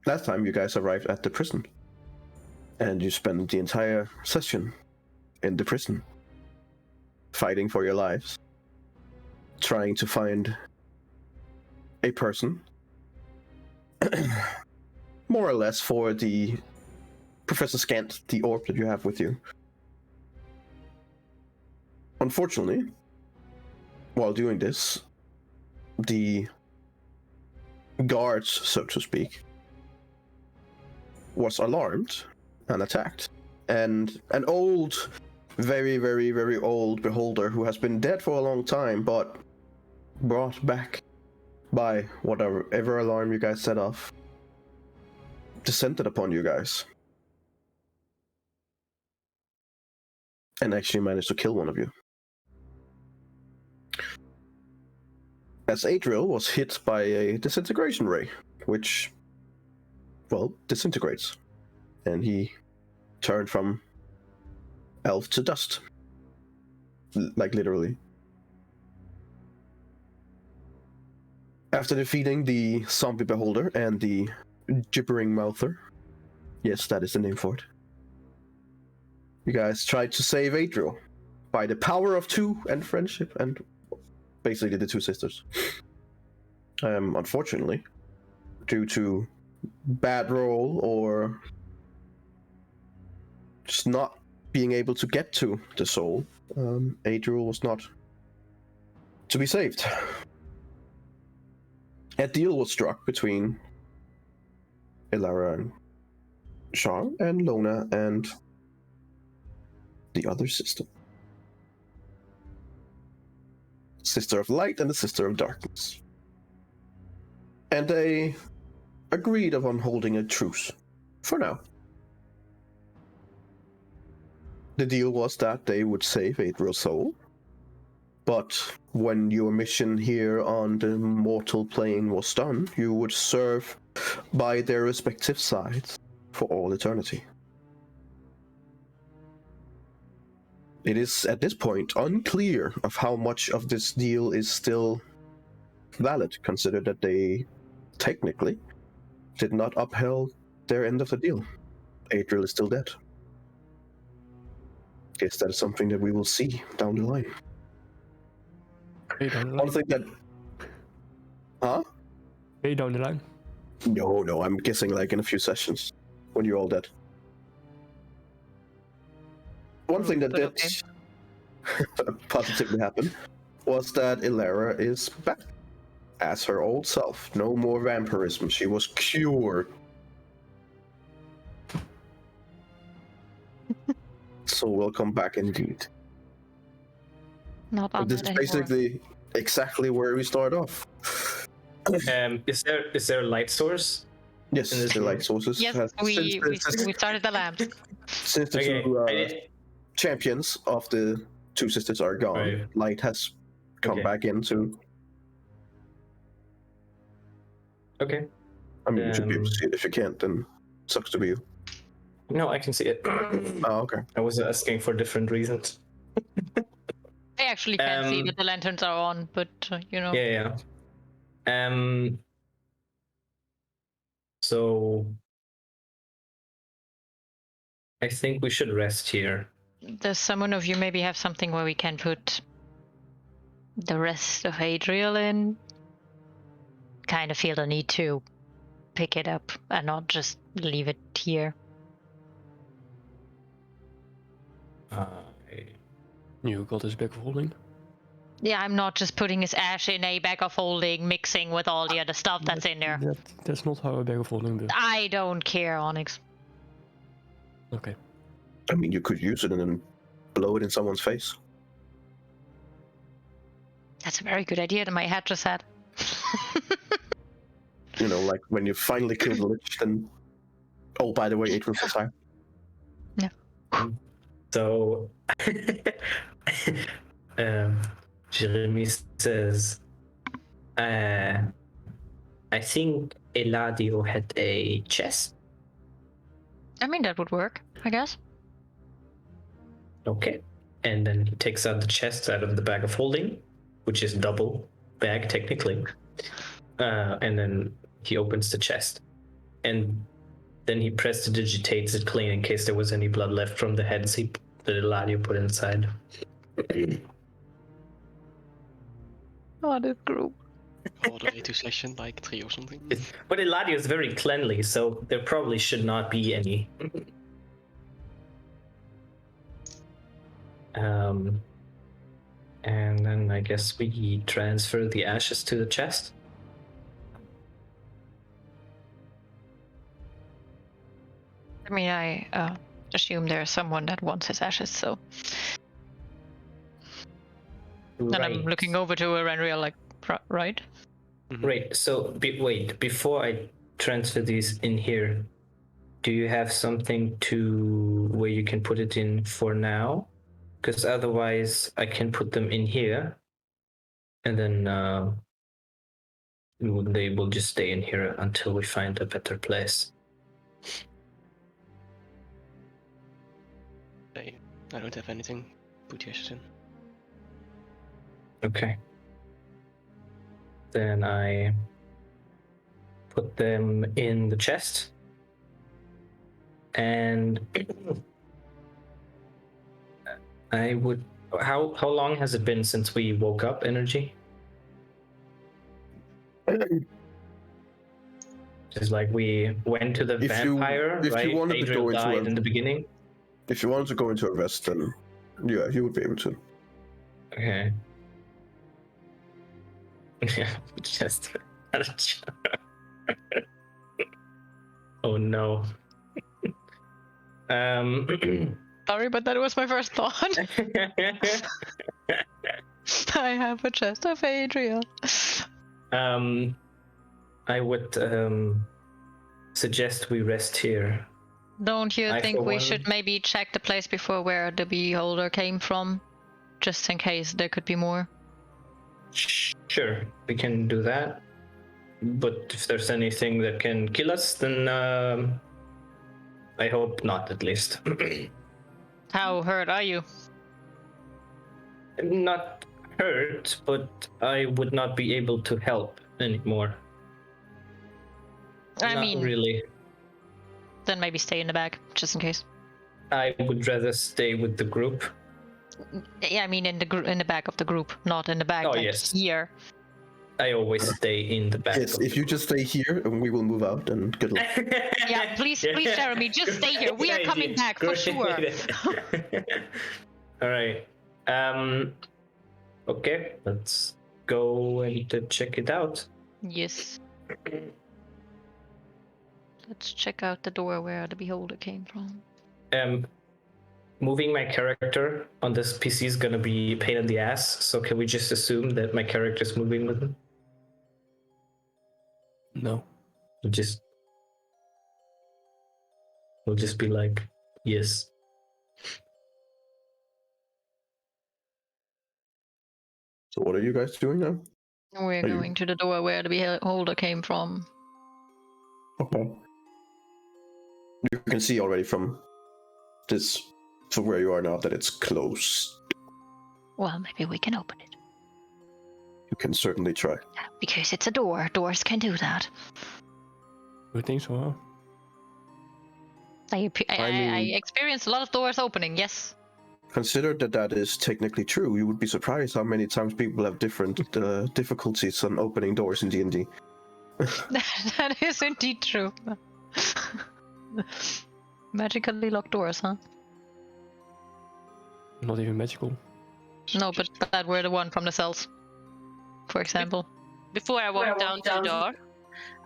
last time you guys arrived at the prison, and you spent the entire session in the prison, fighting for your lives, trying to find a person, more or less for the Professor Scant, the orb that you have with you. Unfortunately, while doing this, the guards, so to speak, was alarmed and attacked. And an old, very, very, very old beholder who has been dead for a long time, but brought back by whatever alarm you guys set off, descended upon you guys. And actually managed to kill one of you. As Adriel was hit by a disintegration ray, which, well, disintegrates. And he turned from elf to dust. Like, literally. After defeating the zombie beholder and the gibbering mouther, yes, that is the name for it, you guys tried to save Adriel by the power of two and friendship and basically the two sisters. Unfortunately, due to bad roll or just not being able to get to the soul, Adriel was not to be saved. A deal was struck between Elara and Sean and Lona and the other sister. Sister of Light and the Sister of Darkness. And they agreed upon holding a truce. For now. The deal was that they would save Adriel's soul. But when your mission here on the mortal plane was done, you would serve by their respective sides for all eternity. It is, at this point, unclear of how much of this deal is still valid, considered that they technically did not uphold their end of the deal. Adriel is still dead. Guess that is something that we will see down the line. One thing that... Huh? Way down the line? No, I'm guessing like in a few sessions, when you're all dead. One thing that did positively happen was that Elara is back as her old self. No more vampirism. She was cured. So welcome back indeed. Not on this is basically exactly where we start off. Is there a light source? Yes, the light sources. Yes, we started the lamps. Since the two champions of the two sisters are gone, right. Light has come back into. Okay. I mean, you should be able to see it. If you can't, then sucks to be you. No, I can see it. Oh, okay. I was asking for different reasons. I actually can't see that the lanterns are on, but you know. Yeah. So I think we should rest here. Does someone of you maybe have something where we can put the rest of Adriel in? Kind of feel the need to pick it up and not just leave it here. You got his bag of holding? Yeah, I'm not just putting his ash in a bag of holding, mixing with all the other stuff that's in there. That's not how a bag of holding works. I don't care, Onyx. Okay. I mean, you could use it and then blow it in someone's face. That's a very good idea that my hat just had. You know, like when you finally kill the lich, then... Oh, by the way, Adriel's so sorry. Yeah. So... Jeremy says, I think Eladio had a chest. I mean, that would work, I guess. Okay. And then he takes out the chest out of the bag of holding, which is double bag technically. And then he opens the chest. and then he prestidigitates it clean in case there was any blood left from the heads that Eladio put inside. Oh, this group. Order A to session like 3 or something. But Eladio is very cleanly, so there probably should not be any. And then I guess we transfer the ashes to the chest. I mean, I assume there's someone that wants his ashes, so. Then I'm looking over to Erenriel, like, right? Right, so wait, before I transfer these in here, do you have something to where you can put it in for now? Because otherwise I can put them in here, and then they will just stay in here until we find a better place. I don't have anything. Put your ashes in. Okay. Then I put them in the chest. And I would... How long has it been since we woke up, Energy? Just like we went to the vampire, if right? you wanted to go into died in the beginning. If you wanted to go into a rest, then yeah, you would be able to. Okay. Yeah, just... Oh no. Sorry, but that was my first thought. I have a chest of Adriel. I would suggest we rest here. Don't you think we should maybe check the place before where the beholder came from? Just in case there could be more. Sure, we can do that. But if there's anything that can kill us, then I hope not, at least. How hurt are you? Not hurt, but I would not be able to help anymore. I Not mean, really. Then maybe stay in the back, just in case. I would rather stay with the group. Yeah, I mean in the back of the group, not in the back. Oh, like yes. Here. I always stay in the back. Yes, if you just stay here, and we will move out and good luck. Yeah, please, Jeremy, just stay here. We are coming back for sure. All right. Okay, let's go and check it out. Yes. Let's check out the door where the beholder came from. Moving my character on this PC is gonna be a pain in the ass. So can we just assume that my character's moving with him? No. We'll just be like, yes. So what are you guys doing now? We're going to the door where the beholder came from. Okay. You can see already from where you are now that it's closed. Well, maybe we can open it. You can certainly try. Because it's a door. Doors can do that. You think so, huh? I experienced a lot of doors opening, yes. Consider that is technically true. You would be surprised how many times people have different difficulties on opening doors in D&D. That is indeed true. Magically locked doors, huh? Not even magical. No, but that were the one from the cells, for example. Before I walk down to the door,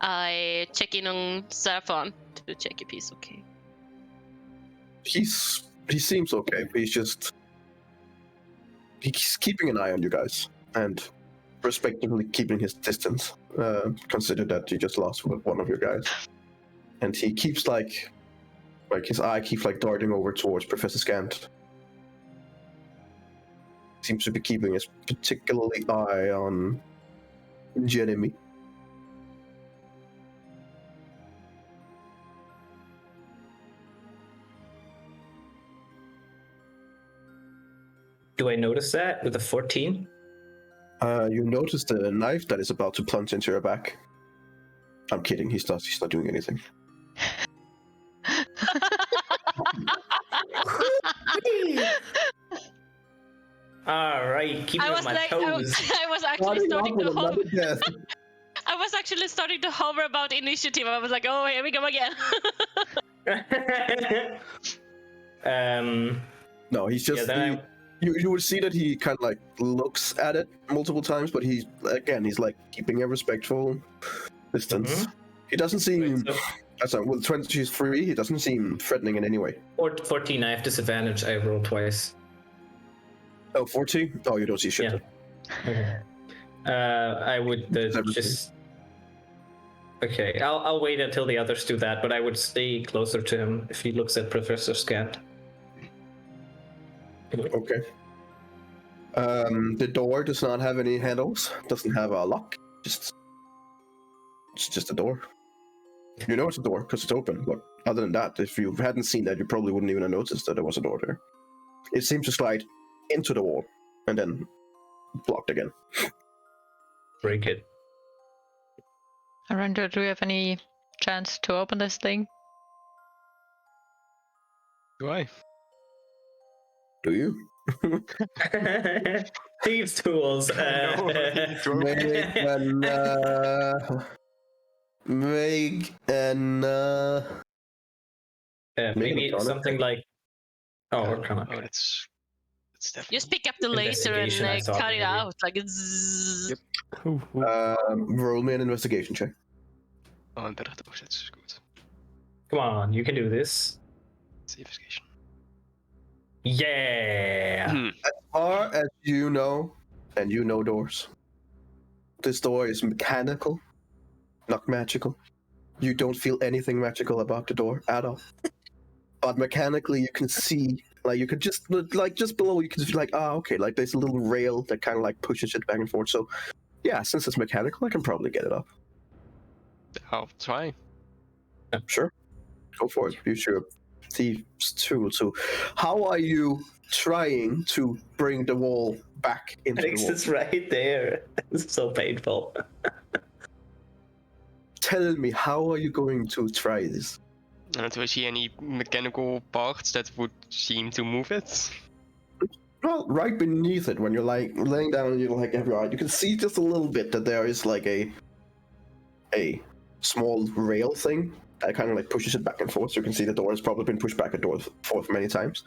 I check in on Seraphon to check if he's okay. He seems okay, but he's keeping an eye on you guys and respectively keeping his distance. Consider that you just lost one of your guys, and he keeps like his eye keeps like darting over towards Professor Scant. Seems to be keeping his particularly eye on Jeremy. Do I notice that with a 14? You notice the knife that is about to plunge into your back. I'm kidding. He's not doing anything. All right, keep me I on was my like, toes. I was actually Starting off starting with to hover. another death. I was actually starting to hover about initiative. I was like, oh, here we go again. No, he's just. then You would see that he kind of like looks at it multiple times, but he's like keeping a respectful distance. He doesn't seem. With 23, he doesn't seem threatening in any way. 14, I have disadvantage. I rolled twice. Oh, 14? Oh, you don't see shit. Yeah. I would just. Okay, I'll wait until the others do that, but I would stay closer to him if he looks at Professor Scant. Okay. The door does not have any handles. Doesn't have a lock. It's just a door. You know it's a door because it's open. But other than that, if you hadn't seen that, you probably wouldn't even have noticed that there was a door there. It seems to slide into the wall and then blocked again. Break it. Aranda, do we have any chance to open this thing? Do I? Do you? Thieves' tools. Make an maybe Arcana. something like. Oh, Arcana. Oh, that's definitely. Just pick up the laser and Investigation, I thought, cut it maybe. out. Like, zzz. Yep. roll me an investigation check. Oh, en better toch, dat is goed. Come on, you can do this. It's investigation. Yeah. As far as you know, and you know doors, this door is mechanical, not magical. You don't feel anything magical about the door at all. But mechanically, you can see, like, you could just below, you can just be like, okay, like there's a little rail that kind of like pushes it back and forth. So, yeah, since it's mechanical, I can probably get it up. I'll try. Yeah, sure, go for it. Use your thieves' tool. So, how are you trying to bring the wall back into the Alex wall? is right there. It's so painful. Tell me, how are you going to try this? And do I see any mechanical parts that would seem to move it? Well, right beneath it, when you're like laying down and you're like everywhere, you can see just a little bit that there is like a small rail thing that kind of like pushes it back and forth. So you can see the door has probably been pushed back and forth many times.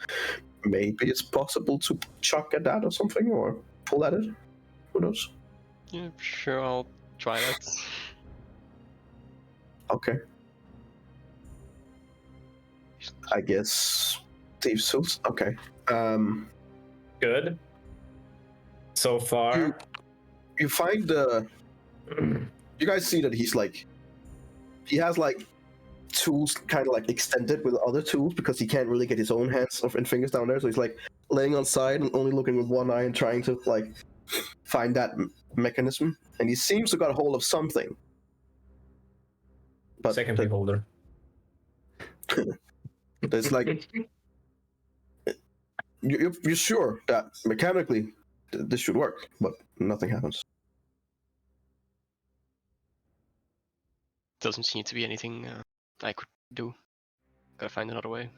Maybe it's possible to chuck at that or something, or pull at it. Who knows? Yeah, sure, I'll try that. Okay. I guess Thieves' Tools. Okay. Good. So far. You find the. You guys see that he's like. He has like tools kind of like extended with other tools because he can't really get his own hands and fingers down there. So he's like laying on side and only looking with one eye and trying to like find that mechanism. And he seems to got a hold of something. But Second beholder. there's like. You're sure that mechanically this should work, but nothing happens. Doesn't seem to be anything I could do. Gotta find another way.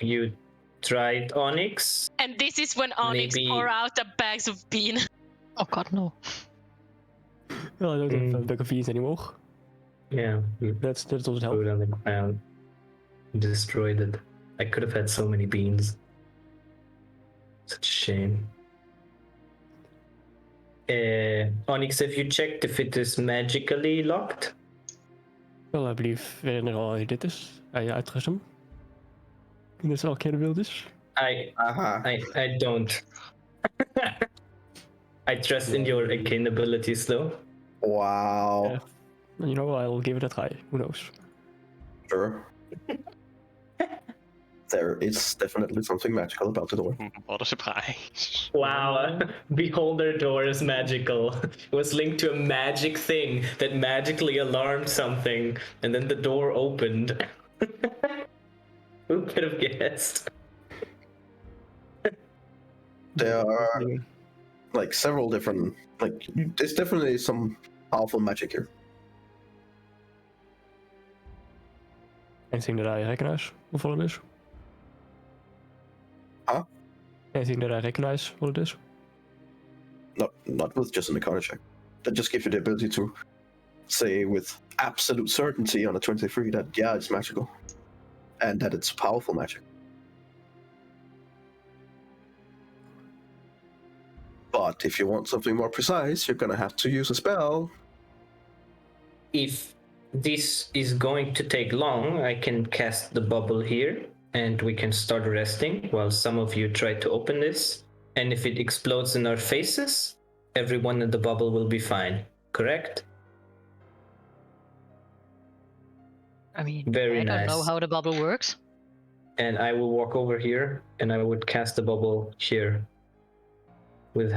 You tried Onyx? And this is when Onyx Maybe- pour out the bags of bean. Oh god, no. Well, I don't have a bag of beans anymore. Yeah. You That doesn't help. threw it on the ground. Destroyed it. I could have had so many beans. Such a shame. Onyx, have you checked if it is magically locked? Well, I believe Werner already did this. I trust him. In this arcane abilities. I Aha. don't. I trust in your arcane abilities, though. Wow. Yeah. You know, I'll give it a try. Who knows? Sure. There is definitely something magical about the door. What a surprise. Wow, Beholder door is magical. It was linked to a magic thing that magically alarmed something, and then the door opened. Who could have guessed? There are like several different there's definitely some powerful magic here. Anything that I recognize or follow this? Huh? Anything that I recognize what it is? Not with just an Arcana check. That just gives you the ability to say with absolute certainty on a 23 that yeah, it's magical, and that it's powerful magic. But if you want something more precise, you're gonna have to use a spell. If this is going to take long, I can cast the bubble here, and we can start resting while some of you try to open this. And if it explodes in our faces, everyone in the bubble will be fine. Correct? I mean, Very I don't know nice. how the bubble works. And I will walk over here, and I would cast the bubble here with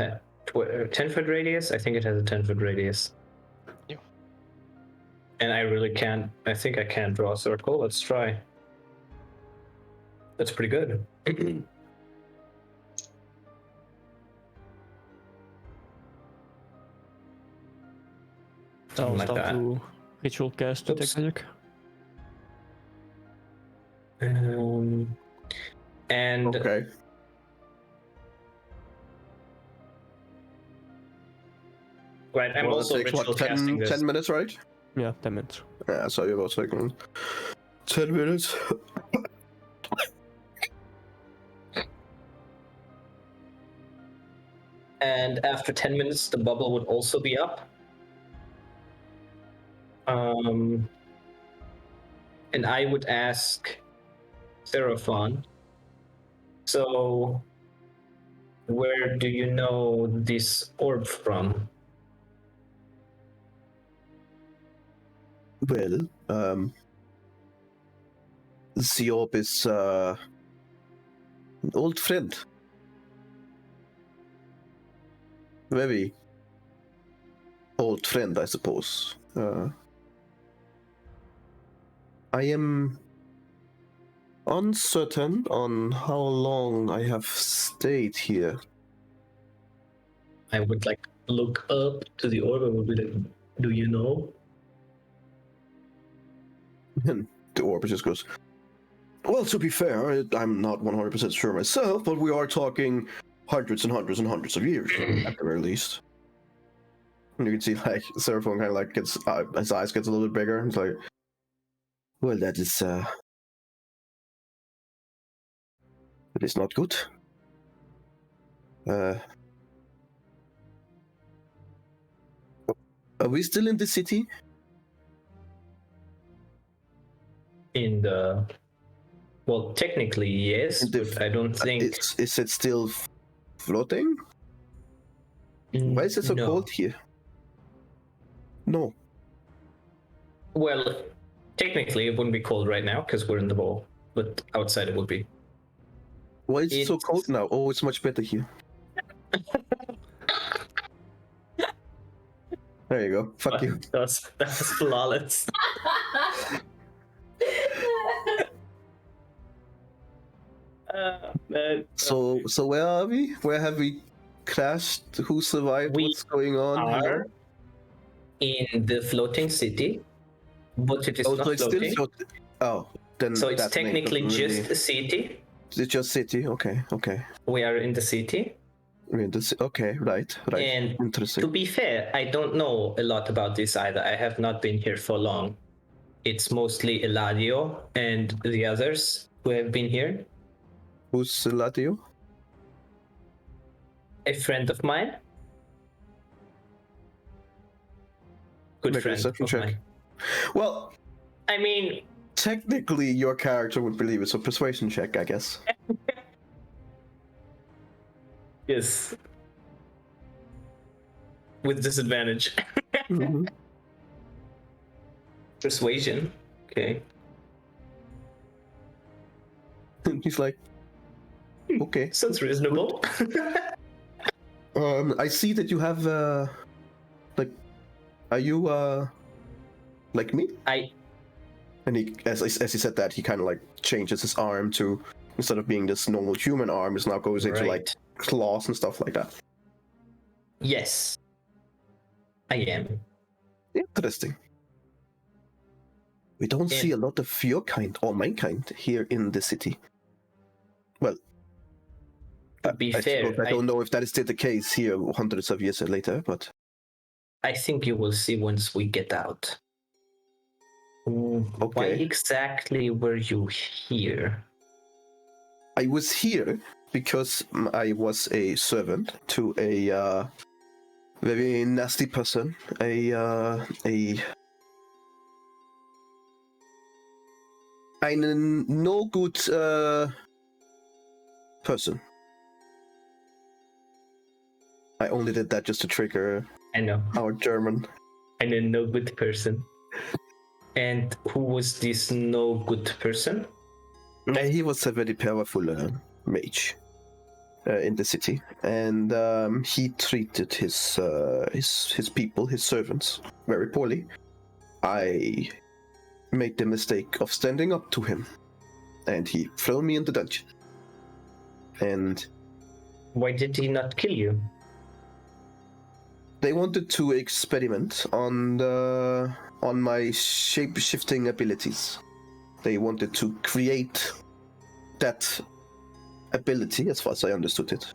10-foot radius. I think it has a 10-foot radius. Yeah. And I really can't. I think I can draw a circle. Let's try. That's pretty good. I'll like start that. to ritual cast detect Oops. magic. And Okay. right, I'm Well, also it takes ritual what, casting 10, this. 10 minutes, right? Yeah, 10 minutes. Yeah, so you're about taking 10 minutes. And after 10 minutes, the bubble would also be up. And I would ask Seraphon, so where do you know this orb from? Well, the orb is an old friend. Very old friend, I suppose. I am uncertain on how long I have stayed here. I would like look up to the orb and would be like, do you know? And the orb just goes, well, to be fair, I'm not 100% sure myself, but we are talking hundreds and hundreds and hundreds of years, at the very least. And you can see, like, Seraphon kind of like gets, his eyes gets a little bit bigger. He's like, well, that is not good. Are we still in the city? Well, technically yes, but I don't think. Is it still floating? Why is it so No. cold here? No. Well, technically it wouldn't be cold right now because we're in the bowl, but outside it would be. Why is it so cold now? Oh, it's much better here. There you go. Fuck you. That's flawless. Man. So where are we? Where have we crashed? Who survived? We What's going on are here? in the floating city, but it is not So it's floating. still Oh, then So it's that technically makes it just really- a city. It's just city. Okay. We are in the city. We're in the okay, right. And Interesting. to be fair, I don't know a lot about this either. I have not been here for long. It's mostly Eladio and the others who have been here. Who's Latio? A friend of mine. Good Make a friend perception of check. mine. Well, I mean, technically, your character would believe it's a persuasion check, I guess. yes. With disadvantage. Mhm. Persuasion. Okay. He's like, okay. Sounds reasonable. I see that you have like, are you like me? And he, as he said that, he kind of like changes his arm to, instead of being this normal human arm, it now goes into like claws and stuff like that. Yes. I am. Interesting. We don't see a lot of your kind or my kind here in the city. Well, To be I fair, suppose I don't know if that is still the case here hundreds of years later, but I think you will see once we get out. Why Okay. exactly were you here? I was here because I was a servant to a very nasty person, a einen no good person. I only did that just to trigger I know. our German. And a no good person. And who was this no good person? He was a very powerful mage in the city, and he treated his people, his servants, very poorly. I made the mistake of standing up to him, and he threw me in the dungeon. And Why did he not kill you? they wanted to experiment on my shape-shifting abilities. They wanted to create that ability, as far as I understood it,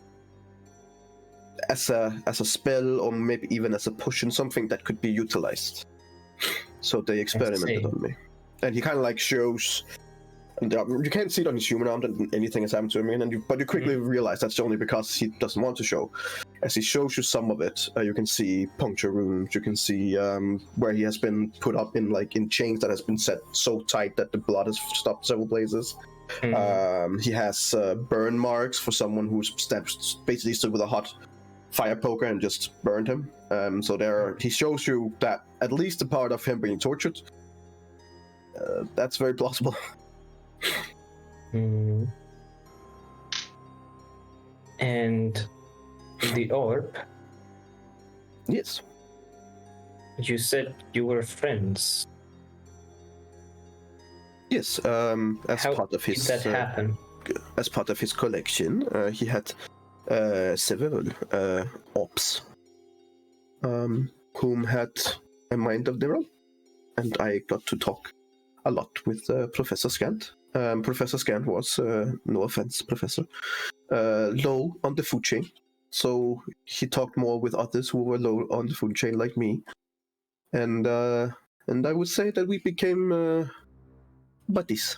as a spell, or maybe even as a potion, something that could be utilized. So they experimented on me, and he kind of like shows. And you can't see it on his human arm that anything has happened to him, but you quickly realize that's only because he doesn't want to show. As he shows you some of it, you can see puncture wounds. You can see where he has been put up in chains that has been set so tight that the blood has stopped several places. He has burn marks for someone who basically stood with a hot fire poker and just burned him. So he shows you that at least a part of him being tortured. That's very plausible. And the orb? Yes. You said you were friends. Yes, as How part of his did that happen? as part of his collection, he had several ops, whom had a mind of their own, and I got to talk a lot with Professor Scant. Professor Scant was, no offense, Professor, low on the food chain, so he talked more with others who were low on the food chain, like me, and I would say that we became buddies.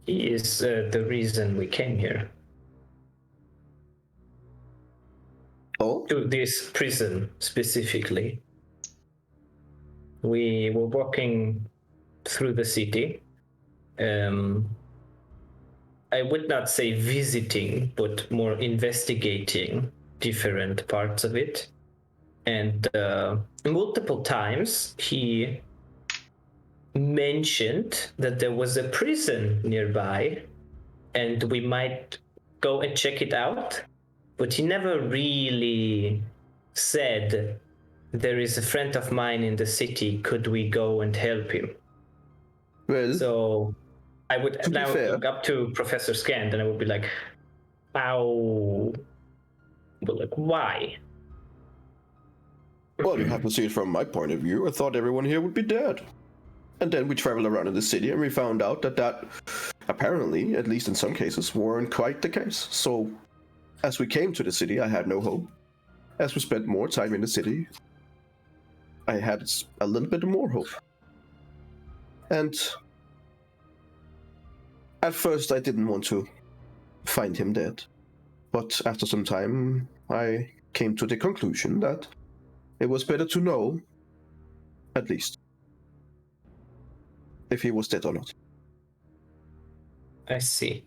He is the reason we came here. Oh, To this prison specifically. We were walking through the city. I would not say visiting, but more investigating different parts of it. And multiple times he mentioned that there was a prison nearby and we might go and check it out. But he never really said, there is a friend of mine in the city, could we go and help him? well, So I would To be now fair- look up to Professor Scant and I would be like, how? But like, why? well, you have to see it from my point of view. I thought everyone here would be dead. And then we traveled around in the city and we found out that apparently, at least in some cases, weren't quite the case. So, as we came to the city, I had no hope. As we spent more time in the city, I had a little bit more hope. And at first, I didn't want to find him dead. But after some time, I came to the conclusion that it was better to know, at least, if he was dead or not. I see.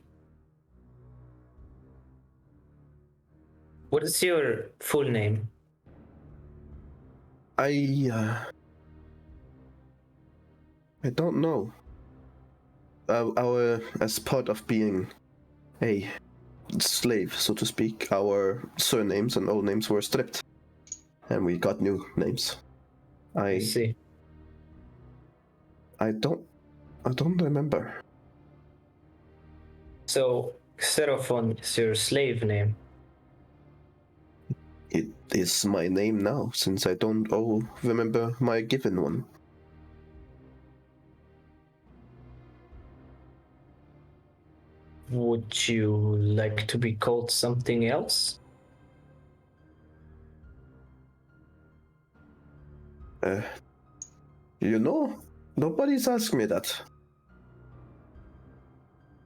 What is your full name? I don't know. As part of being a slave, so to speak, our surnames and old names were stripped, and we got new names. I see. I don't remember. So Seraphon is your slave name. It is my name now, since I don't remember my given one. Would you like to be called something else? You know, nobody's asked me that.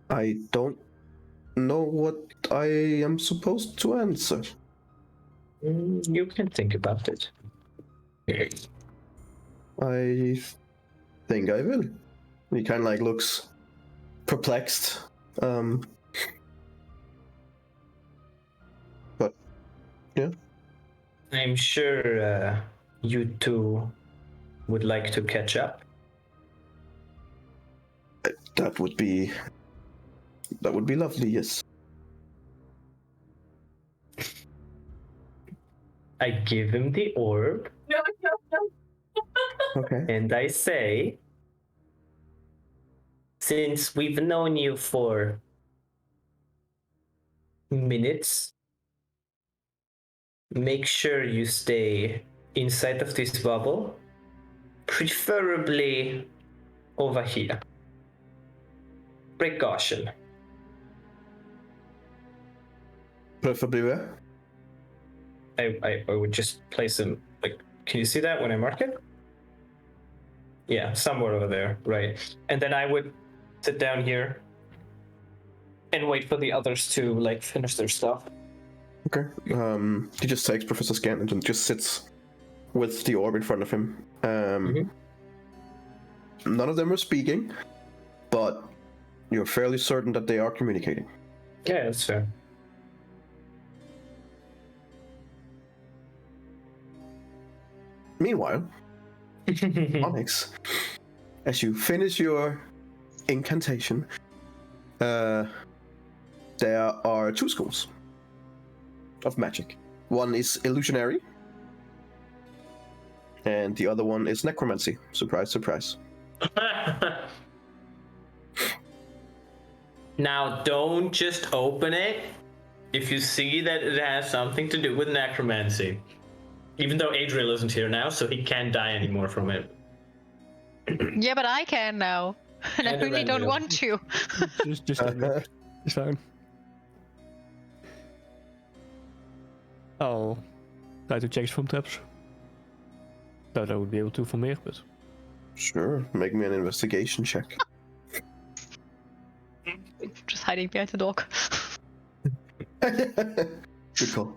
I don't know what I am supposed to answer. You can think about it. I think I will. He kind of like looks perplexed. But yeah, I'm sure you two would like to catch up. that would be lovely. Yes. I give him the orb Okay. and I say, since we've known you for minutes, make sure you stay inside of this bubble, preferably over here. Precaution. Preferably where? I would just place him, like, can you see that when I mark it? Yeah, somewhere over there, right. And then I would sit down here and wait for the others to, like, finish their stuff. Okay. He just takes Professor Scan and just sits with the orb in front of him. None of them are speaking, but you're fairly certain that they are communicating. Yeah, that's fair. Meanwhile, Onyx, as you finish your incantation, there are two schools of magic. One is illusionary, and the other one is necromancy. Surprise, surprise. Now, don't just open it if you see that it has something to do with necromancy. Even though Adriel isn't here now, so he can't die anymore from it. Yeah, but I can now. And I And really don't Erendil. want to. just let me. It's fine. I'll try to check from traps. Thought I would be able to from here, but Sure, make me an investigation check. Just hiding behind the dog. Good call.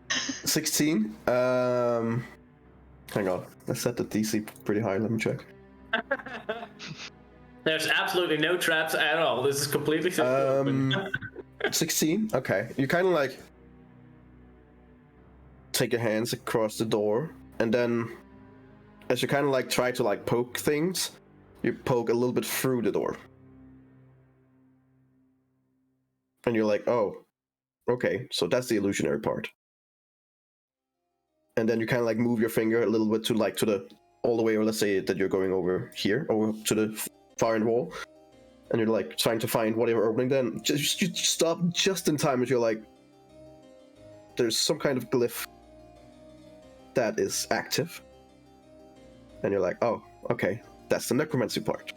16. Hang on. I set the DC pretty high. Let me check. There's absolutely no traps at all. This is completely open. 16. Okay. You kind of like take your hands across the door, and then as you kind of like try to like poke things, you poke a little bit through the door, and you're like, oh, okay. So that's the illusionary part. And then you kind of like move your finger a little bit to like to the all the way, or let's say that you're going over here or to the far end wall, and you're like trying to find whatever opening. Then just you stop just in time as you're like, there's some kind of glyph that is active, and you're like, oh, okay, that's the necromancy part.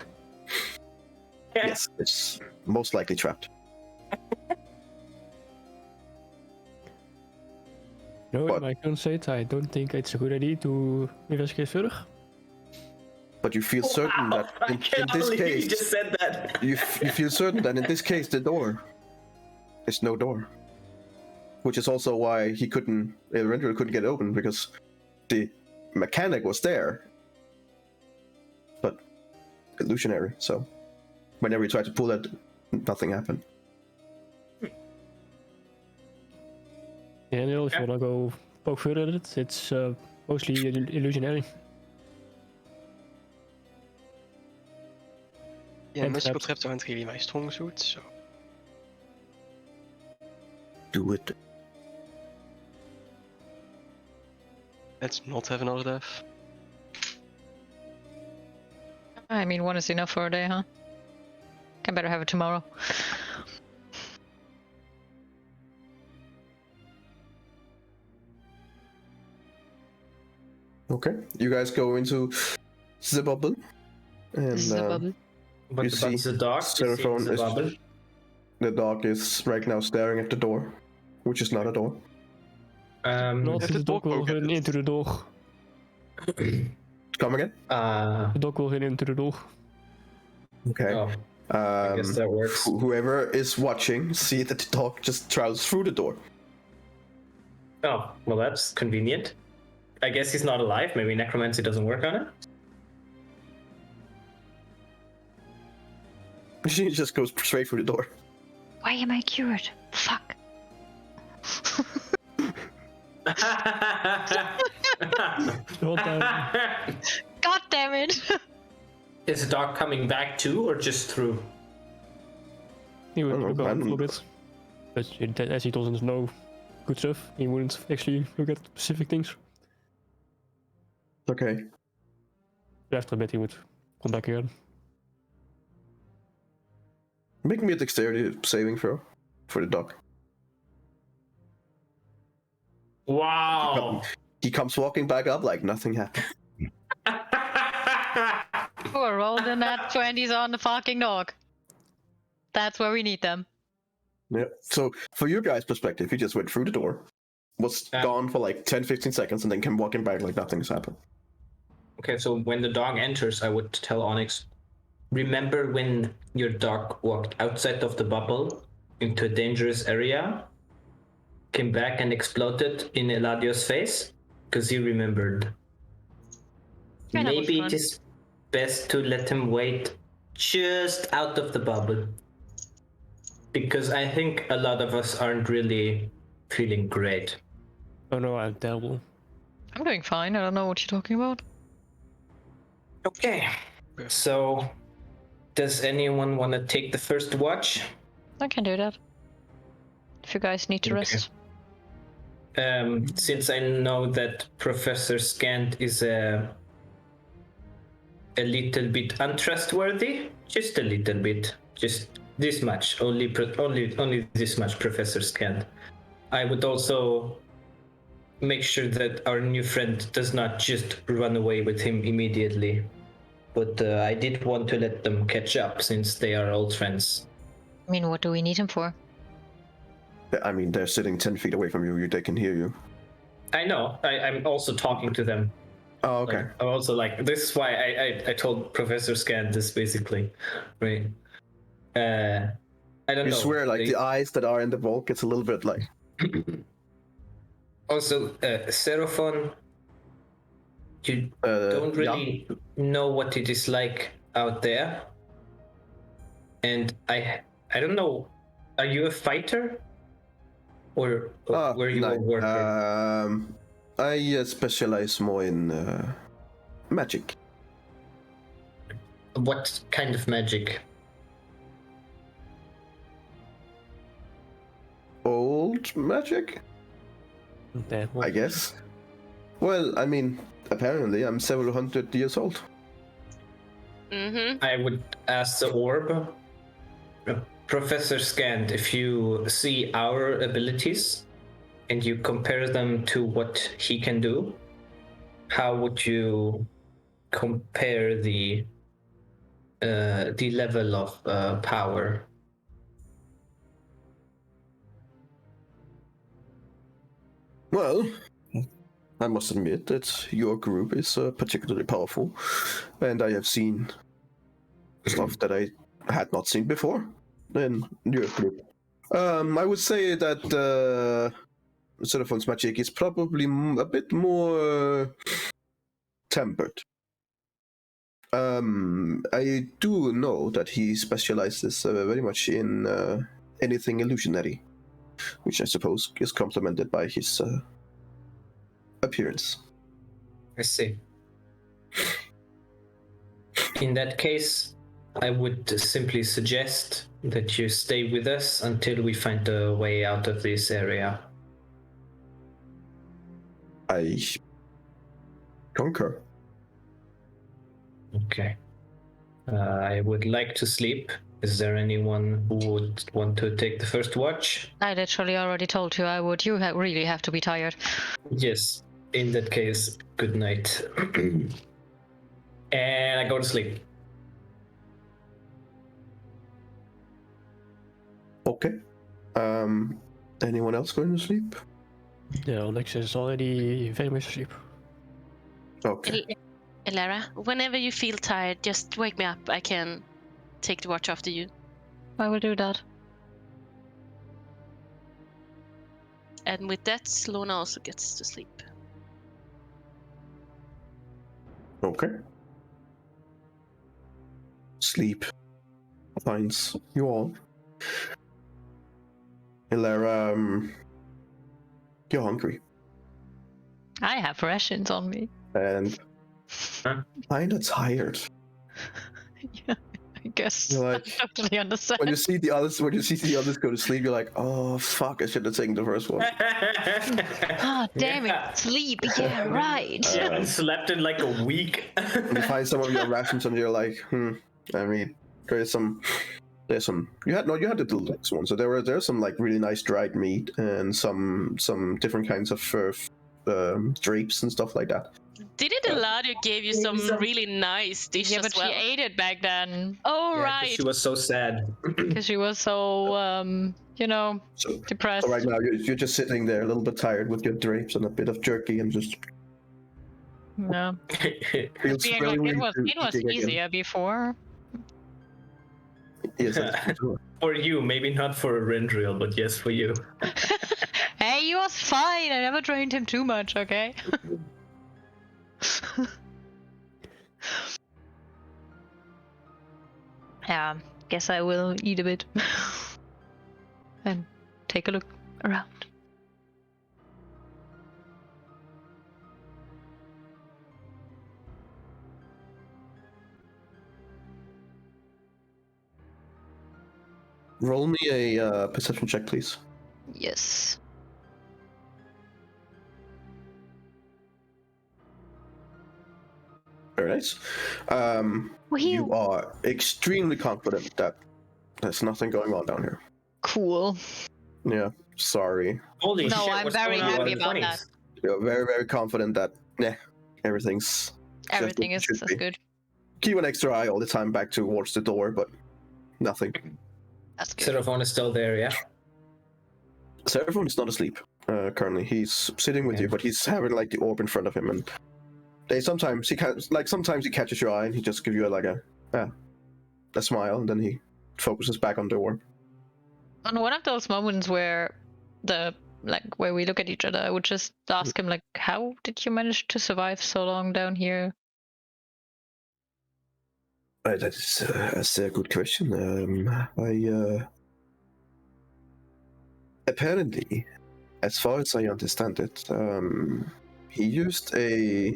Yes, it's most likely trapped. no, What? in my current state, I don't think it's a good idea to investigate further. But you feel certain that I in can't this believe you case, just said that. you feel certain that in this case the door is no door, which is also why he couldn't, Eberron couldn't get it open, because the mechanic was there, but illusionary. So whenever you try to pull it, nothing happened. Yeah, and if you wanna go poke further at it, it's mostly illusionary. Yeah, And magical traps. traps aren't really my strong suit, so Do it. let's not have another death. I mean, one is enough for a day, huh? Can better have it tomorrow. Okay, you guys go into the bubble, and This is the bubble. But You the see the dog Seraphon the is- bubble. The dog is right now staring at the door, which is not a door. Not Let the the dog dog will poke at run it. into the door. Come again? The dog will run into the door. Okay. Oh, I guess that works. Whoever is watching, see that the dog just travels through the door. Oh, well, that's convenient. I guess he's not alive. Maybe necromancy doesn't work on it. She just goes straight through the door. Why am I cured? Fuck. Don't God damn it. Is the dog coming back too, or just through? He would I don't look know, around random. for a bit. But as he doesn't know good stuff, he wouldn't actually look at specific things. Okay. After a bit, he would come back again. Make me a dexterity saving throw for the dog. Wow. He comes walking back up like nothing happened. We're rolling that 20s on the fucking dog. That's where we need them. Yeah. So, for your guys' perspective, he just went through the door, was gone for like 10-15 seconds, and then came walking back like nothing's happened. Okay, so when the dog enters, I would tell Onyx, remember when your dog walked outside of the bubble into a dangerous area, came back and exploded in Eladio's face? Because he remembered. Yeah, that was Maybe fun. it is best to let him wait just out of the bubble. Because I think a lot of us aren't really feeling great. Oh no, I'm terrible. I'm doing fine. I don't know what you're talking about. Okay. So, does anyone want to take the first watch? I can do that. If you guys need to Okay. rest. Since I know that Professor Scant is a little bit untrustworthy, just a little bit, just this much, only this much, Professor Scant. I would also make sure that our new friend does not just run away with him immediately. But I did want to let them catch up since they are old friends. I mean, what do we need him for? I mean, they're sitting 10 feet away from you, they can hear you. I know. I'm also talking to them. Oh, okay. Like, I'm also like, this is why I told Professor Scan this basically, right? I don't know. You swear, like, They- the eyes that are in the vault gets a little bit like... Also, Seraphon, you don't really know what it is like out there, and I don't know. Are you a fighter, or were you a worker? I specialize more in magic. What kind of magic? Old magic, Yeah, well, I guess. Well, I mean, apparently I'm several hundred years old. Mm-hmm. I would ask the orb, Professor Scant, if you see our abilities and you compare them to what he can do, how would you compare the level of power? Well, I must admit that your group is particularly powerful, and I have seen stuff that I had not seen before in your group. I would say that Seraphon's magic is probably a bit more tempered. I do know that he specializes very much in anything illusionary, which I suppose is complemented by his appearance. I see. In that case, I would simply suggest that you stay with us until we find a way out of this area. I concur. Okay. I would like to sleep. Is there anyone who would want to take the first watch? I literally already told you I would. You really have to be tired. Yes. In that case, good night. And I go to sleep. Okay. Anyone else going to sleep? Yeah, Onyx is already very much asleep. Okay. Elara, whenever you feel tired, just wake me up. I can take the watch after you. I will do that. And with that, Lona also gets to sleep. Okay. Sleep finds you all. Hilara, you're hungry I have rations on me. and kinda tired. Yeah, I guess. You're I like, totally understand. when you see the others go to sleep, you're like, oh fuck, I should have taken the first one. Ah, damn it. Sleep. Yeah, right. You haven't slept in like a week. And you find some of your rations and you're like, I mean, there's some you had the deluxe one, so there's some like really nice dried meat and some different kinds of drapes and stuff like that. Didn't Eladio give you some really nice dish Yeah, as but well? she ate it back then. Oh, Yeah, 'cause right. she was so sad. Because she was so, So, depressed. so right now you're just sitting there a little bit tired with your drapes and a bit of jerky and just No. feels Being really, like, really it was eating again. easier before. Yes, that's true. For you, maybe not for Rendriel, but yes, for you. Hey, he was fine. I never trained him too much, okay? Yeah, guess I will eat a bit. And take a look around. Roll me a perception check, please. Yes. Very nice. Well, You are extremely confident that there's nothing going on down here. cool. Yeah, sorry. Holy No, shit, I'm what's very going on happy in the about 20s? that. You're very, very confident that everything's just Everything as is it should be. good. Keep an extra eye all the time back towards the door, but nothing. That's good. Seraphon is still there, yeah? Seraphon is not asleep currently. He's sitting with you, but he's having like the orb in front of him, and sometimes he catches your eye and he just gives you a smile, and then he focuses back on the orb. On one of those moments where where we look at each other, I would just ask him like, how did you manage to survive so long down here? That's a good question. Apparently, as far as I understand it, he used a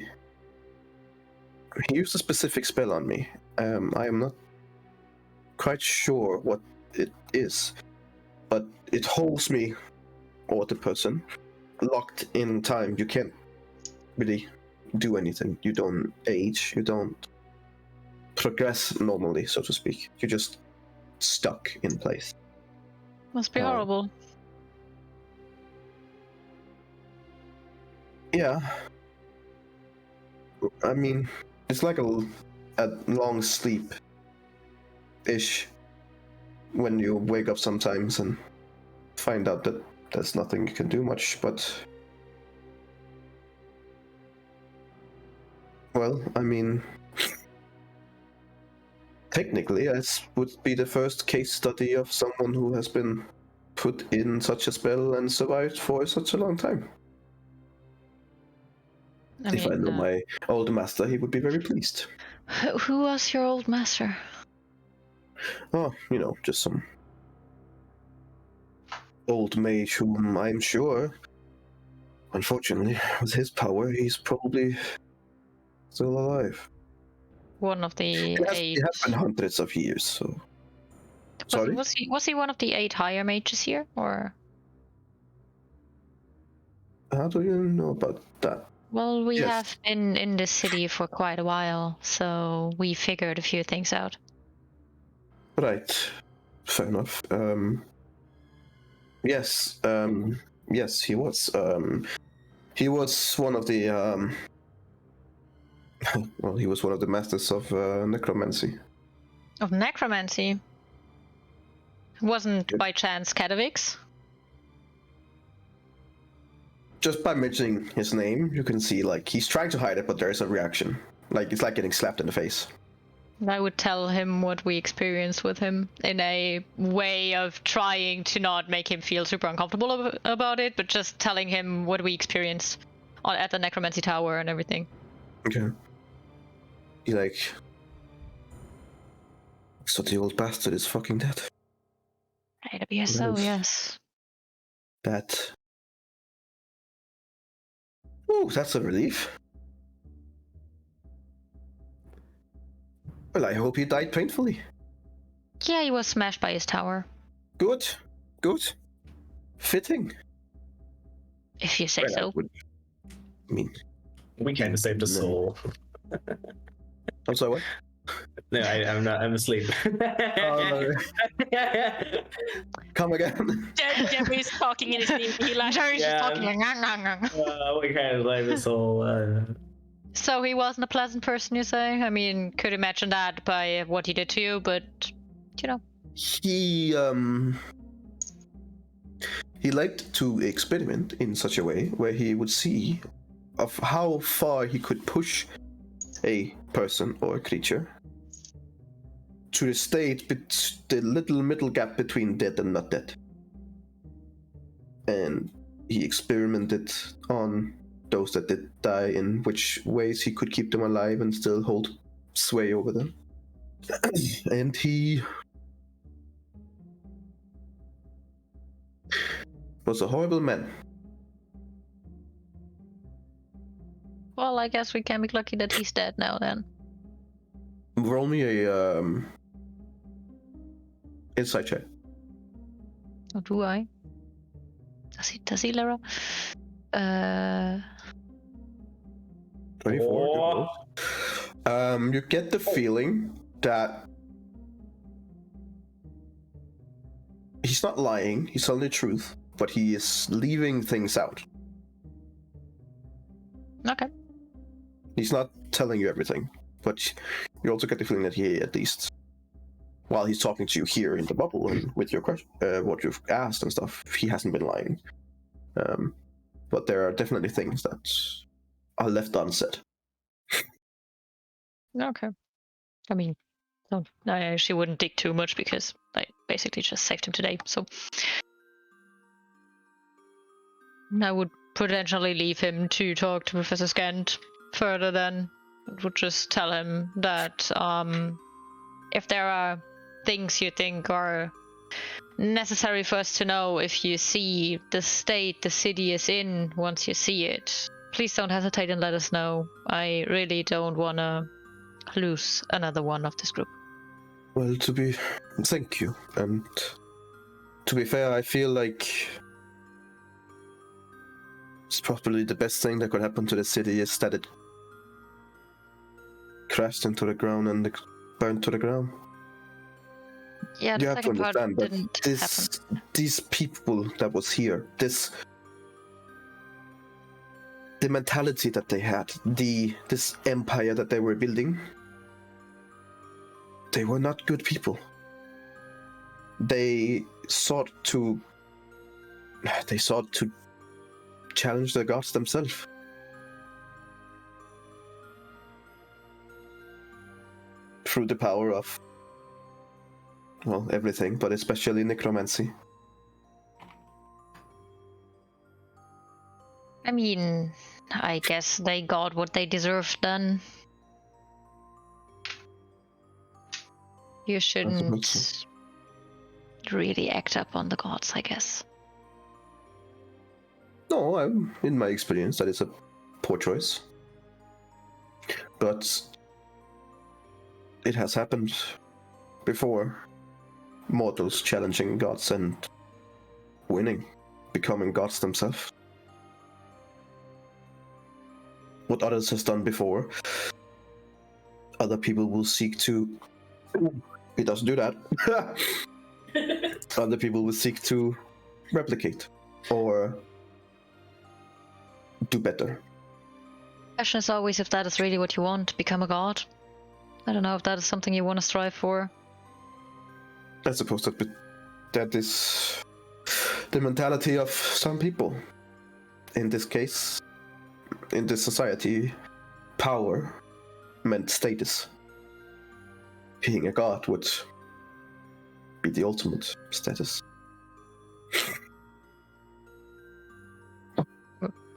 specific spell on me. I am not quite sure what it is, but it holds me, or the person, locked in time. You can't really do anything. You don't age. You don't progress normally, so to speak. You're just stuck in place. Must be horrible. Yeah. I mean, it's like a long sleep ish when you wake up sometimes and find out that there's nothing you can do much, but well, I mean, technically this would be the first case study of someone who has been put in such a spell and survived for such a long time. If I know my old master, he would be very pleased. Who was your old master? Oh, just some old mage whom I'm sure, unfortunately, with his power, he's probably still alive. One of the It eight. has been hundreds of years, so... Sorry? Was he one of the 8 higher mages here, or? How do you know about that? Well, we Yes. have been in this city for quite a while, so we figured a few things out. Right. Fair enough. Yes, yes, he was. He was one of the, well, he was one of the masters of necromancy. Of necromancy? Wasn't by chance Kadovix? Just by mentioning his name, you can see like he's trying to hide it, but there's a reaction. Like it's like getting slapped in the face. I would tell him what we experienced with him in a way of trying to not make him feel super uncomfortable about it, but just telling him what we experienced at the Necromancy Tower and everything. Okay. He's like, so the old bastard is fucking dead. AWSO, Nice. yes. That. Ooh, that's a relief. Well, I hope he died painfully. Yeah, he was smashed by his tower. Good. Good. Fitting. If you say Well, so. I mean, We kind of saved a No. soul. I'm sorry, what? No, I'm not. I'm asleep. Come again. Jerry's talking in his name. He like, Jerry's Yeah. just talking like, "Ngang, ngang, ngang." We kind of saved a soul. So he wasn't a pleasant person, you say? I mean, could imagine that by what he did to you, but, you know. He liked to experiment in such a way where he would see of how far he could push a person or a creature to the state, the little middle gap between dead and not dead. And he experimented on those that did die, in which ways he could keep them alive and still hold sway over them. And he was a horrible man. Well, I guess we can be lucky that he's dead now then. Roll me a insight check. Or do I? Does he, Lara? 24. You get the feeling that he's not lying, he's telling the truth, but he is leaving things out. Okay. He's not telling you everything, but you also get the feeling that he, at least, while he's talking to you here in the bubble and with your question, what you've asked and stuff, he hasn't been lying. But there are definitely things that are left unsaid. Okay. I mean, I actually wouldn't dig too much because I basically just saved him today, so. I would potentially leave him to talk to Professor Scant further then. I would just tell him that if there are things you think are necessary for us to know, if you see the state the city is in once you see it, please don't hesitate and let us know. I really don't want to lose another one of this group. Well, thank you. And to be fair, I feel like it's probably the best thing that could happen to the city is that it crashed into the ground and burned to the ground. Yeah, You the have to second part understand that didn't happen. these people that was here, the mentality that they had, this empire that they were building, they were not good people. They sought to challenge the gods themselves. Through the power of, well, everything, but especially necromancy. I mean, I guess they got what they deserved then. You shouldn't really act up on the gods, I guess. No, in my experience, that is a poor choice. But it has happened before. Mortals challenging gods and winning, becoming gods themselves. What others has done before, other people will seek to. It doesn't do that. Other people will seek to replicate or do better. The question is always if that is really what you want, to become a god. I don't know if that is something you want to strive for. I suppose that that is the mentality of some people. In this case, in this society, power meant status. Being a god would be the ultimate status.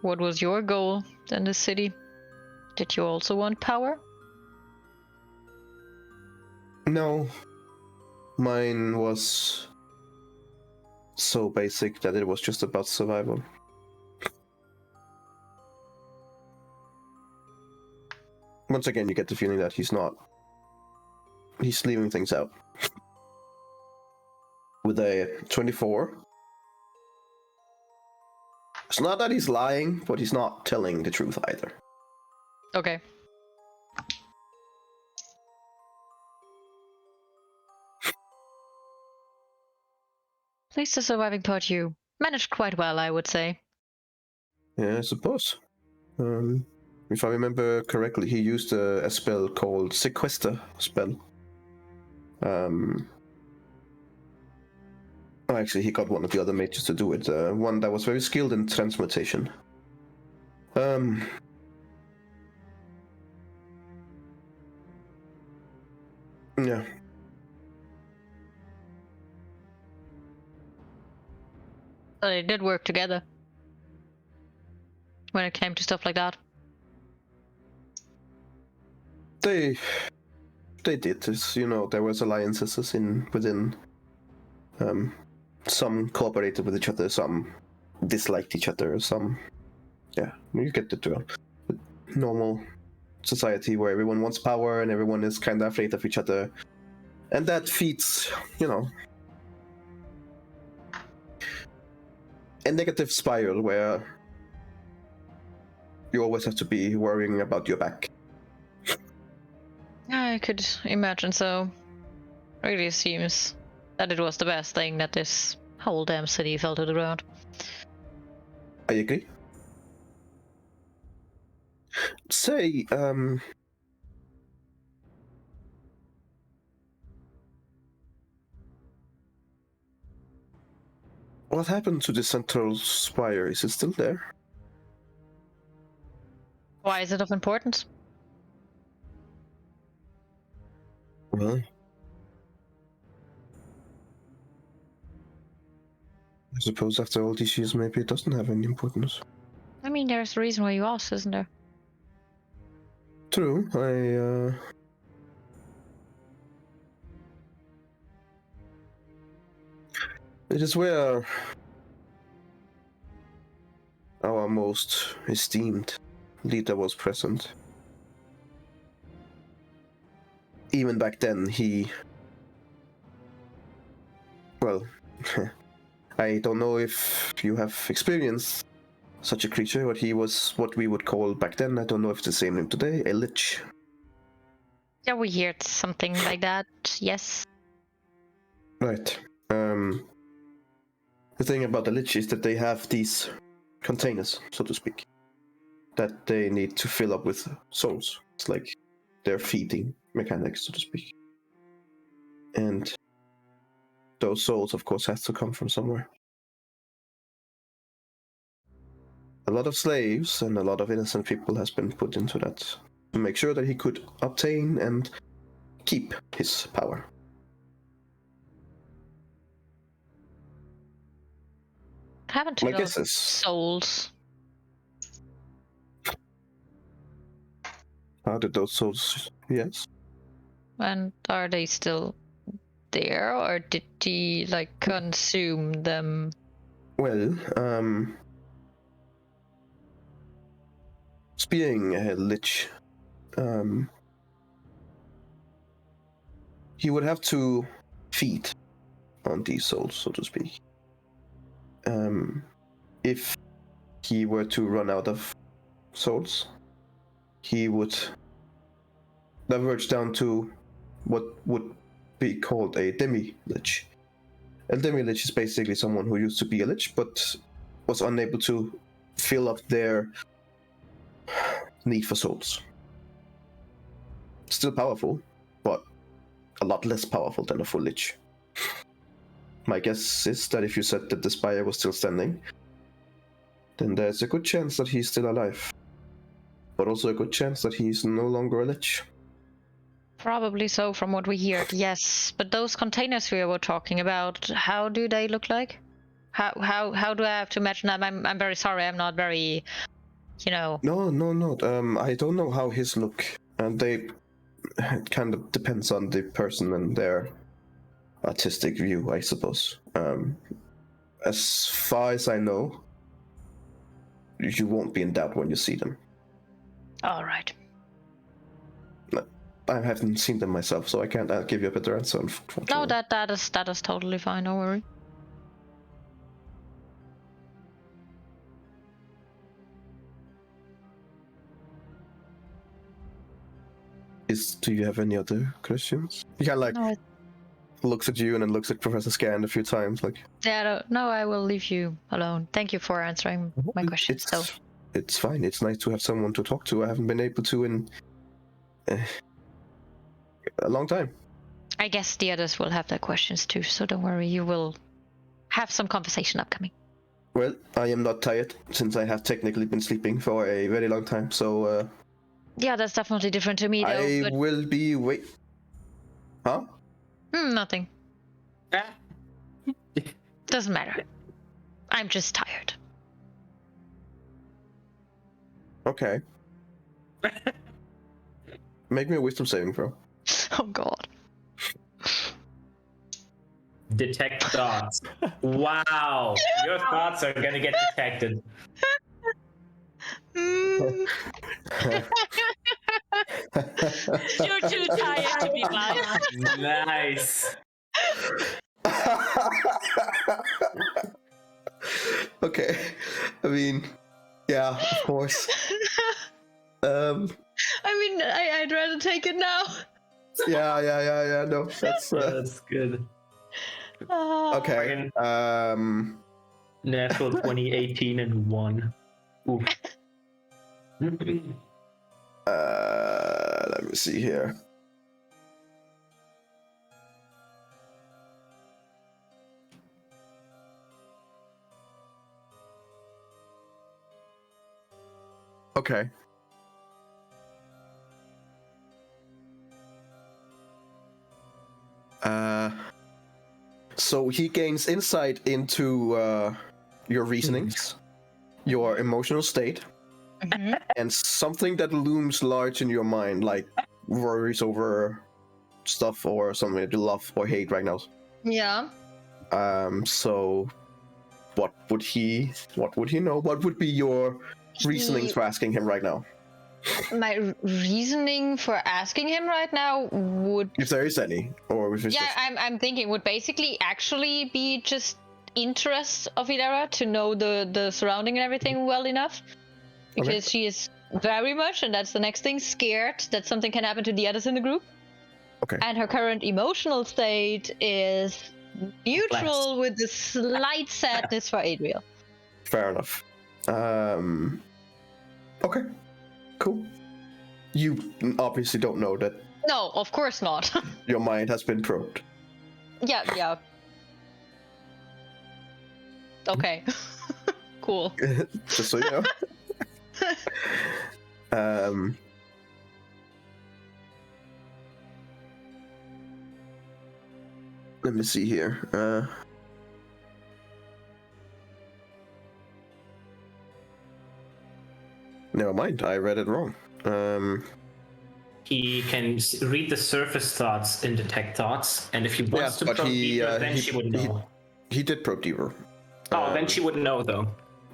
What was your goal in the city? Did you also want power? No, mine was so basic that it was just about survival. Once again, you get the feeling that he's leaving things out. With a 24, it's not that he's lying, but he's not telling the truth either. Okay. At least the surviving part you managed quite well, I would say. Yeah, I suppose. If I remember correctly, he used a spell called Sequester spell. Actually, he got one of the other mages to do it. One that was very skilled in transmutation. Yeah. They did work together when it came to stuff like that. They did this, there was alliances within. Some cooperated with each other, some disliked each other, some. Yeah, you get the normal society where everyone wants power and everyone is kind of afraid of each other, and that feeds, a negative spiral where you always have to be worrying about your back. I could imagine so. Really seems that it was the best thing that this whole damn city fell to the ground. I agree. Say, what happened to the central spire? Is it still there? Why is it of importance? Well, I suppose after all these years, maybe it doesn't have any importance. I mean, there's a reason why you asked, isn't there? True, it is where our most esteemed leader was present. Even back then, well, I don't know if you have experienced such a creature, but he was what we would call back then, I don't know if it's the same name today, a lich. Yeah, we heard something like that, yes. Right. The thing about the lich is that they have these containers, so to speak, that they need to fill up with souls. It's like their feeding mechanics, so to speak. And those souls, of course, have to come from somewhere. A lot of slaves and a lot of innocent people has been put into that to make sure that he could obtain and keep his power. What happened to My those guess is souls? how did those souls? Yes. And are they still there, or did he like consume them? Well, being a lich, he would have to feed on these souls, so to speak. If he were to run out of souls, he would diverge down to what would be called a demi-lich. A demi-lich is basically someone who used to be a lich, but was unable to fill up their need for souls. Still powerful, but a lot less powerful than a full lich. my guess is that if you said that the spire was still standing, then there's a good chance that he's still alive. But also a good chance that he's no longer a lich. Probably so from what we heard, yes. But those containers we were talking about, how do they look like? How do I have to imagine them? I'm very sorry, I'm not very, you know. No. I don't know how his look. And it kind of depends on the person and their artistic view, I suppose. As far as I know, you won't be in doubt when you see them. All right. I haven't seen them myself, so I can't give you a better answer. No, that is totally fine. Don't worry. Do you have any other questions? He kind of like No, looks at you and then looks at Professor Scan a few times, like. yeah, no, I will leave you alone. Thank you for answering my question. It's fine. It's nice to have someone to talk to. I haven't been able to in a long time. I guess the others will have their questions too, so don't worry. You will have some conversation upcoming. Well, I am not tired since I have technically been sleeping for a very long time. So Yeah, that's definitely different to me, though. I will be Huh? Nothing. Doesn't matter. I'm just tired. Okay. Make me a wisdom saving throw. Oh God. Detect thoughts. Wow. Your thoughts are gonna get detected. Mm. You're too tired to be blind. Nice. Okay. I mean, yeah, of course. I mean, I'd rather take it now. Yeah. No, that's That's good. okay. Natural 2018 and 1. Oof. Let me see here. Okay. So he gains insight into your reasonings, your emotional state, and something that looms large in your mind, like worries over stuff or something that you love or hate right now. Yeah. So what would he know? What would be your reasonings for asking him right now? My reasoning for asking him right now would, If there is any, or if it's yeah, just... I'm thinking would basically actually be just interest of Idara to know the surrounding and everything well enough, because she is very much, and that's the next thing, scared that something can happen to the others in the group. Okay. And her current emotional state is neutral with a slight sadness for Adriel. Fair enough. Okay. Cool. You obviously don't know that No, of course not. your mind has been probed. Yeah. Okay. Cool. Just so you know. Let me see here. Never mind, I read it wrong. He can read the surface thoughts and detect thoughts, and if he wants to but probe he, deeper, then he- she would know. He did probe deeper. Then she would know, though.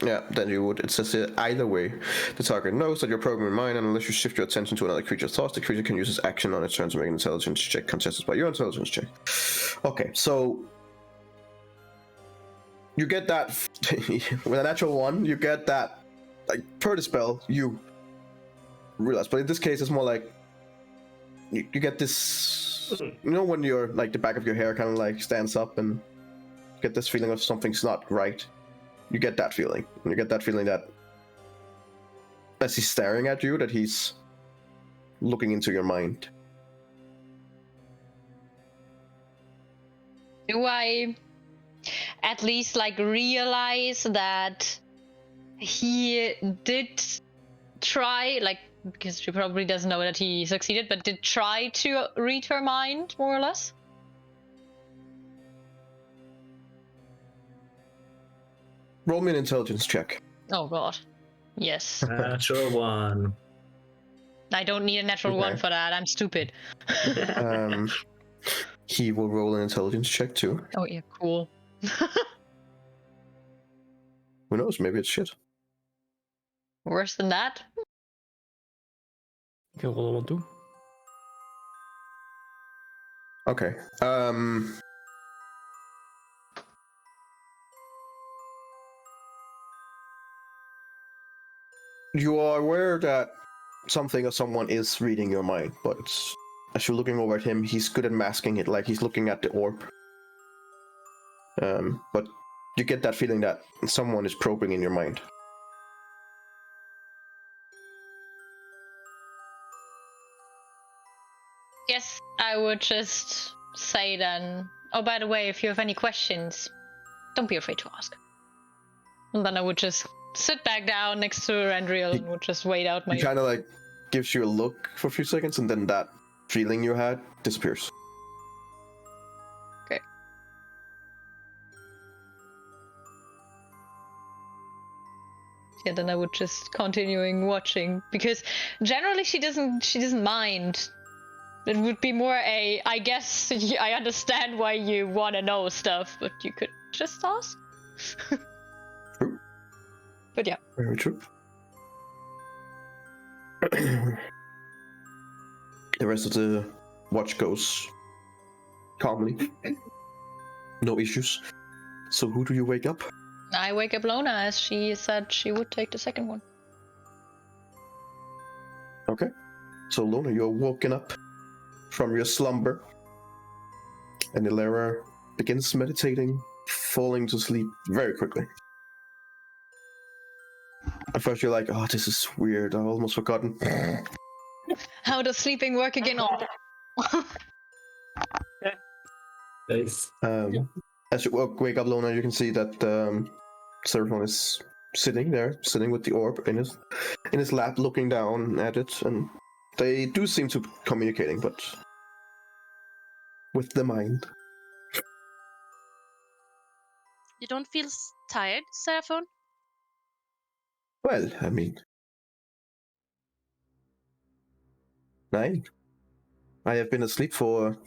Yeah, then you would. It says here, either way, the target knows that you're probing your mind, and unless you shift your attention to another creature's thoughts, the creature can use its action on its turn to make an intelligence check contested by your intelligence check. Okay, so you get that with a natural one. You get that, like, per the spell, you realize. But in this case, it's more like you get this. You know, when you're like the back of your hair kind of like stands up, and you get this feeling of something's not right. You get that feeling. And you get that feeling that as he's staring at you, that he's looking into your mind. Do I at least like realize that he did try, like, because she probably doesn't know that he succeeded, but did try to read her mind, more or less. Roll me an intelligence check. Oh god. Yes. Natural one. I don't need a natural one Okay. for that. I'm stupid. He will roll an intelligence check too. Oh yeah, cool. Who knows? Maybe it's shit. Worse than that? Ik kan rollen one too. Okay. You are aware that something or someone is reading your mind, but as you're looking over at him, he's good at masking it, like he's looking at the orb. But you get that feeling that someone is probing in your mind. Yes, I would just say then, oh, by the way, if you have any questions, don't be afraid to ask. And then I would just sit back down next to Andriel and would just wait out my... He kind of like gives you a look for a few seconds, and then that feeling you had disappears. Okay. Yeah, then I would just continuing watching, because generally she doesn't mind. It would be more a, I guess I understand why you want to know stuff, but you could just ask. True. But yeah. Very true. The rest of the watch goes calmly. No issues. So who do you wake up? I wake up Lona, as she said she would take the second one. Okay. So Lona, you're woken up from your slumber. And Ilera begins meditating, falling to sleep very quickly. At first you're like, oh, this is weird, I've almost forgotten. How does sleeping work again? Nice. As you wake up, Lona, you can see that Seraphon is sitting with the orb in his lap, looking down at it, and they do seem to be communicating, but with the mind. You don't feel tired, Seraphon? Well, I mean, 9. I have been asleep for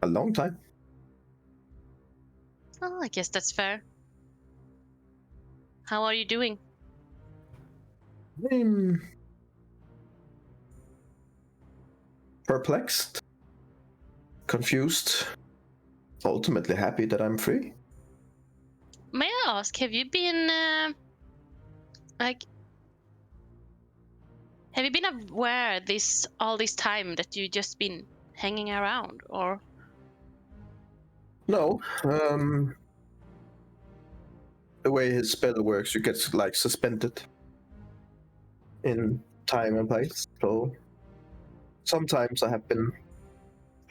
a long time. Oh, I guess that's fair. How are you doing? Perplexed, confused, ultimately happy that I'm free. May I ask, have you been have you been aware all this time that you just been hanging around, or? No, the way his spell works, you get like suspended in time and place. So sometimes I have been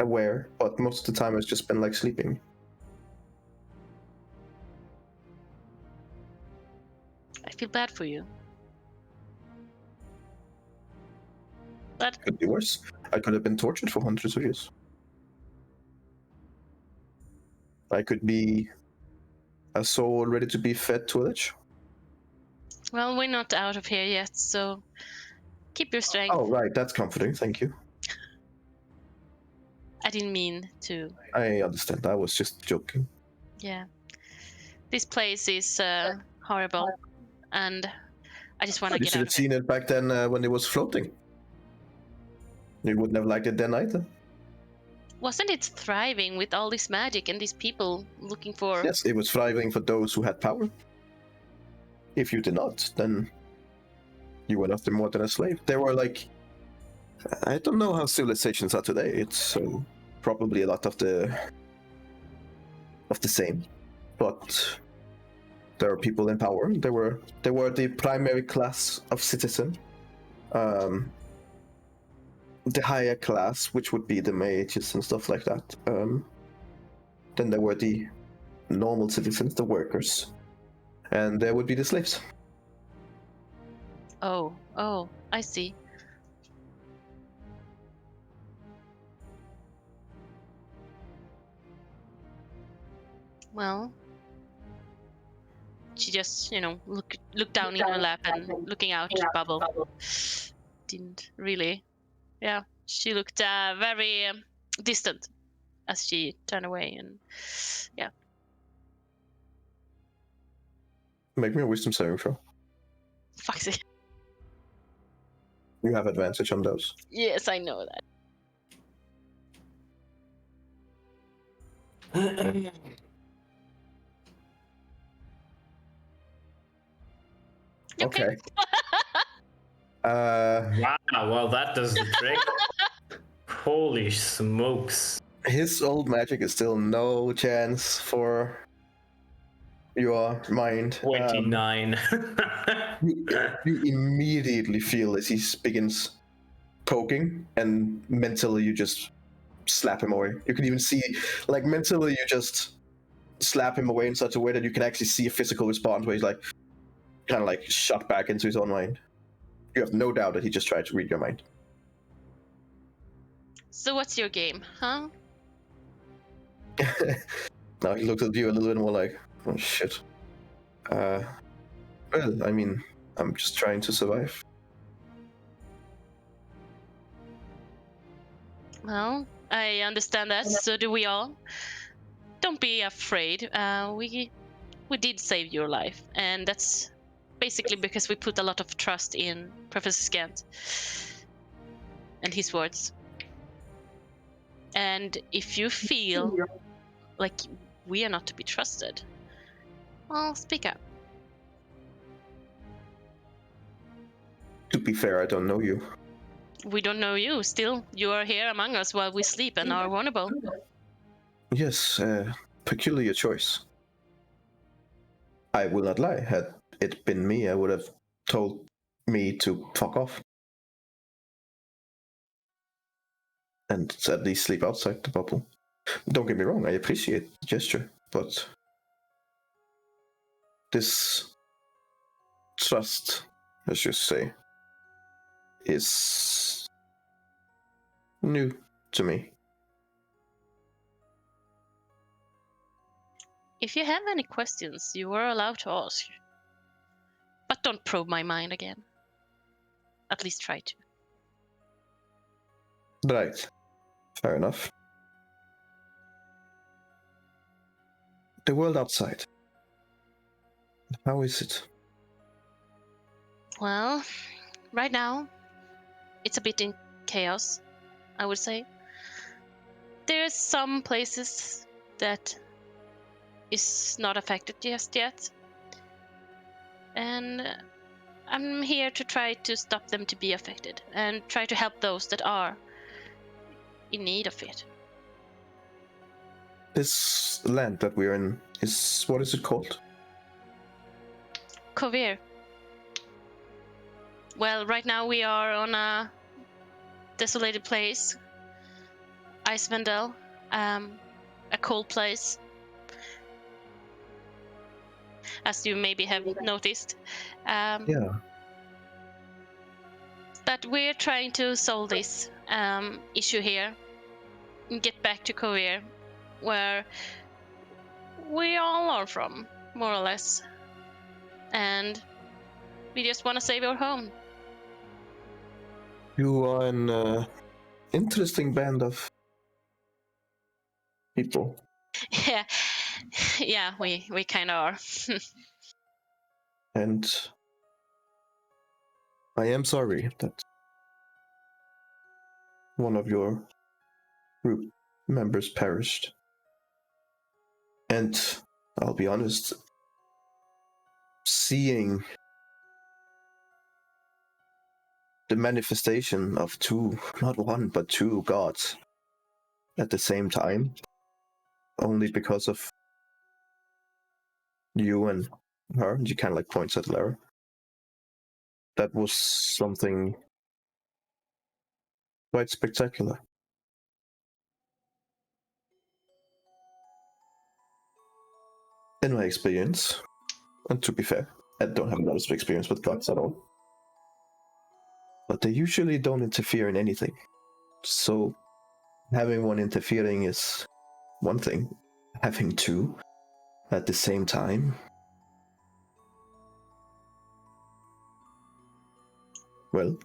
aware, but most of the time it's just been like sleeping. I feel bad for you. But Could be worse. I could have been tortured for hundreds of years. I could be a soul ready to be fed to a lich. well, we're not out of here yet, so keep your strength. Oh, right, that's comforting. Thank you. I didn't mean to. I understand. I was just joking. Yeah. This place is horrible, and I just want to You get should out have of here. seen it back then when it was floating. You wouldn't have liked it then either. Wasn't it thriving with all this magic and these people looking for? Yes, it was thriving for those who had power. If you did not, then you were nothing more than a slave. There were like, I don't know how civilizations are today. It's probably a lot of the same, but there are people in power. They were the primary class of citizen. The higher class, which would be the mages and stuff like that, Then there were the normal citizens, the workers, and there would be the slaves. Oh, I see. Well, she just, looked down in her lap and looking out bubble. Didn't really. Yeah, she looked very distant as she turned away, and yeah. Make me a wisdom saving throw. Fuck's sake. You have advantage on those. Yes, I know that. Okay. Wow, well, that does the trick. Holy smokes. His old magic is still no chance for your mind. 29. You immediately feel as he begins poking, and mentally you just slap him away. You can even see, like, mentally you just slap him away in such a way that you can actually see a physical response where he's like, kind of like shot back into his own mind. You have no doubt that he just tried to read your mind. So what's your game, huh? Now he looks at you a little bit more like, oh shit. Well, I mean, I'm just trying to survive. Well, I understand that. So do we all. Don't be afraid. We did save your life, and that's basically because we put a lot of trust in Professor Scant and his words. And if you feel like we are not to be trusted, well, speak up. To be fair, I don't know you. We don't know you. Still, you are here among us while we sleep and are vulnerable. Yes, peculiar choice. I will not lie. Had it been me, I would have told me to fuck off. And at least sleep outside the bubble. Don't get me wrong, I appreciate the gesture, but this trust, let's just say, is new to me. If you have any questions, you are allowed to ask. But don't probe my mind again. At least try to. Right. Fair enough. The world outside. How is it? Well, right now, it's a bit in chaos, I would say. There's some places that is not affected just yet. And I'm here to try to stop them to be affected and try to help those that are in need of it. This land that we're in is, what is it called? Kovir. Well, right now we are on a desolated place. Icevandel, a cold place. As you maybe have noticed. Yeah. But we're trying to solve this issue here and get back to Kovir, where we all are from, more or less. And we just want to save our home. You are an interesting band of people. Yeah, we kind of are. And I am sorry that one of your group members perished. And I'll be honest, seeing the manifestation of two, not one, but two gods at the same time, only because of you and her, and she kind of like points at Lara. That was something quite spectacular. in my experience, and to be fair, I don't have a lot of experience with gods at all, but they usually don't interfere in anything. So having one interfering is one thing. Having two at the same time, well,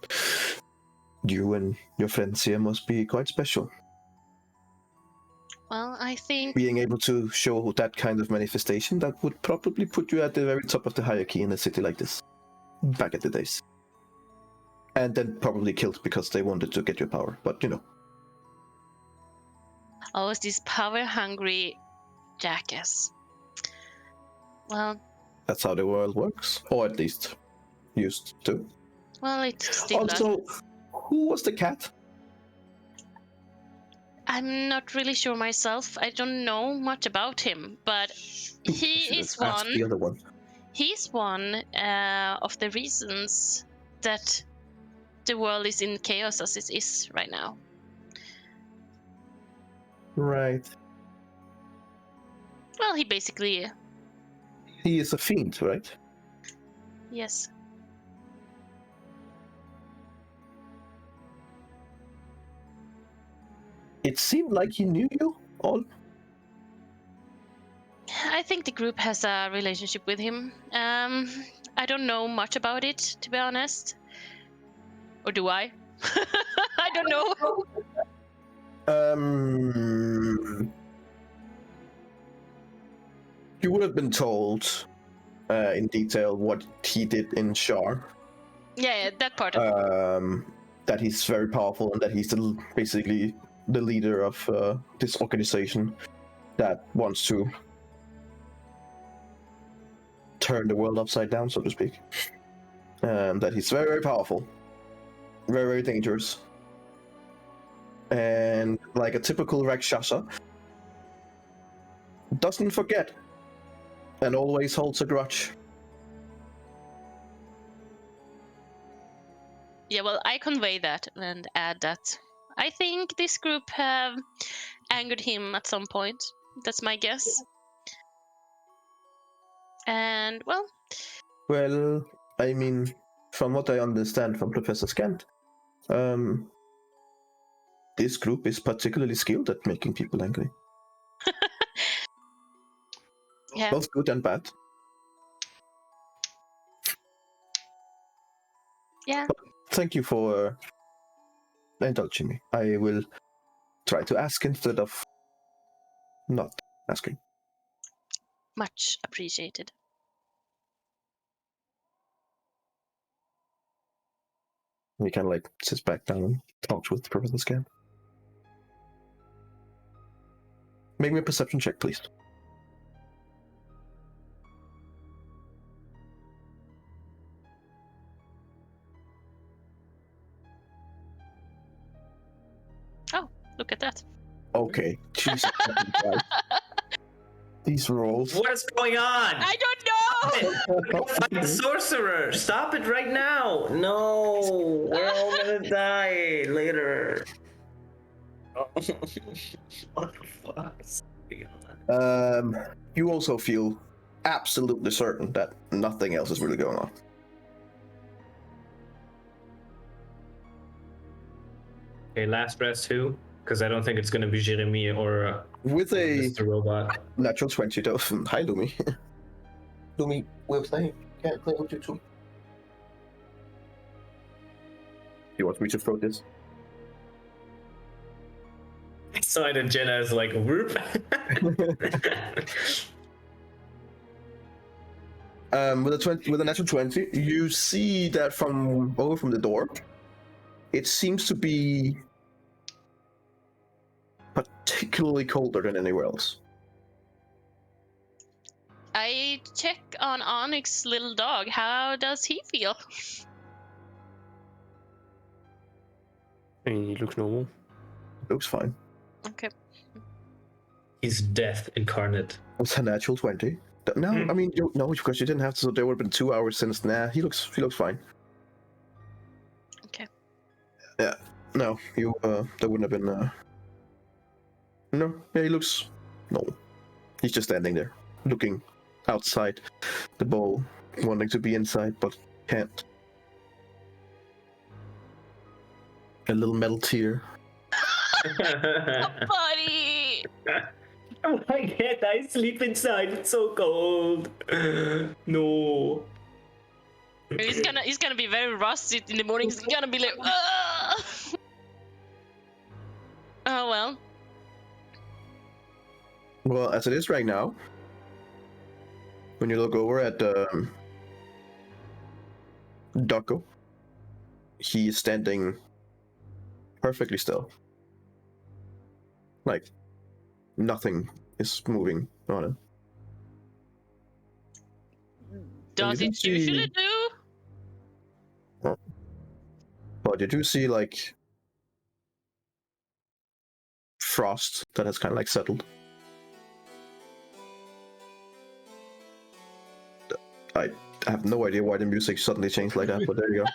you and your friends here must be quite special. Well, I think Being able to show that kind of manifestation, that would probably put you at the very top of the hierarchy in a city like this, back at the days. And then probably killed because they wanted to get your power, but you know. I was this power-hungry jackass. Well, That's how the world works, or at least used to. well, it still does. Also, who was the cat? I'm not really sure myself. I don't know much about him, but he is Ask the other one. He's one of the reasons that the world is in chaos as it is right now. Right. Well, he basically, He is a fiend, right? yes. It seemed like he knew you all. I think the group has a relationship with him. I don't know much about it, to be honest. Or do I? I don't know. You would have been told in detail what he did in Shar. Yeah, that part of it. That he's very powerful and that he's basically the leader of this organization that wants to turn the world upside down, so to speak. That he's very, very powerful, very, very dangerous, and like a typical Rakshasa, doesn't forget and always holds a grudge. Yeah, well, I convey that and add that I think this group have angered him at some point. That's my guess. And, well, Well, I mean, from what I understand from Professor Scant, this group is particularly skilled at making people angry. yeah. Both good and bad. Yeah. Thank you for indulging me. I will try to ask instead of not asking. Much appreciated. He kind of like sits back down and talks with Professor Scant. Make me a perception check, please. Look at that. Okay. Jesus. These rolls. What is going on? I don't know! Fight the sorcerer! Stop it right now! No, we're all gonna die later. What the fuck? You also feel absolutely certain that nothing else is really going on. Okay, last rest who? Because I don't think it's gonna be Jeremy or With a Mr. Robot. natural 20, though. Hi, Lumi. Lumi, we're playing. Can't play with you too. You want me to throw this? So I did Jenna as like whoop. With a natural 20, you see that from the door, it seems to be particularly colder than anywhere else. I check on Onyx's little dog. How does he feel? I mean, he looks normal. Looks fine. Okay. He's death incarnate. It's a natural 20. No, I mean, no, because you didn't have to, so there would have been 2 hours since. Nah, he looks fine. Okay. Yeah, no, you, there wouldn't have been, no, yeah, he looks normal. He's just standing there, looking outside the bowl, wanting to be inside but can't. A little metal tear. Buddy! Why can't I sleep inside? It's so cold. No. He's gonna be very rusty in the morning. He's gonna be like, "Ugh!" Oh well. Well, as it is right now, when you look over at Doko, he is standing perfectly still. Like, nothing is moving on him. Does you it do usually see- do? But you do see, like, frost that has kind of like settled. I have no idea why the music suddenly changed like that, but there you go.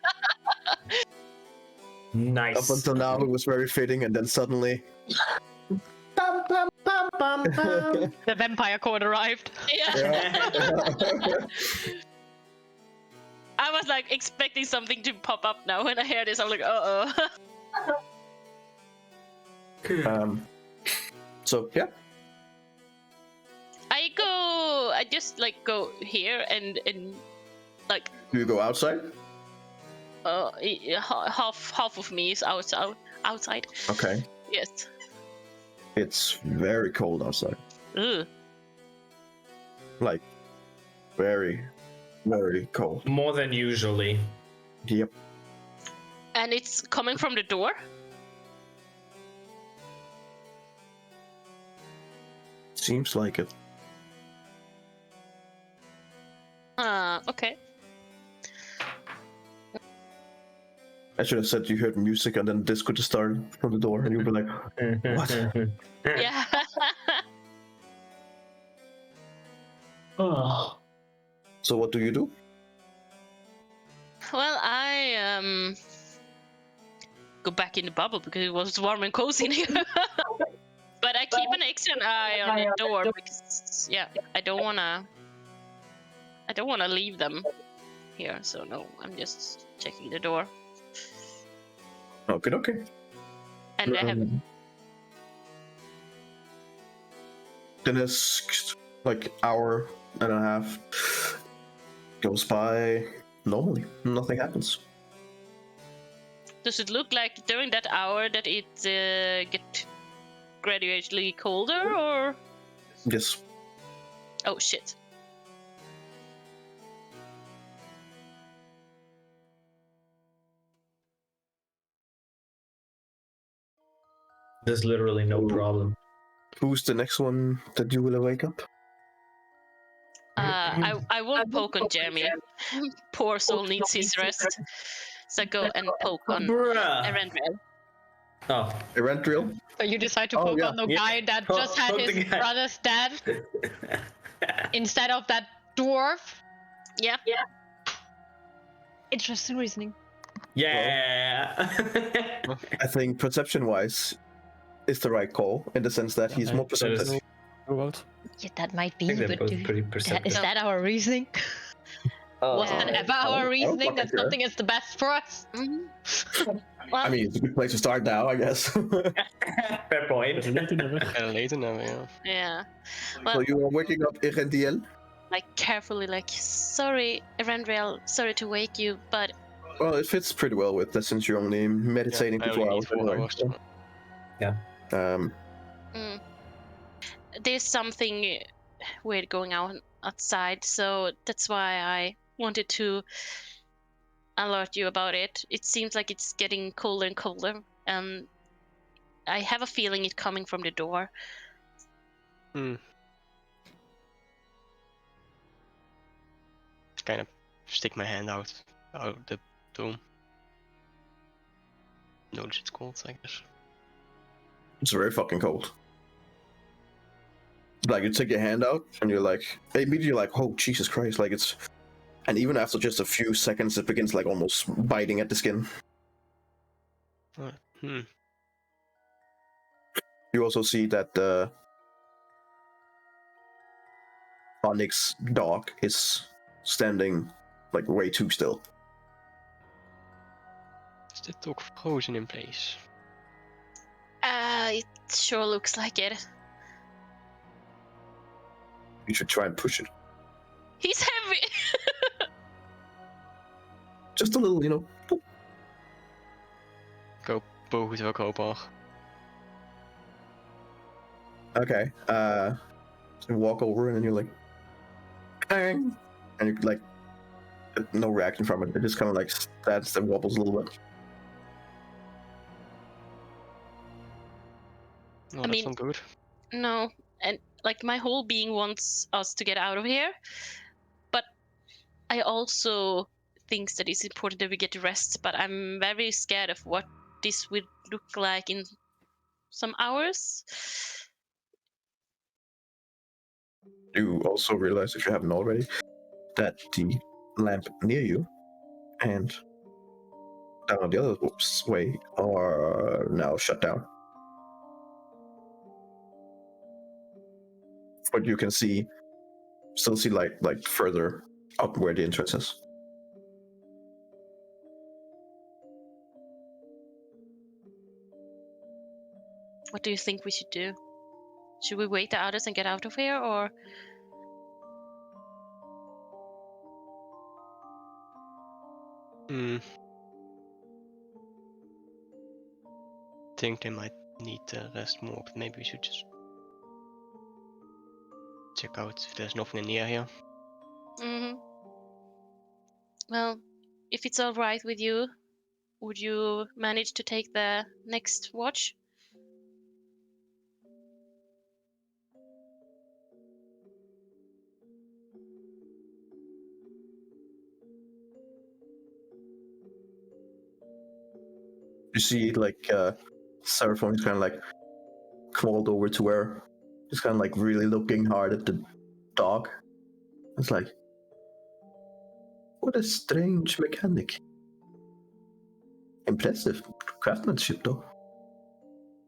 Nice. Up until now, it was very fitting, and then suddenly, Bum, bum, bum, bum, bum. The vampire court arrived. Yeah. I was like expecting something to pop up now when I hear this. I'm like, uh oh. So yeah, I just like go here and like do you go outside? half of me is outside. Okay. Yes. It's very cold outside. Ugh. Like, very, very cold. More than usually. Yep. And it's coming from the door. Seems like it. Okay. I should have said you heard music and then disco just started from the door, and you'd be like, "What?" Yeah. Oh. So what do you do? Well, I go back in the bubble because it was warm and cozy in here. But I keep an extra eye on the door because I don't wanna leave them here. So no, I'm just checking the door. Okay. And I have The next like hour and a half goes by normally. Nothing happens. Does it look like during that hour that it get gradually colder or? Yes. Oh shit. There's literally no problem. Who's the next one that you will wake up? I won't poke on Jeremy. Poor soul needs his rest. So I go and poke on Bruh. Erendrel. Oh. Erendril? So you decide to Oh, poke yeah. on the Yeah. guy that Poke- just had poke the his guy. brother's dad instead of that dwarf. Yeah. Interesting reasoning. Yeah. I think perception-wise, is the right call in the sense that he's Okay. more perceptive. Go out. Yeah, that might I be, think they're but both pretty is perceptive. that our reasoning? Was that ever our reasoning that something is the best for us? Mhm. I mean, it's a good place to start now, I guess. So Fair point. Beter later never. Later now, yeah. Yeah. Well, you are waking up Erendril? like carefully, like, sorry, Erendrel, sorry to wake you, but Well, it fits pretty well with that since you're only meditating I for 4 only hours. need 4 anyway. hours. there's something weird going on outside, so that's why I wanted to alert you about it. It seems like it's getting colder and colder, and I have a feeling it coming from the door. Just kind of stick my hand out of the dome. Notice it's cold, I guess. It's very fucking cold. Like, you take your hand out, and you're like, immediately you're like, oh, Jesus Christ, like it's... And even after just a few seconds, it begins like almost biting at the skin. You also see that Onyx dog is standing like way too still. Is the dog frozen in place? It sure looks like it. You should try and push it. He's heavy. Just a little, you know. Boop. Go bogen zo koper. Okay. You walk over and then you're like, bang, and you like, no reaction from it. It just kind of like stands and wobbles a little bit. No, I that's mean- not good. No, and like my whole being wants us to get out of here, but I also think that it's important that we get rest. But I'm very scared of what this would look like in some hours. You also realize, if you haven't already, that the lamp near you and down the other way are now shut down. But you can still see light like further up where the entrance is. What do you think we should do? Should we wait the others and get out of here, or Think they might need to rest more, but maybe we should just check out if there's nothing in the area. Well, if it's all right with you, would you manage to take the next watch? You see, like, Seraphon is kind of like crawled over to where he's kind of like really looking hard at the dog. It's like, what a strange mechanic. Impressive craftsmanship, though.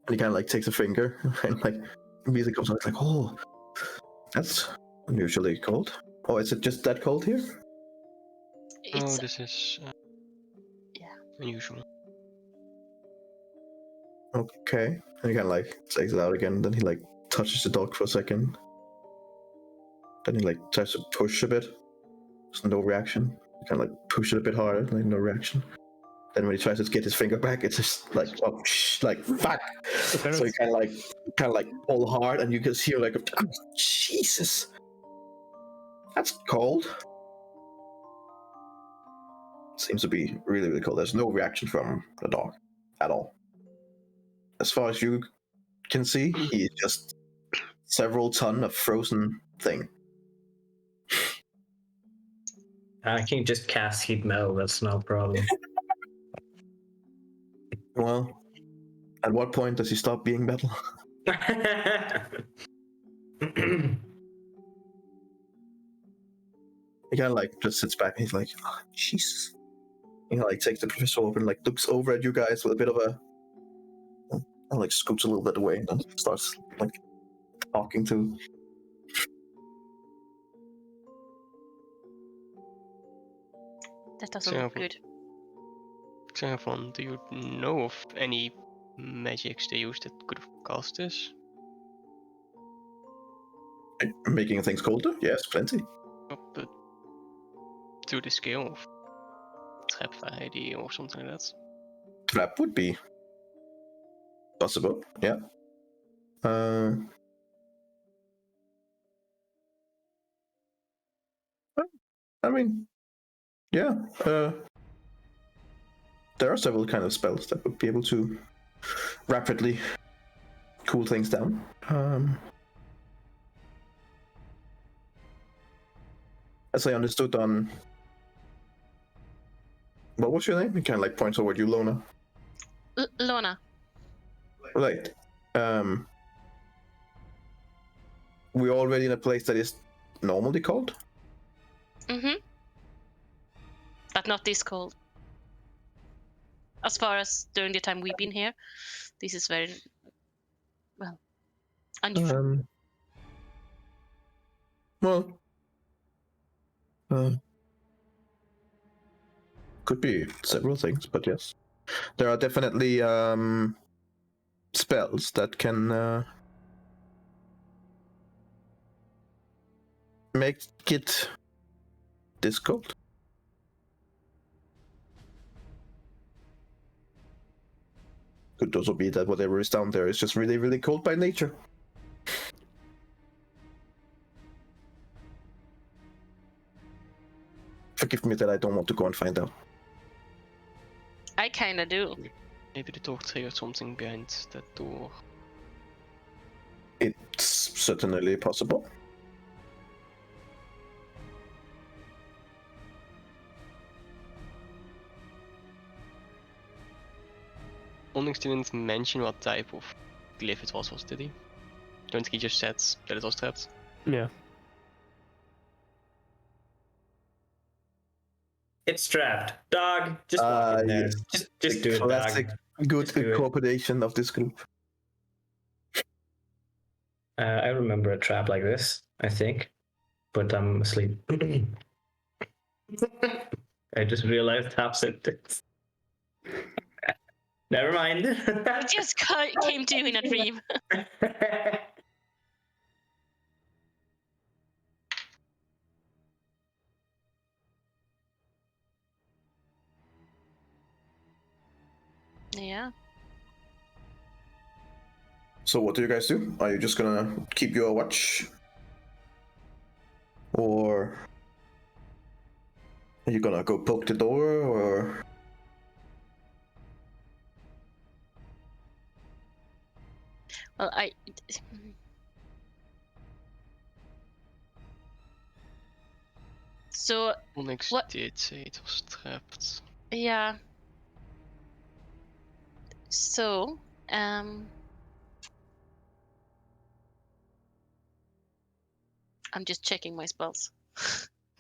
And he kind of like takes a finger and like immediately comes out. It's like, oh, that's unusually cold. Oh, is it just that cold here? It's Oh, this is yeah. unusual. Okay. And he kind of like takes it out again. Then he like touches the dog for a second. Then he like tries to push a bit. There's no reaction. He kind of like push it a bit harder. Like no reaction. Then when he tries to get his finger back, it's just like, oh, like fuck. So he kind of like pull hard, and you can hear like, oh, Jesus, that's cold. Seems to be really, really cold. There's no reaction from the dog at all. As far as you can see, he is just several ton of frozen thing. I can just cast heat metal. That's no problem. Well, at what point does he stop being metal? He kind of like just sits back and he's like, oh, Jesus. He like takes the sword and like looks over at you guys with a bit of a, and like scoots a little bit away and then starts like talking to. That doesn't look good. Seraphon, do you know of any magics they use that could have caused this? Making things colder? Yes, plenty. Oh, but to the scale of trap variety or something like that. Trap would be possible, yeah. I mean, yeah. There are several kind of spells that would be able to rapidly cool things down. As I understood on... What was your name? He kind of like points over at you, Lona. Lona. Right. We're already in a place that is normally cold? Mm-hmm. But not this cold. As far as during the time we've been here, this is very, well, unusual. Well, Could be several things, but yes. There are definitely spells that can make it difficult. Could also be that whatever is down there is just really, really cold by nature. Forgive me that I don't want to go and find out. I kinda do. Maybe the door triggered something behind that door. It's certainly possible. Onyx didn't mention what type of glyph it was, did he? Don't think he just said that it was trapped. Yeah. It's trapped. Dog, just walk in there. Yes. Just do it, Classic, dog. good Just do it. cooperation of this group. I remember a trap like this, I think, but I'm asleep. I just realized half sentence. Never mind. It just came to you in a dream. Yeah. So what do you guys do? Are you just gonna keep your watch? Or are you gonna go poke the door, or... Well, So, Onyx what- did say it was trapped. yeah. So, I'm just checking my spells.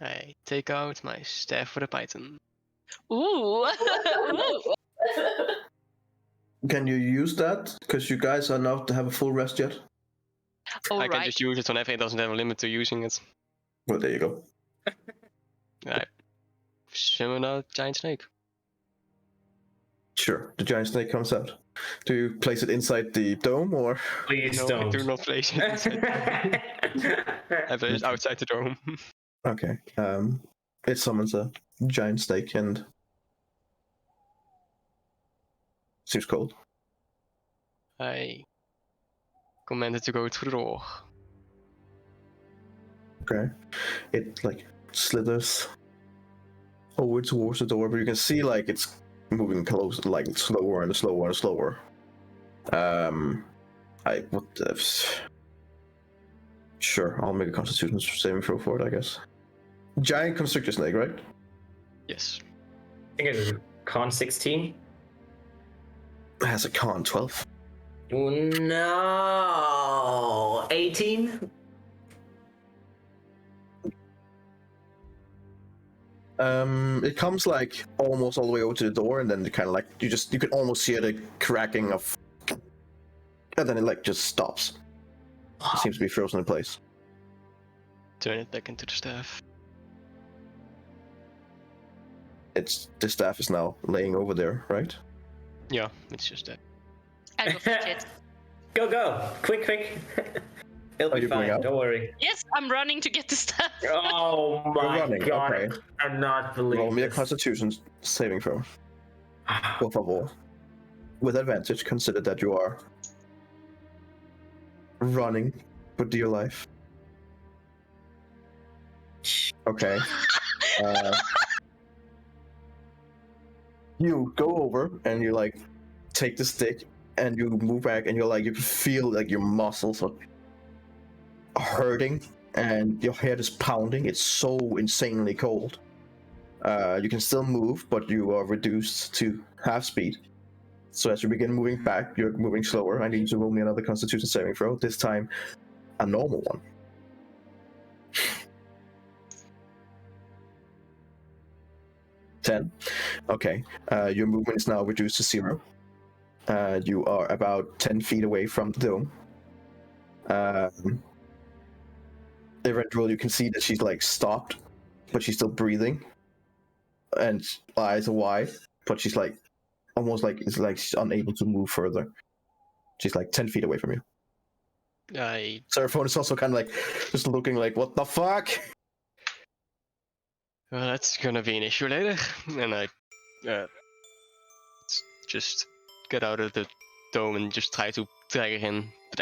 I take out my staff for the python. Ooh. Ooh. Can you use that? Because you guys are not to have a full rest yet. All I can right. just use it whenever it doesn't have a limit to using it. Well, there you go. I summon a giant snake. Sure, the giant snake comes out. Do you place it inside the dome, or... Please No, don't. I do not place it inside. I place it outside the dome. Okay, it summons a giant snake and... Seems cold. I command it to go through the door. Okay. It, like, slithers over towards the door, but you can see, like, it's moving close, like, slower and slower and slower. Sure, I'll make a Constitution saving throw for it, I guess. Giant constrictor snake, right? Yes. I think it's con 16. It has a con 12. Oh, no. 18? It comes like almost all the way over to the door, and then kind of like you can almost hear the cracking of, and then it like just stops. It seems to be frozen in place. Turn it back into the staff. The staff is now laying over there, right? Yeah, it's just that. I'll go fetch it. Go. Quick. It'll Are be you going fine, out? don't worry. Yes, I'm running to get the stuff. Oh my running, god. okay. I cannot believe Roll me a this. Constitution saving throw. Por favor. With advantage, consider that you are running for dear life. Okay. You go over and you like take the stick and you move back, and you're like, you feel like your muscles are hurting and your head is pounding. It's so insanely cold. You can still move, but you are reduced to half speed. So as you begin moving back, you're moving slower. I need you to roll me another Constitution saving throw. This time, a normal one. 10. Okay. Your movement is now reduced to 0. You are about 10 feet away from the dome. Eventually, you can see that she's like stopped but she's still breathing, and eyes are wide, but she's like almost like it's like she's unable to move further. She's like 10 feet away from you. Seraphone is also kind of like just looking like, what the fuck? Well, that's gonna be an issue later. And I just get out of the dome and just try to drag her in, but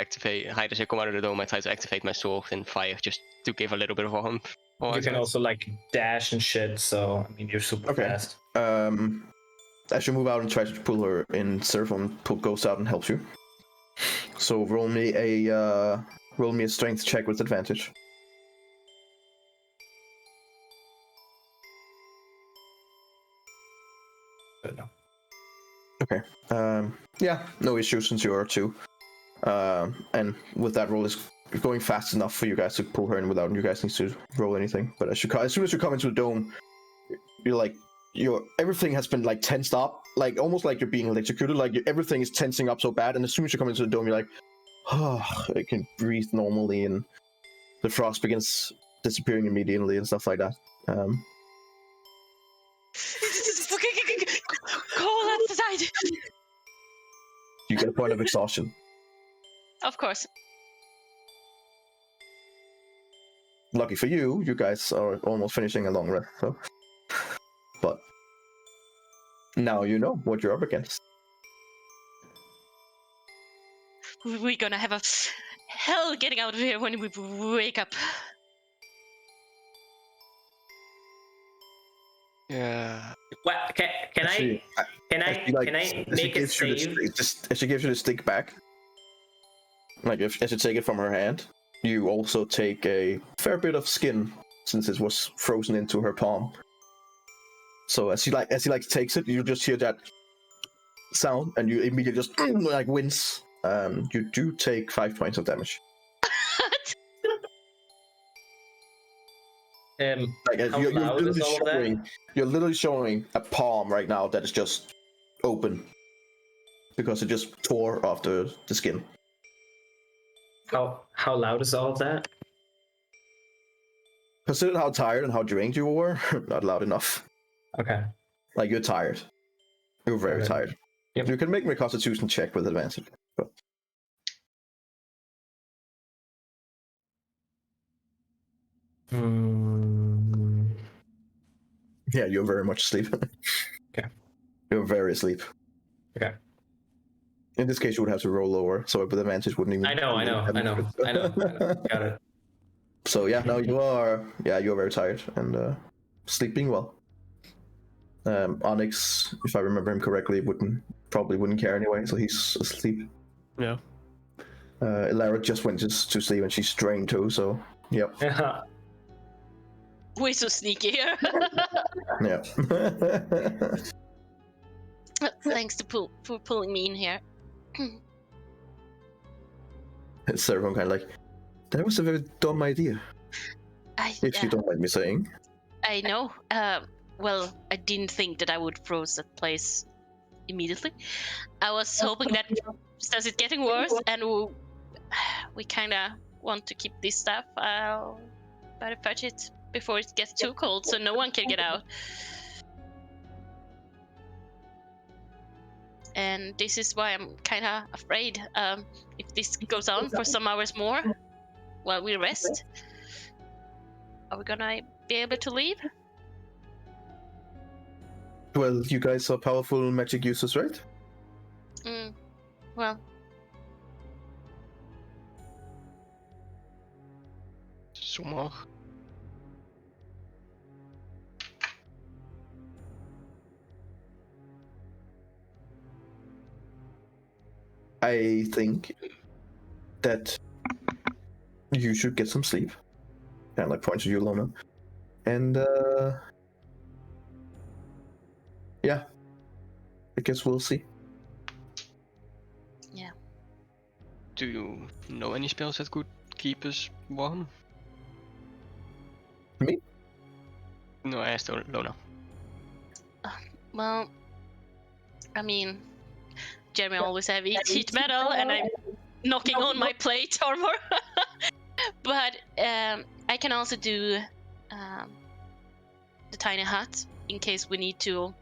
hide as I come out of the dome. I try to activate my sword and fire just to give a little bit of warmth. You can also like dash and shit, so I mean you're super fast. As you move out and try to pull her in, Seraphone goes out and helps you. So roll me a strength check with advantage. No. Okay. Yeah, no issue since you are 2. And with that roll is going fast enough for you guys to pull her in without you guys need to roll anything. But as soon as you come into the dome, you're like everything has been like tensed up, like almost like you're being electrocuted. Like everything is tensing up so bad, and as soon as you come into the dome, you're like, oh, I can breathe normally, and the frost begins disappearing immediately and stuff like that. Call outside. You get a point of exhaustion. Of course. Lucky for you, you guys are almost finishing a long rest. So. But now you know what you're up against. We're gonna have a hell getting out of here when we wake up. Yeah. What? Can I make a save? As she gives you the stick back, like as you take it from her hand, you also take a fair bit of skin since it was frozen into her palm. So as he takes it, you just hear that sound, and you immediately just like wince. You do take 5 points of damage. How loud is all of that? You're literally showing a palm right now that is just open because it just tore off the skin. How loud is all of that? Consider how tired and how drained you were. Not loud enough. Okay. Like you're tired. You're very tired. Yep. You can make me a Constitution check with advantage. But... Yeah, you're very much asleep. Okay. You're very asleep. Okay. In this case, you would have to roll lower, so with advantage wouldn't even. I know. Got it. So yeah, no, you're very tired and sleeping well. Onyx, if I remember him correctly, probably wouldn't care anyway, so he's asleep. Yeah. Lara just went to sleep and she's drained too, so yep. We're so sneaky here. Yeah. Thanks for pulling me in here. Seraphone kind of like, that was a very dumb idea. If you don't mind me saying. I know. Well, I didn't think that I would froze that place immediately. I was hoping that since it's getting worse and we kind of want to keep this stuff, I'll better fetch it before it gets too cold so no one can get out. And this is why I'm kind of afraid. If this goes on for some hours more while we rest, are we gonna be able to leave? Well, you guys are powerful magic users, right? Well. Sommige. I think that you should get some sleep. Kind of like points to you, Lona. And yeah, I guess we'll see. Yeah. Do you know any spells that could keep us warm? Me? No, I asked Lona. Well, I mean, Jeremy always have heat metal, and I'm knocking on my plate armor. But I can also do the tiny hut in case we need to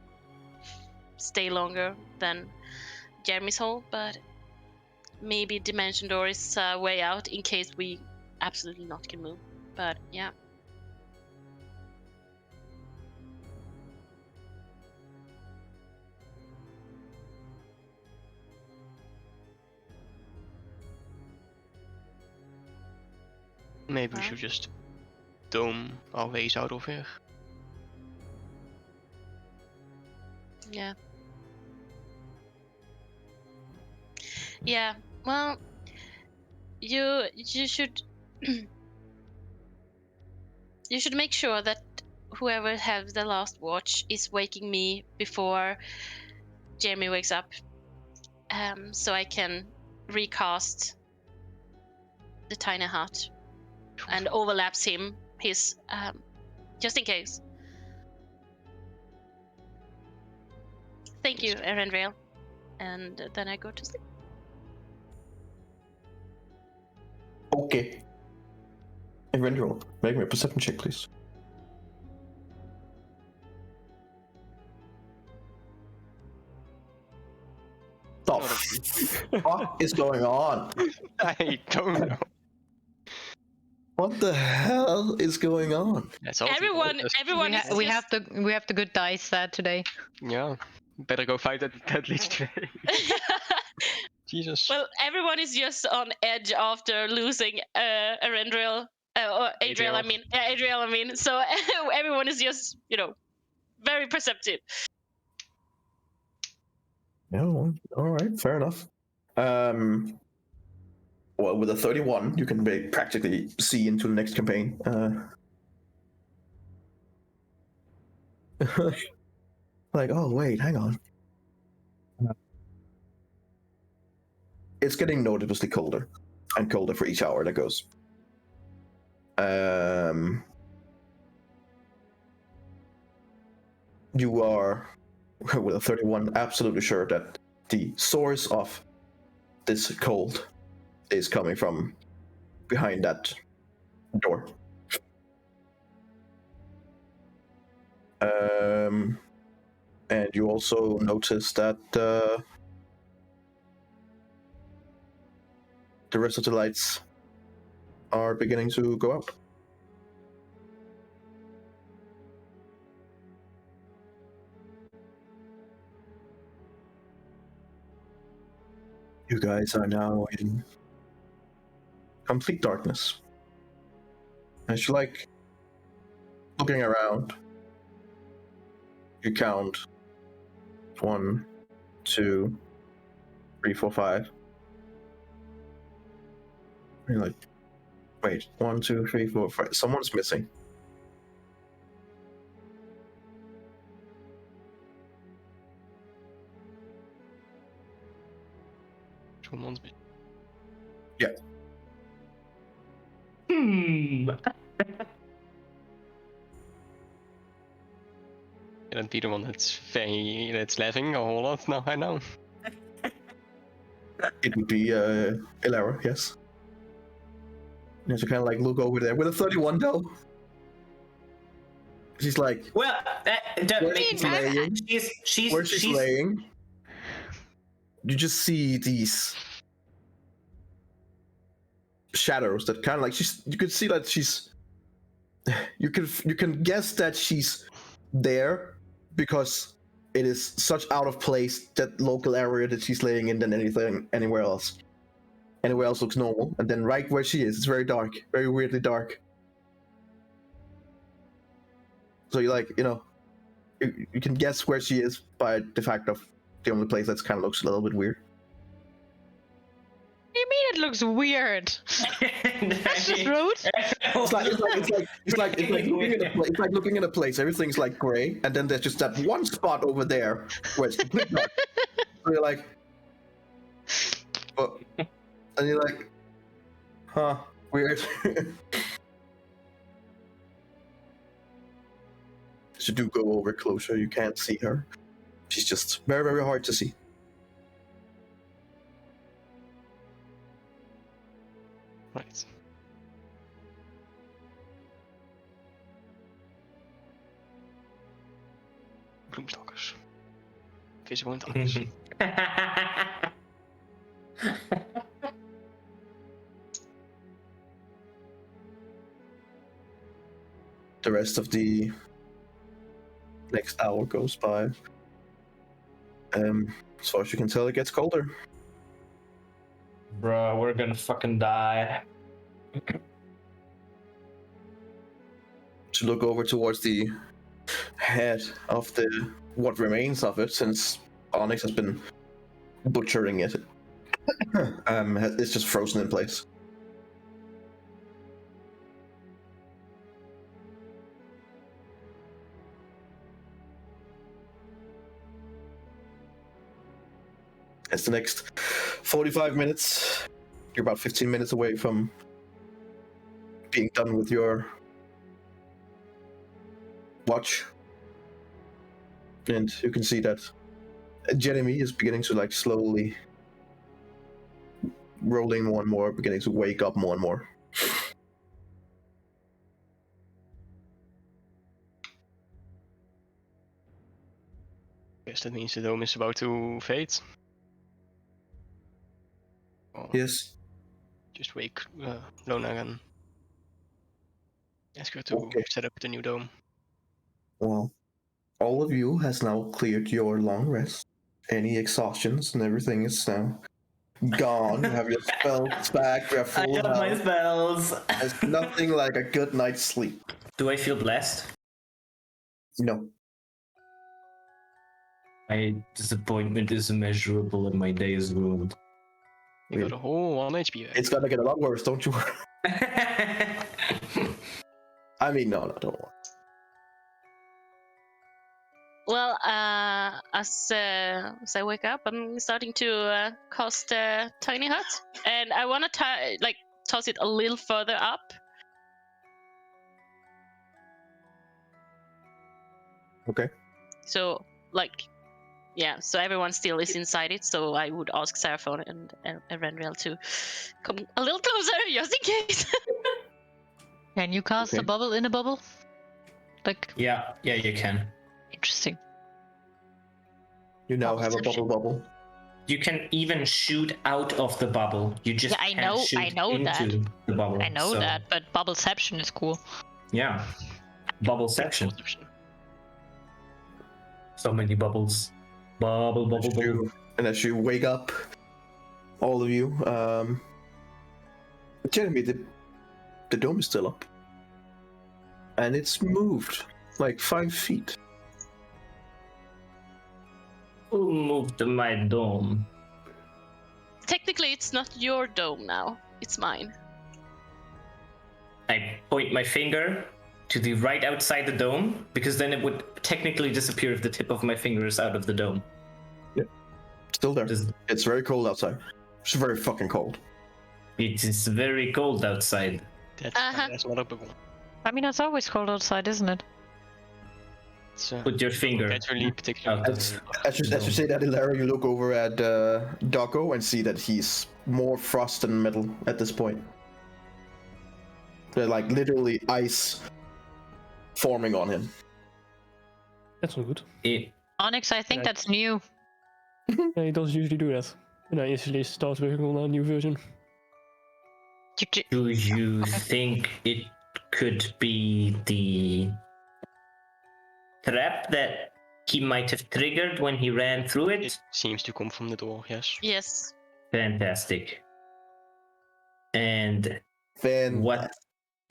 stay longer than Jeremy's hole, but maybe dimension door is a way out in case we absolutely not can move. But yeah. Maybe we should just dome our ways out of here. Yeah. Yeah. Well, you should you should make sure that whoever has the last watch is waking me before Jeremy wakes up, so I can recast the tiny hut and overlaps his just in case. Thank you, Erendrail. And then I go to sleep. Okay. Eventual, make me a perception check, please. The fuck is going on? I don't know. What the hell is going on? That's also Everyone is We just... have the good dice today. Yeah. Better go fight that leech today. Jesus. Well, everyone is just on edge after losing Erendrail, or Adriel. I mean, yeah, Adriel. I mean, so everyone is just, very perceptive. Yeah, well, all right, fair enough. Well, with a 31, you can practically see into the next campaign. Like, oh wait, hang on. It's getting noticeably colder and colder for each hour that goes. You are, with a 31, absolutely sure that the source of this cold is coming from behind that door. And you also notice that the rest of the lights are beginning to go out. You guys are now in complete darkness. As you like looking around, you count 1, 2, 3, 4, 5. You're like, wait, 1, 2, 3, 4, 5. Someone's missing. Someone's been... Yeah. Can it be the one that's laughing a whole lot now? I know. It would be Elara, yes. You have to kind of like look over there with a 31 though. She's like, Well, that where makes she's laying, where she's laying, you just see these shadows that kind of like you could see that you can guess that she's there because it is such out of place, that local area that she's laying in, than anywhere else. Anywhere else looks normal, and then right where she is, it's very dark, very weirdly dark. So you you can guess where she is by the fact of the only place that kind of looks a little bit weird. What do you mean it looks weird? That's just rude. It's like looking at a place. Everything's like gray, and then there's just that one spot over there where it's completely dark. So you're like, oh. And you're like, huh, weird. As you do go over closer, you can't see her. She's just very, very hard to see. Right. Gloomstalkers. Visible in darkness. The rest of the next hour goes by. As far as you can tell, it gets colder. Bruh, we're gonna fucking die. To look over towards the head of the what remains of it, since Onyx has been butchering it. It's just frozen in place. It's the next 45 minutes. You're about 15 minutes away from being done with your watch. And you can see that Jeremy is beginning to like slowly rolling more and more, beginning to wake up more and more. Guess that means the dome is about to fade. Or Yes. just wake Lona and ask her to Okay. set up the new dome. Well, all of you has now cleared your long rest. Any exhaustions and everything is now gone. You have your spells back. You have I full have my health. spells. There's nothing like a good night's sleep. Do I feel blessed? No. My disappointment is immeasurable and my day is ruined. You got a whole 1 HP back. It's gonna get a lot worse, don't you worry. I mean, no, don't worry. Well, as I wake up, I'm starting to cast Tiny Hut, and I want to toss it a little further up. Okay. So, so everyone still is inside it. So I would ask Seraphon and Rendriel to come a little closer, just in case. Can you cast a Okay. bubble in a bubble? Like, Yeah, you can. interesting. You now have a bubble. You can even shoot out of the bubble. You just Yeah, I can't know- shoot I know into that. the bubble. I know so, that, but bubbleception is cool. Yeah. Bubble section. So many bubbles. Bubble. And as you wake up, all of you, Jeremy, the dome is still up. And it's moved like 5 feet. Who moved my dome? Technically, it's not your dome now. It's mine. I point my finger to the right outside the dome, because then it would technically disappear if the tip of my finger is out of the dome. Still there. Does- It's very cold outside. It's very fucking cold. It is very cold outside. That's not a bubble. I mean, it's always cold outside, isn't it? It's, Put your finger. naturally particularly. As you say that, Ilara, you look over at Doggo and see that he's more frost than metal at this point. They're like literally ice forming on him. That's not good. Onyx, I think Right. that's new. Yeah, he doesn't usually do that. And I instantly start working on a new version. Do you think it could be the trap that he might have triggered when he ran through it? It seems to come from the door, yes. Yes. Fantastic. And Then what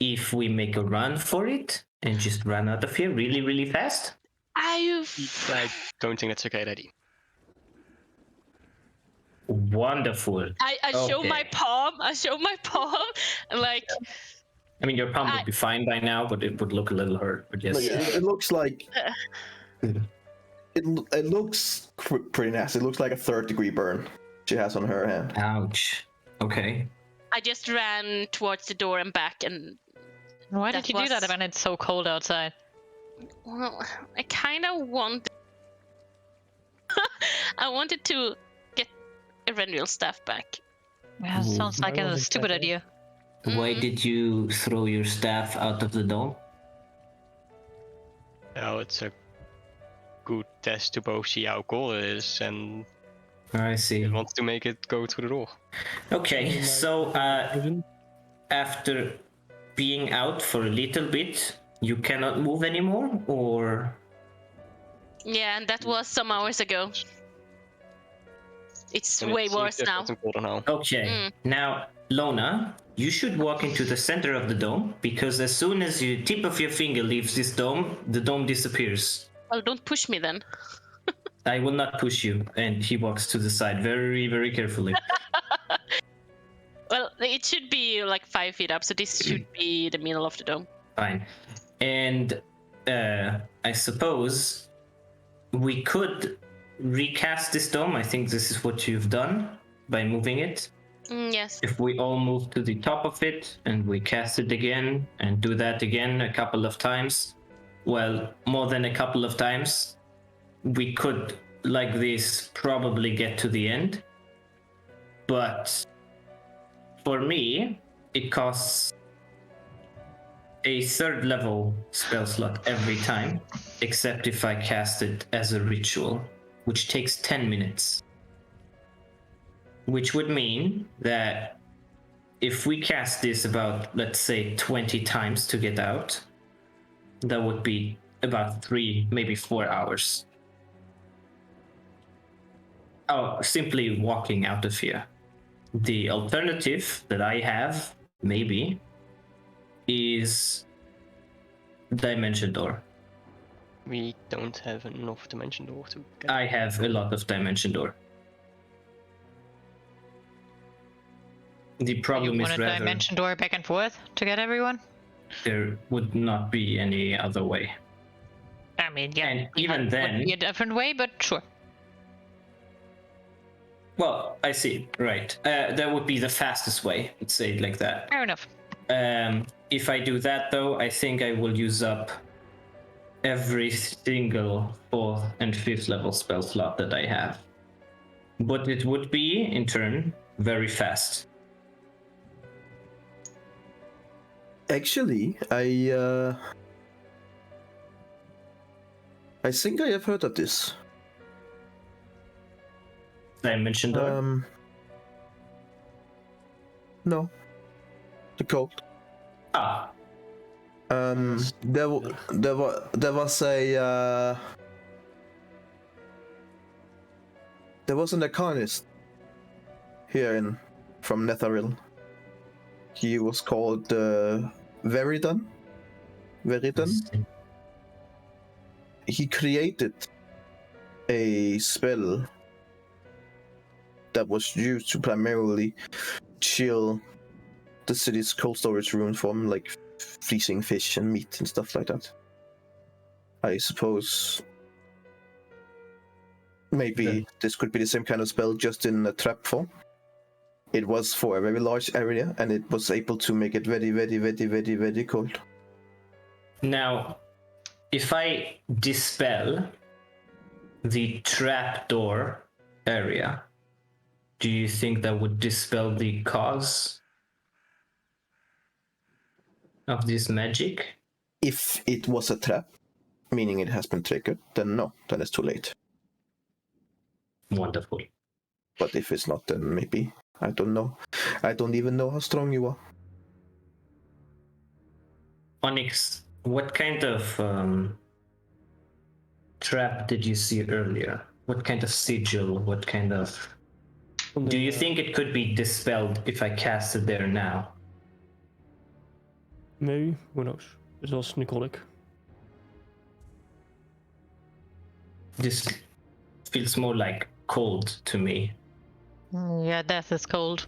if we make a run for it and just run out of here really, really fast? I don't think that's a great idea. Wonderful. I show my Okay. palm. And I mean, your palm would be fine by now, but it would look a little hurt. But yes. it looks like it looks pretty nasty. It looks like a 3rd-degree burn she has on her hand. Ouch. Okay. I just ran towards the door and back, and Why That did you do that was- when it's so cold outside? well, I kind of want. I wanted to get Erendril's staff back. Yeah, sounds like I a wasn't stupid expecting idea. Why did you throw your staff out of the dome? Now it's a good test to both see how cold it is and I see. it wants to make it go through the door. Okay, so after being out for a little bit, you cannot move anymore, or Yeah, and that was some hours ago. It's And way it seems worse now. different and colder now. okay. Now, Lona, you should walk into the center of the dome, because as soon as the tip of your finger leaves this dome, the dome disappears. Well, don't push me then. I will not push you. And he walks to the side very, very carefully. Well, it should be like 5 feet up, so this should be the middle of the dome. Fine. And I suppose we could recast this dome. I think this is what you've done by moving it. Yes. If we all move to the top of it and we cast it again and do that again a couple of times, well, more than a couple of times, we could, like this, probably get to the end. But for me, it costs a 3rd level spell slot every time, except if I cast it as a ritual, which takes 10 minutes. Which would mean that if we cast this about, let's say, 20 times to get out, that would be about 3, maybe 4 hours. Oh, simply walking out of here. The alternative that I have, maybe, is Dimension Door. We don't have enough Dimension Door to get. I have a lot of Dimension Door. The problem You is want a rather dimension door back and forth to get everyone? there would not be any other way. I mean, yeah. And we even would then- be a different way, but sure. Well, I see. Right. That would be the fastest way. Let's say it like that. Fair enough. If I do that, though, I think I will use up every single 4th and 5th level spell slot that I have. But it would be, in turn, very fast. Actually, I think I have heard of this. Dimension Door? No. The code. Ah, There was a there was an arcanist here from Netheril. He was called Veridon. He created a spell that was used to primarily chill the city's cold storage room from like freezing fish and meat and stuff like that. I suppose maybe this could be the same kind of spell, just in a trap form. It was for a very large area, and it was able to make it very, very, very, very, very cold. now, if I dispel the trapdoor area, do you think that would dispel the cause of this magic? If it was a trap, meaning it has been triggered, then no, then it's too late. Wonderful. But if it's not, then maybe. I don't know. I don't even know how strong you are. Onyx, what kind of trap did you see earlier? What kind of sigil? What kind of... Do you think it could be dispelled if I cast it there now? Maybe, who knows? It was necrotic. This feels more like cold to me, Yeah, death is cold.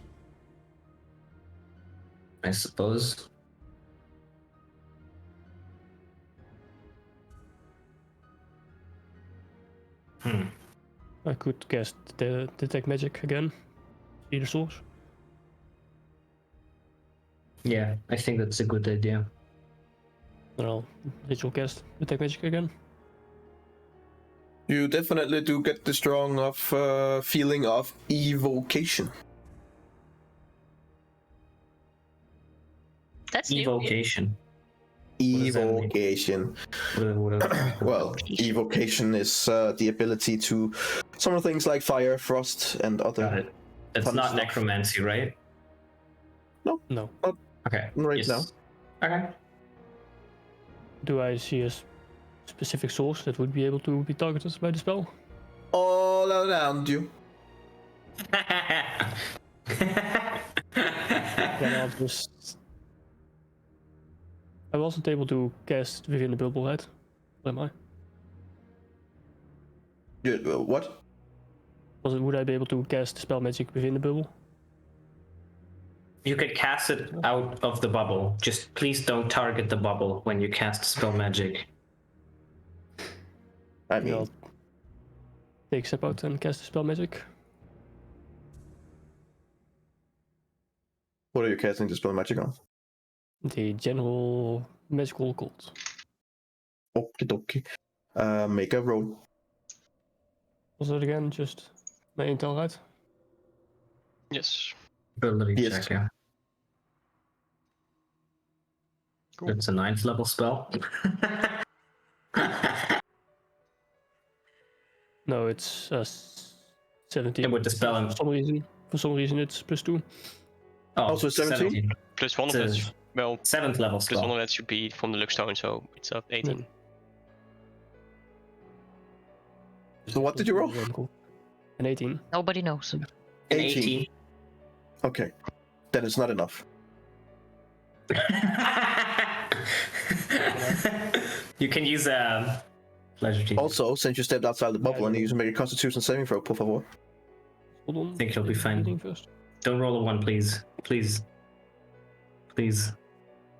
I suppose. I could cast the detect magic again. See the source. Yeah, I think that's a good idea. Then I'll ritual cast detect magic again. You definitely do get the strong feeling of evocation. That's new. Evocation. does that mean? Evocation. What Well, evocation is the ability to summon things like fire, frost, and got other. it. It's fun not stuff. necromancy, right? No. Okay. Right yes. now. Okay. Do I see a specific source that would be able to be targeted by the spell? All around you. Then I'll just... I wasn't able to cast within the bubble, right? Or am I? What? Would I be able to cast spell magic within the bubble? You could cast it out of the bubble. Just please don't target the bubble when you cast spell magic. I Maybe mean, I'll take a step out and cast the spell magic. what are you casting the spell magic on? The general magical cult. Okie dokie. Make a roll. Was that again just my intel, right? Yes. Ability Yes. check, yeah. Cool. It's a 9th level spell. No, it's 17. And with the spell and For some reason it's +2. oh, Also 17? Plus one of It's it, well, 7th level plus one spell. of that should be from the Luckstone, so it's up 18. So what did you roll? An 18. Nobody knows. An 18. 18. Okay. Then it's not enough. You can use a pleasure team. Also, since you stepped outside the bubble, I need you to make a Constitution saving throw, por favor. Hold on. I think you'll be fine. Anything first. Don't roll a 1, please. Please. Please.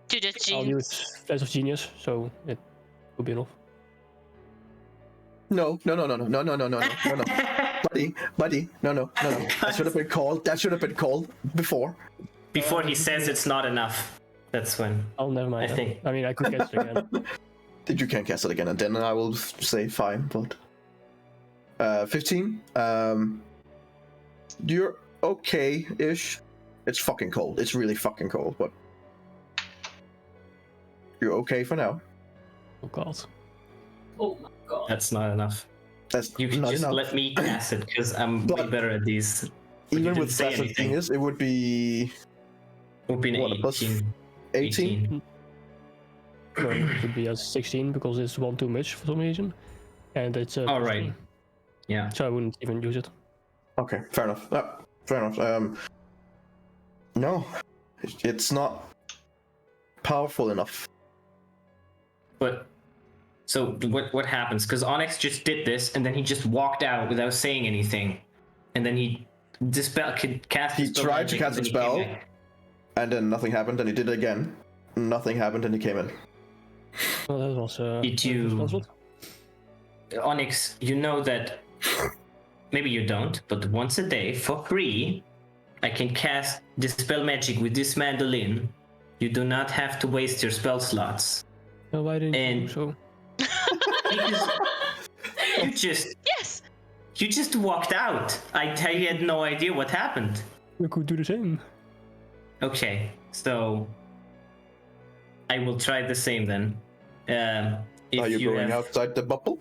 To the I'll gene. use Flash of Genius, so it will be enough. No. Buddy, no. That should have been called before. Before he says it's not enough. That's when. Oh, never mind. I think- I mean, I could catch it again. Did you can't cast it again, and then I will say fine, but 15. You're okay-ish. It's fucking cold. It's really fucking cold, but you're okay for now. Oh god. Oh my god. That's not enough. That's You can not just enough. let me cast it, because I'm way But- better at these. But you Even didn't with say Flash of anything. Genius, it would be Would be an What, a plus 18. 18. No, it would be a 16 because it's 1 too much for some reason. And it's Oh, right. Yeah. So I wouldn't even use it. Okay, fair enough. Fair enough. No, it's not powerful enough. But so what happens? Because Onyx just did this, and then he just walked out without saying anything, and then he could cast. He the spell tried to magic, cast and the then he came spell. back. And then nothing happened, and he did it again. Nothing happened, and he came in. Well, that was Did you- Onyx, you know that. Maybe you don't, but once a day for free, I can cast dispel magic with this mandolin. You do not have to waste your spell slots. No, why didn't you And- do so? Because Yes. you just walked out. I had no idea what happened. We could do the same. Okay, so I will try the same then. If Are you going have, outside the bubble?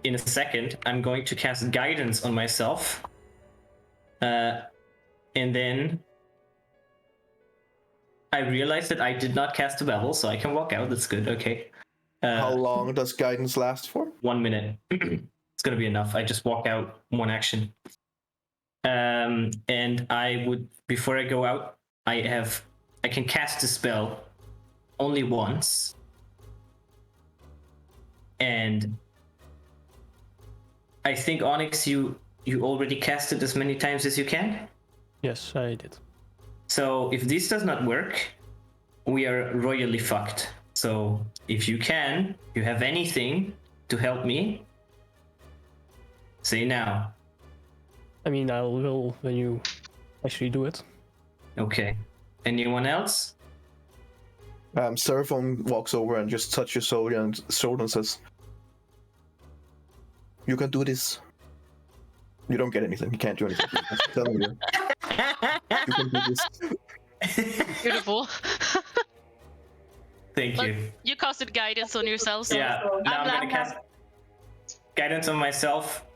in a second, I'm going to cast guidance on myself. And then I realized that I did not cast a bubble, so I can walk out. That's good. Okay. How long does guidance last for? 1 minute. It's gonna be enough. I just walk out, one action. And I would, before I go out, I can cast a spell only once. And I think, Onyx, you already cast it as many times as you can. Yes, I did. So if this does not work, we are royally fucked. So if you have anything to help me, say now. I mean, I will when you actually do it. Okay. Anyone else? Seraphon walks over and just touches your sword and says, "You can do this." You don't get anything. You can't do anything. I'm telling you. You can do this. Beautiful. Thank But you. you casted guidance on yourself, so Yeah, now I'm gonna laughing. cast guidance on myself,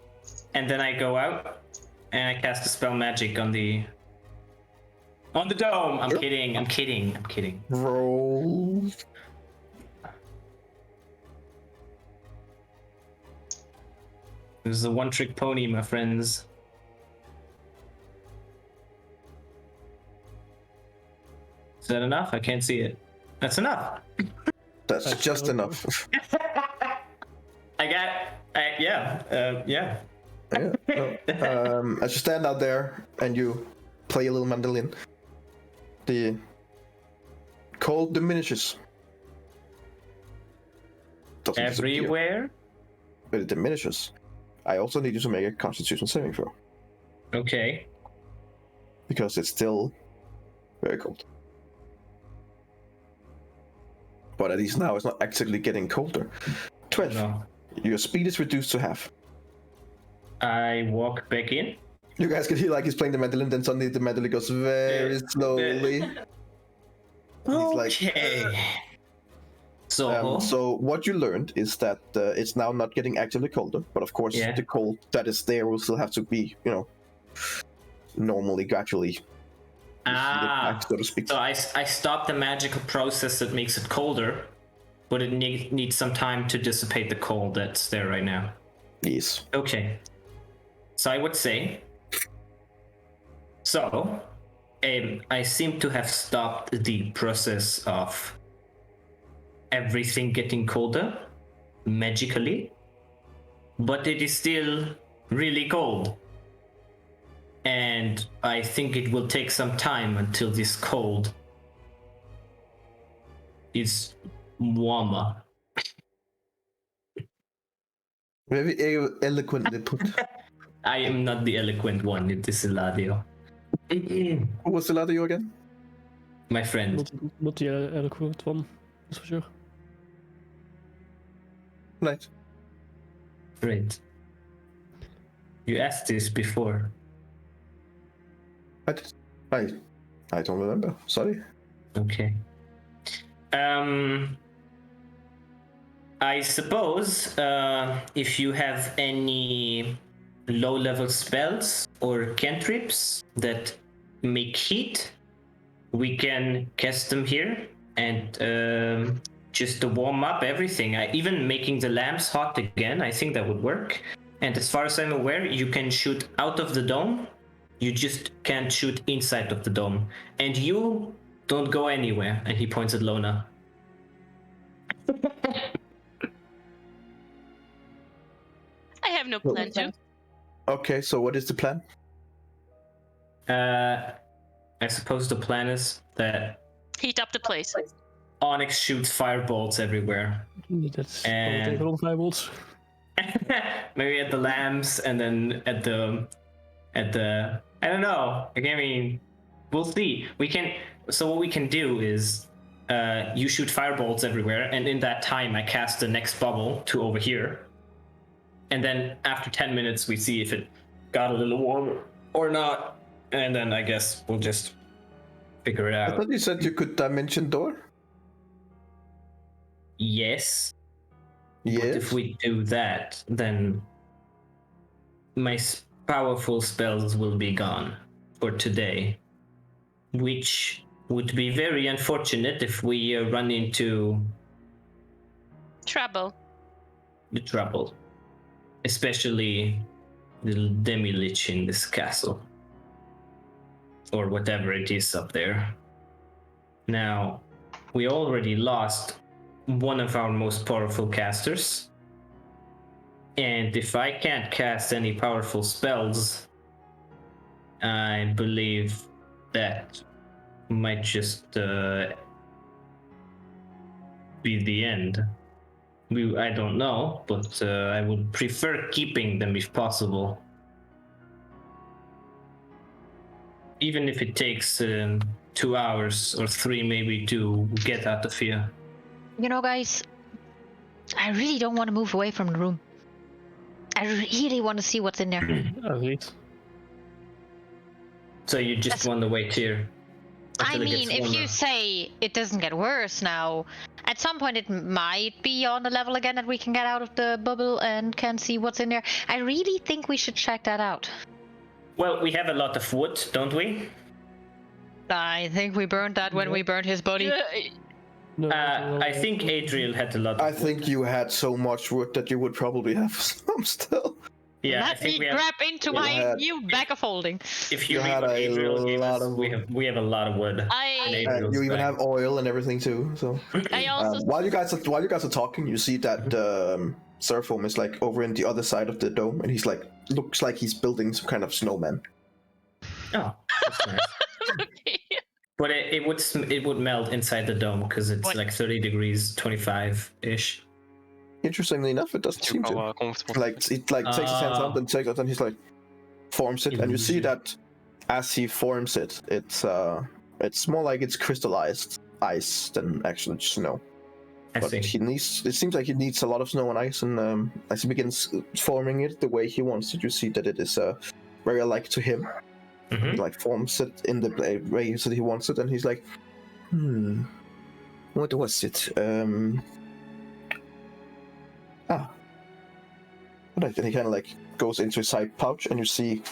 and then I go out and I cast a spell magic on the dome. I'm kidding. Roll. This is a one-trick pony, my friends. Is that enough? I can't see it. That's enough. That's just enough. Yeah. Yeah. No. As you stand out there and you play a little mandolin, the cold diminishes. Doesn't disappear, Everywhere? but it diminishes. I also need you to make a Constitution saving throw Okay. because it's still very cold. But at least now it's not actually getting colder. 12. No. Your speed is reduced to half. I walk back in. You guys can hear like he's playing the mandolin, then suddenly the mandolin goes very slowly. He's like, Okay. so what you learned is that it's now not getting actively colder, but of course Yeah. the cold that is there will still have to be, normally, gradually, back, so to speak. So I stop the magical process that makes it colder, but it needs some time to dissipate the cold that's there right now. Yes. Okay. So I would say. So, I seem to have stopped the process of everything getting colder magically, but it is still really cold. And I think it will take some time until this cold is warmer. Very eloquently put. I am not the eloquent one, it is Eladio. Who was the latter you again? My friend. Not the eloquent one, that's for sure. Right. Friend. You asked this before. I don't remember. Sorry. Okay. I suppose if you have any low-level spells or cantrips that make heat, we can cast them here and just to warm up everything. Even making the lamps hot again, I think that would work. And as far as I'm aware, you can shoot out of the dome. You just can't shoot inside of the dome. And you don't go anywhere. And he points at Lona. I have no plan to. Okay, so what is the plan? I suppose the plan is that Heat up the place. Onyx shoots firebolts everywhere. That's And- take a lot of eyeballs. Maybe at the lamps and then at the I don't know. I mean, we'll see. So what we can do is you shoot firebolts everywhere, and in that time I cast the next bubble to over here. And then after 10 minutes we see if it got a little warmer or not. And then I guess we'll just figure it I out. thought you said you could dimension door. Yes. Yes. But if we do that, then my powerful spells will be gone for today, which would be very unfortunate if we run into Trouble. the trouble, especially the demi-lich in this castle, or whatever it is up there. Now, we already lost one of our most powerful casters, and if I can't cast any powerful spells, I believe that might just be the end. I don't know, but I would prefer keeping them if possible. Even if it takes 2 hours or 3 maybe to get out of here. You know, guys, I really don't want to move away from the room. I really want to see what's in there. Agreed. So you just want to wait here? I until it mean, gets if you warmer? say it doesn't get worse now, at at some point it might be on a level again that we can get out of the bubble and can see what's in there. I really think we should check that out. Well, we have a lot of wood, don't we? I think we burned that when we burned his body. No, I think Adriel had a lot of I wood. think you had so much wood that you would probably have some still. Yeah, I Let think me we have, grab into we my had- new bag of holding. if you you read had what a Adriel gave lot us, of wood. we have a lot of wood. in I Adriel's And you even bag. have oil and everything too. So also while you guys are talking, you see that Seraphim is like over in the other side of the dome, and he's like looks like he's building some kind of snowman. Oh, that's nice. okay. But it would melt inside the dome because it's What? like 30 degrees, 25-ish. Interestingly enough, it doesn't seem to. comfortable. Like it like takes his hands up and takes it, and he's like forms it, and you see Illusion. that as he forms it, it's more like it's crystallized ice than actually snow. I But think. it seems like he needs a lot of snow and ice, and as he begins forming it the way he wants it, you see that it is very alike to him. He Mhm. like forms it in the way that he wants it, and he's like, what was it? Right, and he kind of like goes into his side pouch, and you see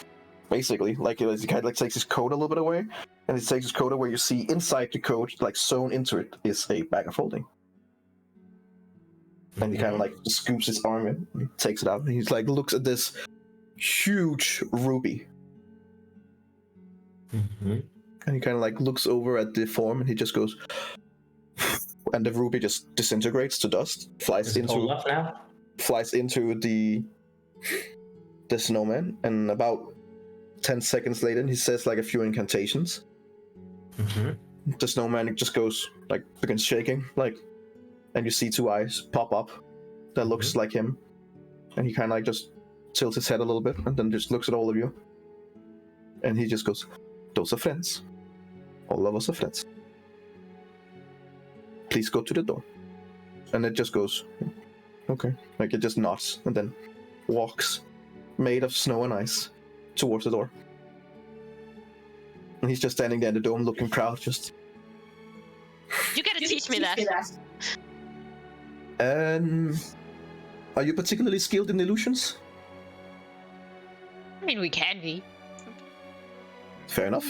basically like he kind of like takes his coat a little bit away, and he takes his coat away. You see inside the coat, like sewn into it, is a bag of holding. And he kind of like scoops his arm in, and takes it out, and he's like looks at this huge ruby, Mhm. and he kind of like looks over at the form, and he just goes, and the ruby just disintegrates to dust, Does it hold up now? flies into the snowman, and about 10 seconds later he says like a few incantations. Mhm. The snowman just goes like begins shaking, like, and you see two eyes pop up that looks like him, and he kind of like just tilts his head a little bit and then just looks at all of you, and he just goes, those are friends, all of us are friends, please go to the door. And it just goes, okay, like it just nods and then walks, made of snow and ice, towards the door. And he's just standing there in the dome looking proud, just You gotta teach me that. Are you particularly skilled in illusions? I mean, we can be. Fair enough.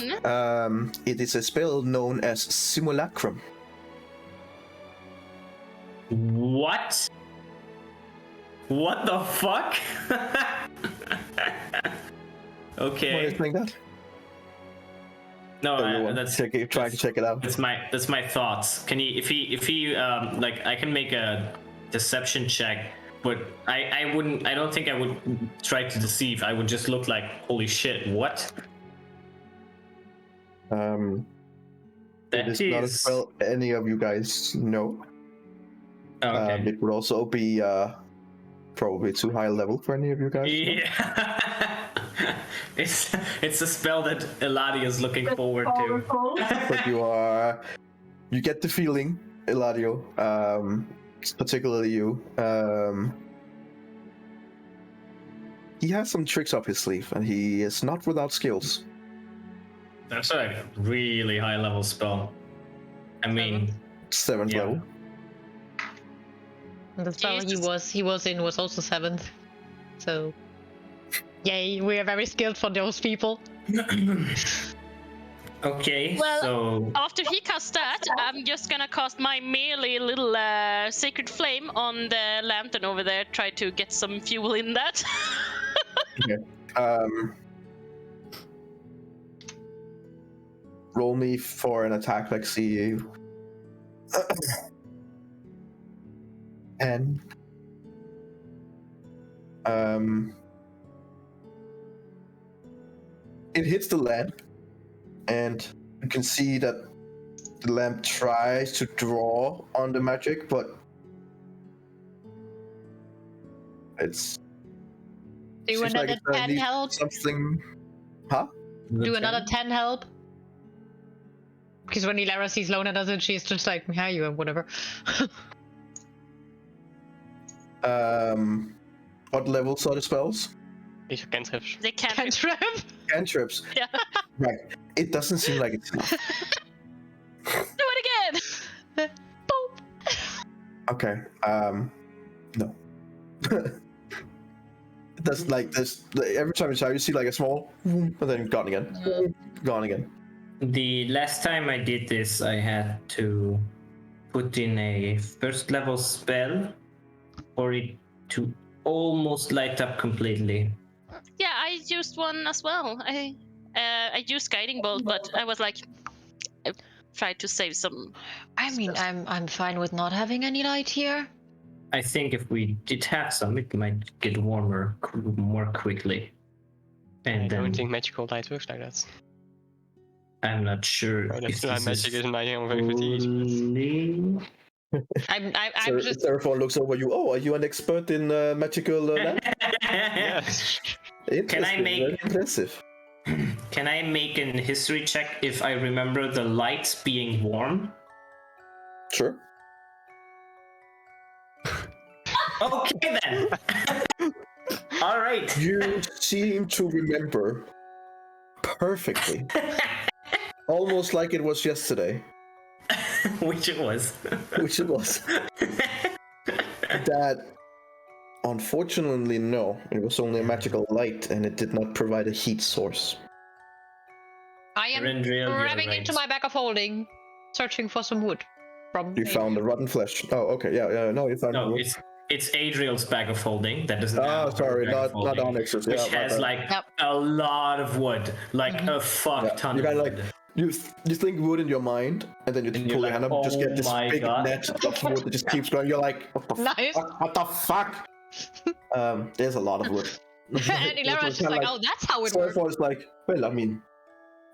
It is a spell known as Simulacrum. What? What the fuck? Why do you Okay. think that? No, Everyone, that's trying to check it out. that's my thoughts. Can he if he like I can make a deception check, but I don't think I would try to deceive. I would just look like holy shit, what? It That is not a is spell any of you guys know. okay. It would also be probably too high level for any of you guys. Yeah. it's a spell that Eladia is looking forward to. But you get the feeling, Eladio, particularly you, he has some tricks up his sleeve, and he is not without skills. That's a really high level spell. I mean, 7th Yeah. level. The spell Jesus. he was in was also 7th. So, yay, we are very skilled for those people. okay, Well, so After he casts that, I'm just gonna cast my merely little sacred flame on the lantern over there. Try to get some fuel in that. Roll me for an attack like see. And it hits the lamp, and you can see that the lamp tries to draw on the magic, but it's Do seems like another it's gonna 10 need help. something. Huh? Do another 10 help. Because when Ilara sees Lona does it, she's just like, yeah, you and whatever. What levels are the spells? These are cantrips. They can't. Cantrip. Cantrips. Yeah. Right. It doesn't seem like it's enough. Do it again. Boop. Okay. No. That's like this. Every time you try, you see like a small, and then gone again, gone again. The last time I did this, I had to put in a first level spell for it to almost light up completely. Yeah, I used one as well. I used guiding bolt, but I was like, I tried to save some. I mean, I'm fine with not having any light here. I think if we did have some, it might get warmer more quickly. And I then don't think magical light works like that. I'm not sure Oh, that's if why this magic is is my expertise. fully... I'm just. Seraphon looks over you. Oh, are you an expert in magical lamp? Yes. Interesting, make- very impressive? Can I make an history check if I remember the lights being warm? Sure. Okay then. All right. You seem to remember perfectly, almost like it was yesterday, Which it was. which it was. That, unfortunately, no, it was only a magical light, and it did not provide a heat source. I am Rendril, you're grabbing right. into my bag of holding, searching for some wood. From You found the rotten flesh. Oh, okay, yeah, no, you found No, wood. it's Adriel's bag of holding that doesn't Oh, have sorry, bag of not holding, Onyx's. which Yeah, my has bad. like Yep. a lot of wood, like a fuck Yeah, ton you of kinda wood. like you think wood in your mind, and then you And pull you're your like, hand up, and just get "Oh this my big God." net of wood that just keeps going. You're like, what the Nice. fuck? What the fuck? There's a lot of wood. and Eberron's just like, oh, that's how it works. Seraphon is like, well, I mean,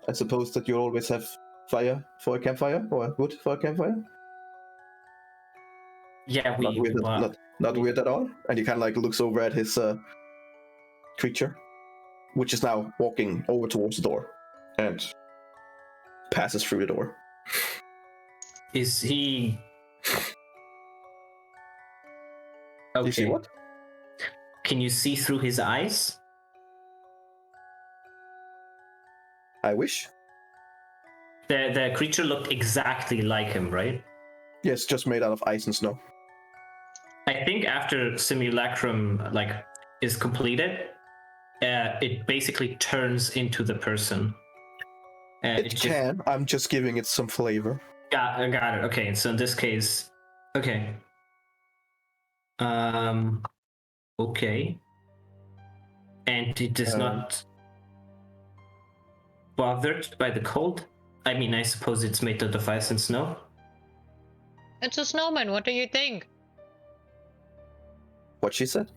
I suppose that you always have fire for a campfire, or wood for a campfire. Yeah, Not weird, not weird at all. And he kind of like looks over at his creature, which is now walking over towards the door, and passes through the door. Is he? Okay. You see what? Can you see through his eyes? I wish. The creature looked exactly like him, right? Yes, just made out of ice and snow. I think after simulacrum is completed, it basically turns into the person. It can. I'm just giving it some flavor. Got it. Okay, so in this case, okay. Okay. And it is not bothered by the cold? I mean, I suppose it's made out of ice and snow. It's a snowman. What do you think? What she said.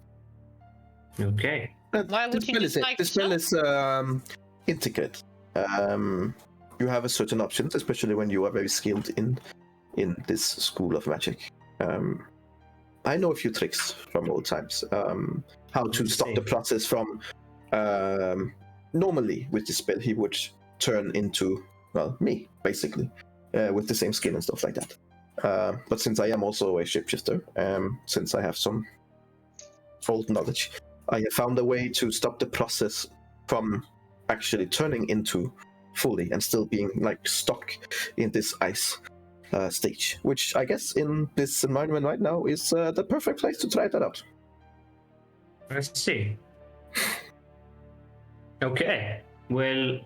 Okay. Why would you dislike the spell is intricate. You have a certain options, especially when you are very skilled in this school of magic. I know a few tricks from old times. How to stop the process from. Normally, with this spell, he would turn into me basically, with the same skin and stuff like that. But since I am also a shapeshifter, since I have some old knowledge, I have found a way to stop the process from actually turning into fully and still being like stuck in this ice stage, which I guess in this environment right now is the perfect place to try that out. Let's see. Okay. Well,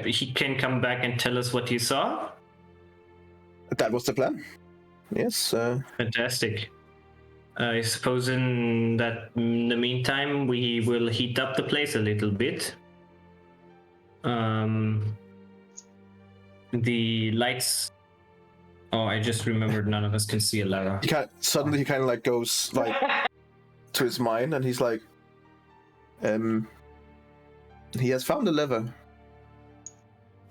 he can come back and tell us what he saw. That was the plan. Yes. Fantastic. I suppose in the meantime, we will heat up the place a little bit. The lights. Oh, I just remembered none of us can see a ladder. Suddenly he kind of like goes like to his mind, and he's like, he has found a lever.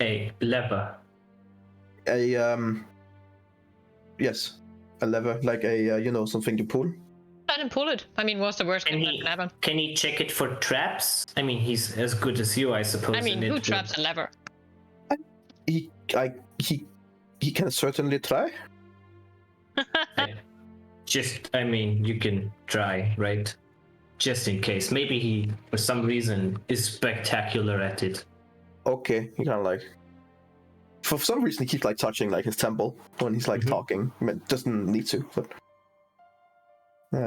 A lever. Yes, a lever, like a something to pull. Let him pull it. I mean, what's the worst that can happen? Can he check it for traps? I mean, he's as good as you, I suppose. I mean, who traps a lever? He can certainly try. I mean, you can try, right? Just in case. Maybe he, for some reason, is spectacular at it. Okay, he kind of like for some reason he keeps like touching like his temple when he's like talking. I mean, doesn't need to, but he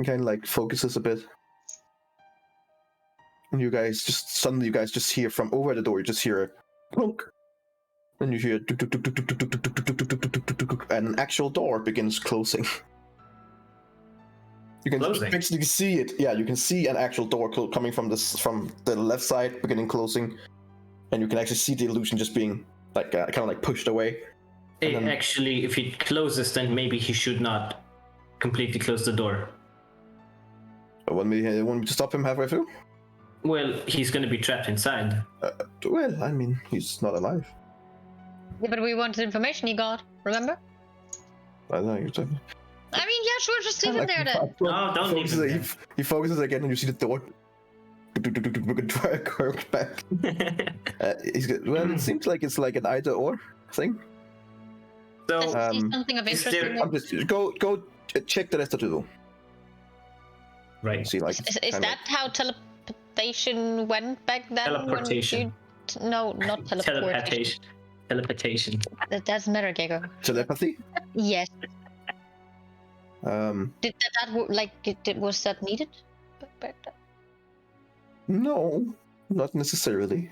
kind of like focuses a bit. And you guys just hear from over the door. You just hear a clunk, and you hear and an actual door begins closing. You can actually see it. Yeah, you can see an actual door coming from the left side, beginning closing, and you can actually see the illusion just being like kind of like pushed away. Then... Actually, if it closes, then maybe he should not completely close the door. Want me to stop him halfway through? Well, he's going to be trapped inside. Well, I mean, he's not alive. Yeah, but we wanted information he got. Remember? I know you're talking. I mean, yeah, sure, just leave him there then. No, don't leave him there. He focuses again, and you see the door. Back. Well, it seems like it's like an either-or thing. So, Does he see something of interest in it? Go check the rest of the room. Right. See, like, Is that how teleportation went back then? Teleportation. No, not teleportation. Teleportation. That doesn't matter, Gego. Telepathy? Yes. Did was that needed back then? No, not necessarily.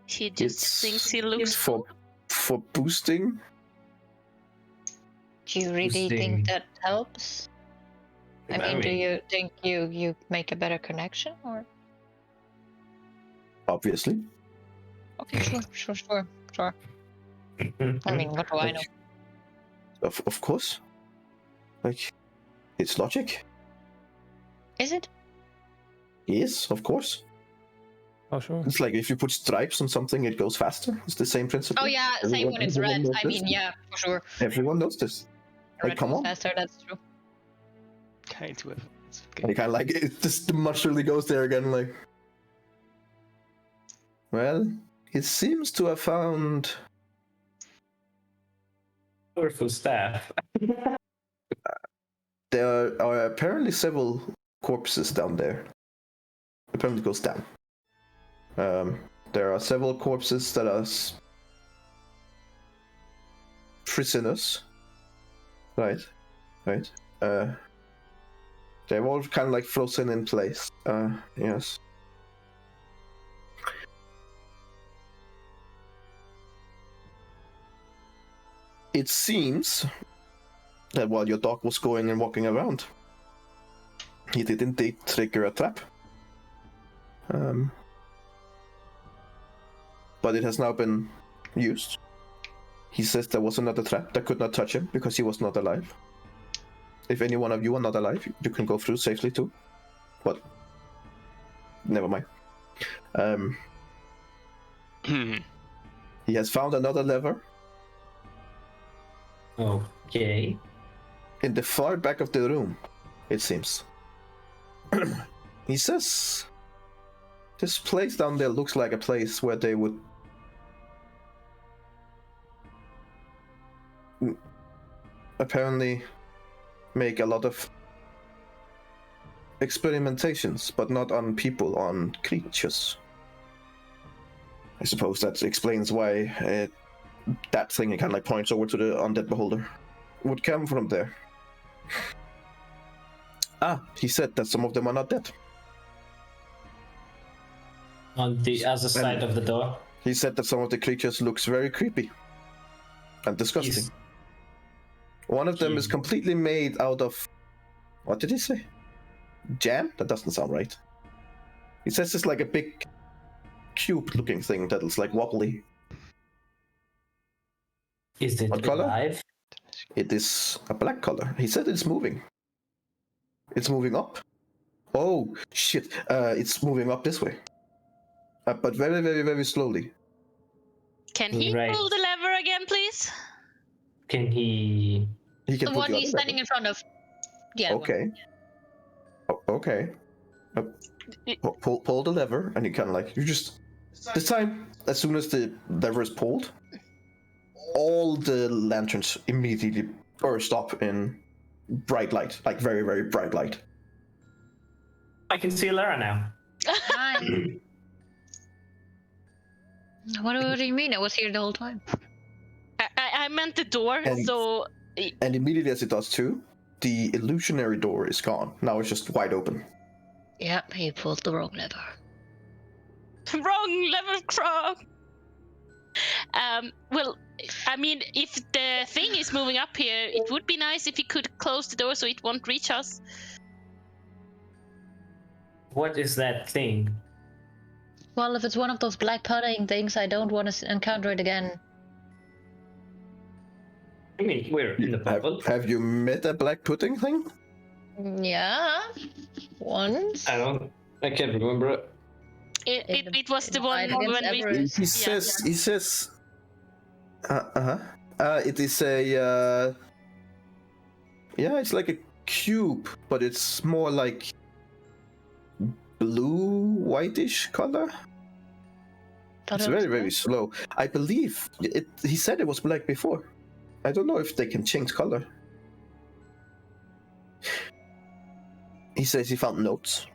He just thinks he looks for boosting. Do you really think that helps? I mean, do you think you make a better connection, or? Obviously. Okay, sure. I mean, what do I know? Of course. Like, it's logic. Is it? Yes, of course. Oh, sure. It's like if you put stripes on something, it goes faster. It's the same principle. Oh yeah, same when it's red. I mean, yeah, for sure. Everyone knows this. Like, Red come goes on. faster, that's true. Kind of. And he kind of like, it just the much really goes there again, like. Well, it seems to have found powerful staff. There are apparently several corpses down there. Apparently it goes down. There are several corpses that are prisoners. Right. They're all kind of like frozen in place. Yes. It seems that while your dog was going and walking around, he did indeed trigger a trap. But it has now been used. He says there was another trap that could not touch him because he was not alive. If any one of you are not alive, you can go through safely too. But never mind. He has found another lever. Okay. In the far back of the room, it seems. He says this place down there looks like a place where they would apparently make a lot of experimentations, but not on people, on creatures. I suppose that explains why that thing kind of like points over to the undead beholder would come from there. He said that some of them are not dead. On the other side of the door? He said that some of the creatures looks very creepy and disgusting. One of them is completely made out of... What did he say? Jam? That doesn't sound right. He says it's like a big cube-looking thing that is like wobbly. Is it alive? It is a black color. He said it's moving. It's moving up. Oh, shit. It's moving up this way. But very, very, very slowly. Can he pull the lever again, please? Can he... He can the one he's standing in front of. Yeah. Okay. Okay. Pull the lever, and you kind of like... You just... This time, as soon as the lever is pulled, all the lanterns immediately burst up in bright light. Like very, very bright light. I can see Lara now. What do you mean? I was here the whole time. I meant the door, And- so And immediately as it does too, the illusionary door is gone. Now it's just wide open. Yep, he pulled the wrong lever. wrong level crop. Well, I mean, if the thing is moving up here, it would be nice if you could close the door so it won't reach us. What is that thing? Well, if it's one of those black pudding things, I don't want to encounter it again. I mean, we're in the bubble. Have you met a black pudding thing? Yeah, once. I can't remember it. It was the one fight against when we. Everest. He says. It is a. Yeah, it's like a cube, but it's more like blue, whitish color. It's very, very slow. I believe it. He said it was black before. I don't know if they can change color. He says he found notes.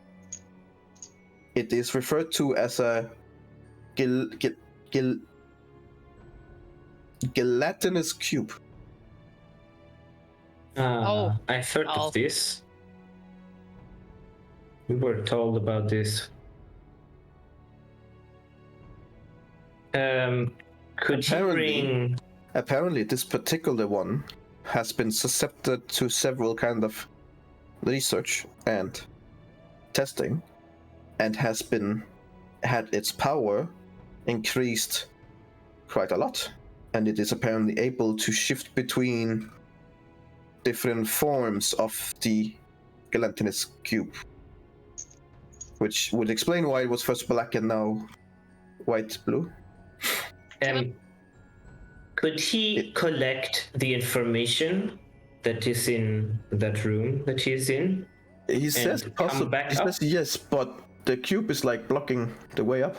It is referred to as a gelatinous cube. I've heard of this. We were told about this. Could you bring... Apparently, this particular one has been susceptible to several kind of research and testing, and has had its power increased quite a lot, and it is apparently able to shift between different forms of the gelatinous cube, which would explain why it was first black and now white blue. Could he collect the information that is in that room that he's in? He says come back up? says yes, but the cube is like blocking the way up.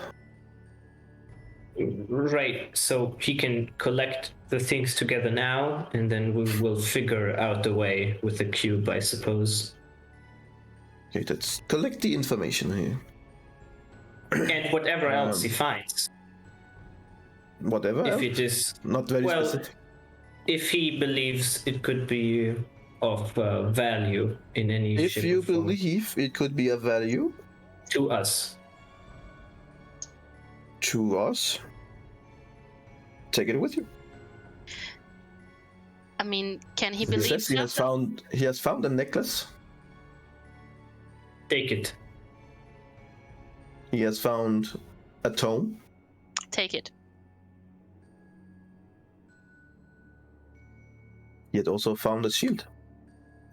Right, so he can collect the things together now, and then we will figure out the way with the cube, I suppose. Okay, let's collect the information here. And whatever else he finds. Whatever. If it is... Not very well, specific. if he believes it could be of value in any If shape you or form believe it could be of value to us. to us, take it with you. I mean, can he He believe says he has found a necklace. Take it. He has found a tome. Take it. He had also found a shield.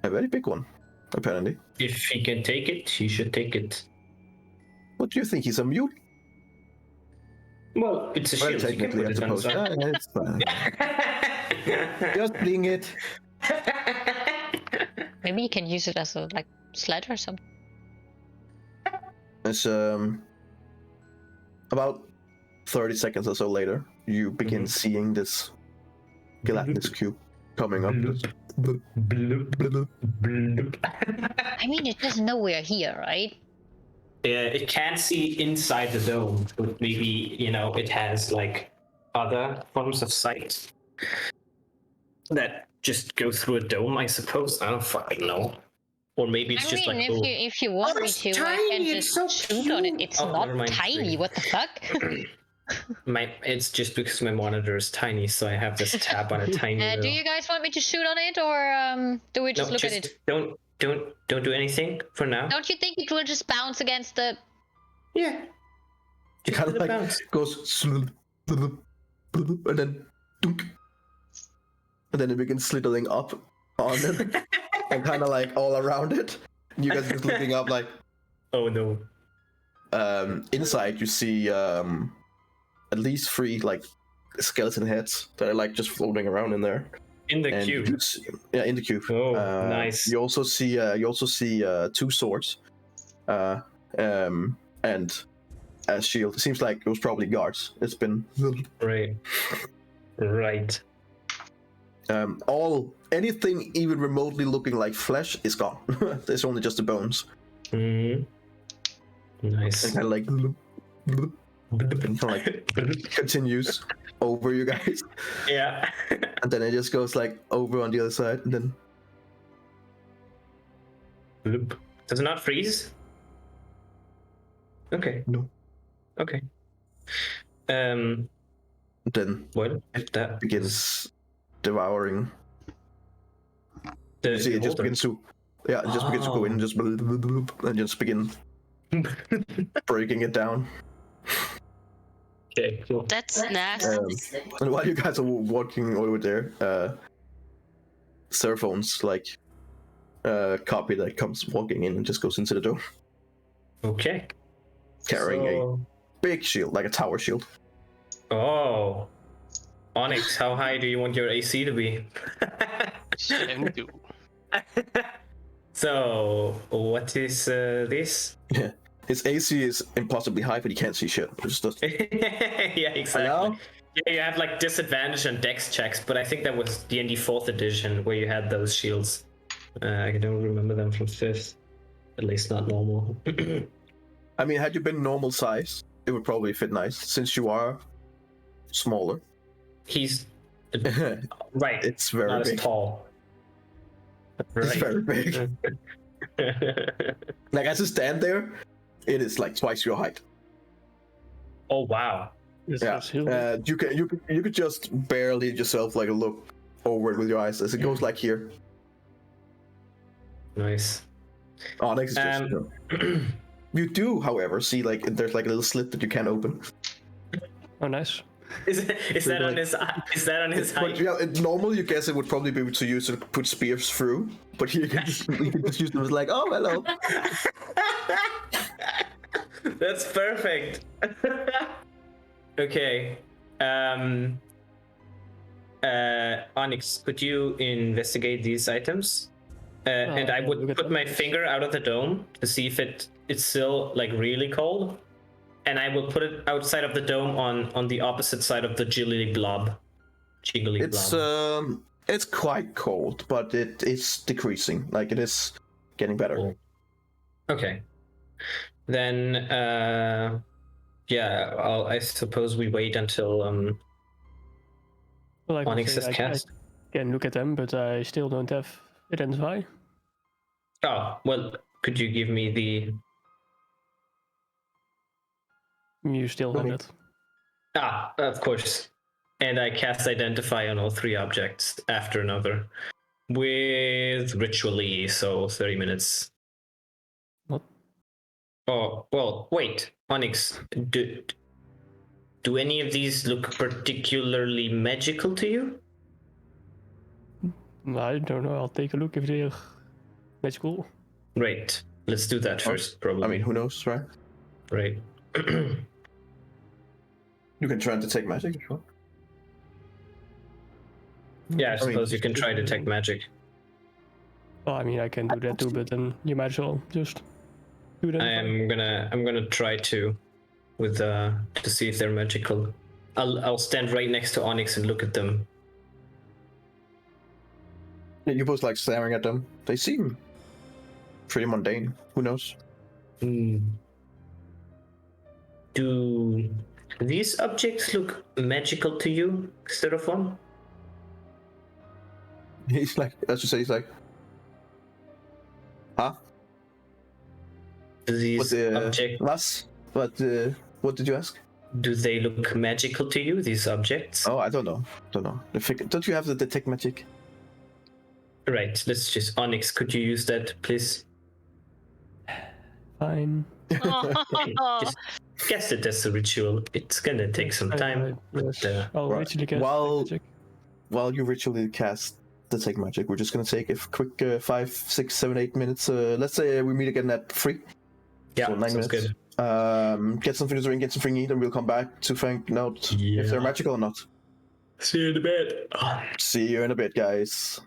A very big one, apparently. If he can take it, he should take it. What do you think? He's a mule? Well, it's a Well, shield. You can technically, put I it on suppose. some- Yeah, it's fine. Just bring it. Maybe you can use it as a like sled or something. It's about 30 seconds or so later, you begin seeing this gelatinous cube coming up. I mean, it doesn't know we're here, right? It can't see inside the dome, but maybe, it has like other forms of sight that just go through a dome, I suppose. I don't fucking know. Or maybe it's I just mean, like if you want me it's to, I tiny, can it's just so shoot on it. cute. It's Oh, not never mind, tiny. sorry. What the fuck? it's just because my monitor is tiny, so I have this tab on a tiny Do little... you guys want me to shoot on it, or do we just No, look just at it? don't do anything for now. Don't you think it will just bounce against the? Yeah. It kind of the like bounce. goes and then dunk, and then it begins slithering up on it and kind of like all around it. You guys just looking up like. Oh no. Inside you see at least 3 like skeleton heads that are like just floating around in there. In the And cube. you see- yeah, in the cube. Oh, nice. You also see 2 swords, and a shield. It seems like it was probably guards. It's been Right. anything even remotely looking like flesh is gone. There's only just the bones. Mm-hmm. Nice. And kind of like and kind of like continues over you guys, Yeah. and then it just goes like over on the other side, and then Bloop. Does it not freeze? Okay. No. Okay. then What? it That begins devouring. the You see, it just beholder. begins to, yeah, it just begins to go in, and just and just begin breaking it down. Okay, cool. That's nasty. And while you guys are walking over there, Seraphone's like copy that comes walking in and just goes into the door, Okay. carrying a So- big shield, like a tower shield. Oh. Onyx, how high do you want your AC to be? 72. So, what is this? Yeah, his AC is impossibly high, but he can't see shit. It's just Yeah, exactly. Hello? Yeah, you have like disadvantage on dex checks, but I think that was D&D 4th edition where you had those shields. I don't remember them from 5th. At least not normal. I mean, had you been normal size, it would probably fit nice. Since you are smaller, He's it's right. very Not as big. tall. It's Right. very big. Like as you stand there, it is like twice your height. Oh wow. Yeah, you could just barely yourself like look over it with your eyes as it goes like here. Nice. Onyx is just. You do, however, see like there's like a little slit that you can't open. Oh, nice. Is that on his? Is that on his But height? yeah, normally you guess it would probably be to use to put spears through, but here you can just use them as like, oh hello. That's perfect. Okay. Onyx, could you investigate these items? And I look would at put them. my finger out of the dome to see if it's still like really cold. And I will put it outside of the dome on the opposite side of the jiggly blob. Jiggly blob. It's quite cold, but it is decreasing. Like it is getting better. Cool. Okay. Then yeah, I suppose we wait until Well, I can Onyx say is I cast. can look at them, but I still don't have identify. Oh, well, could you give me the You still have Okay. it. of course. And I cast identify on all 3 objects after another with ritually, so 30 minutes. What? Oh, well, wait. Onyx, do any of these look particularly magical to you? I don't know. I'll take a look if they're magical. Right. Let's do that first, probably. I mean, who knows, right? Right. You can try and detect magic if you want. Yeah, I I mean, suppose you can try detect magic. Well, I mean, I can do that too, but then you might as well just do that. I'm gonna try to with to see if they're magical. I'll stand right next to Onyx and look at them. Yeah, you're both like staring at them. They seem pretty mundane. Who knows? Do these objects look magical to you, Seraphon? He's like, as you say, he's like, huh? Do these objects Was? What did you ask? do they look magical to you? These objects? Oh, I don't know. Don't you have the detect magic? Right. Let's just Onyx. Could you use that, please? Fine. Just guess it as a ritual. It's gonna take some time. Yes. But, I'll right. ritually cast While- magic. While you ritually cast detect magic, we're just gonna take a quick 5, 6, 7, 8 minutes. Let's say we meet again at 3. yeah, So 9 sounds minutes. good. Get something to drink, get something to eat, and we'll come back to find out if they're Yeah. magical or not. See you in a bit. See you in a bit, guys.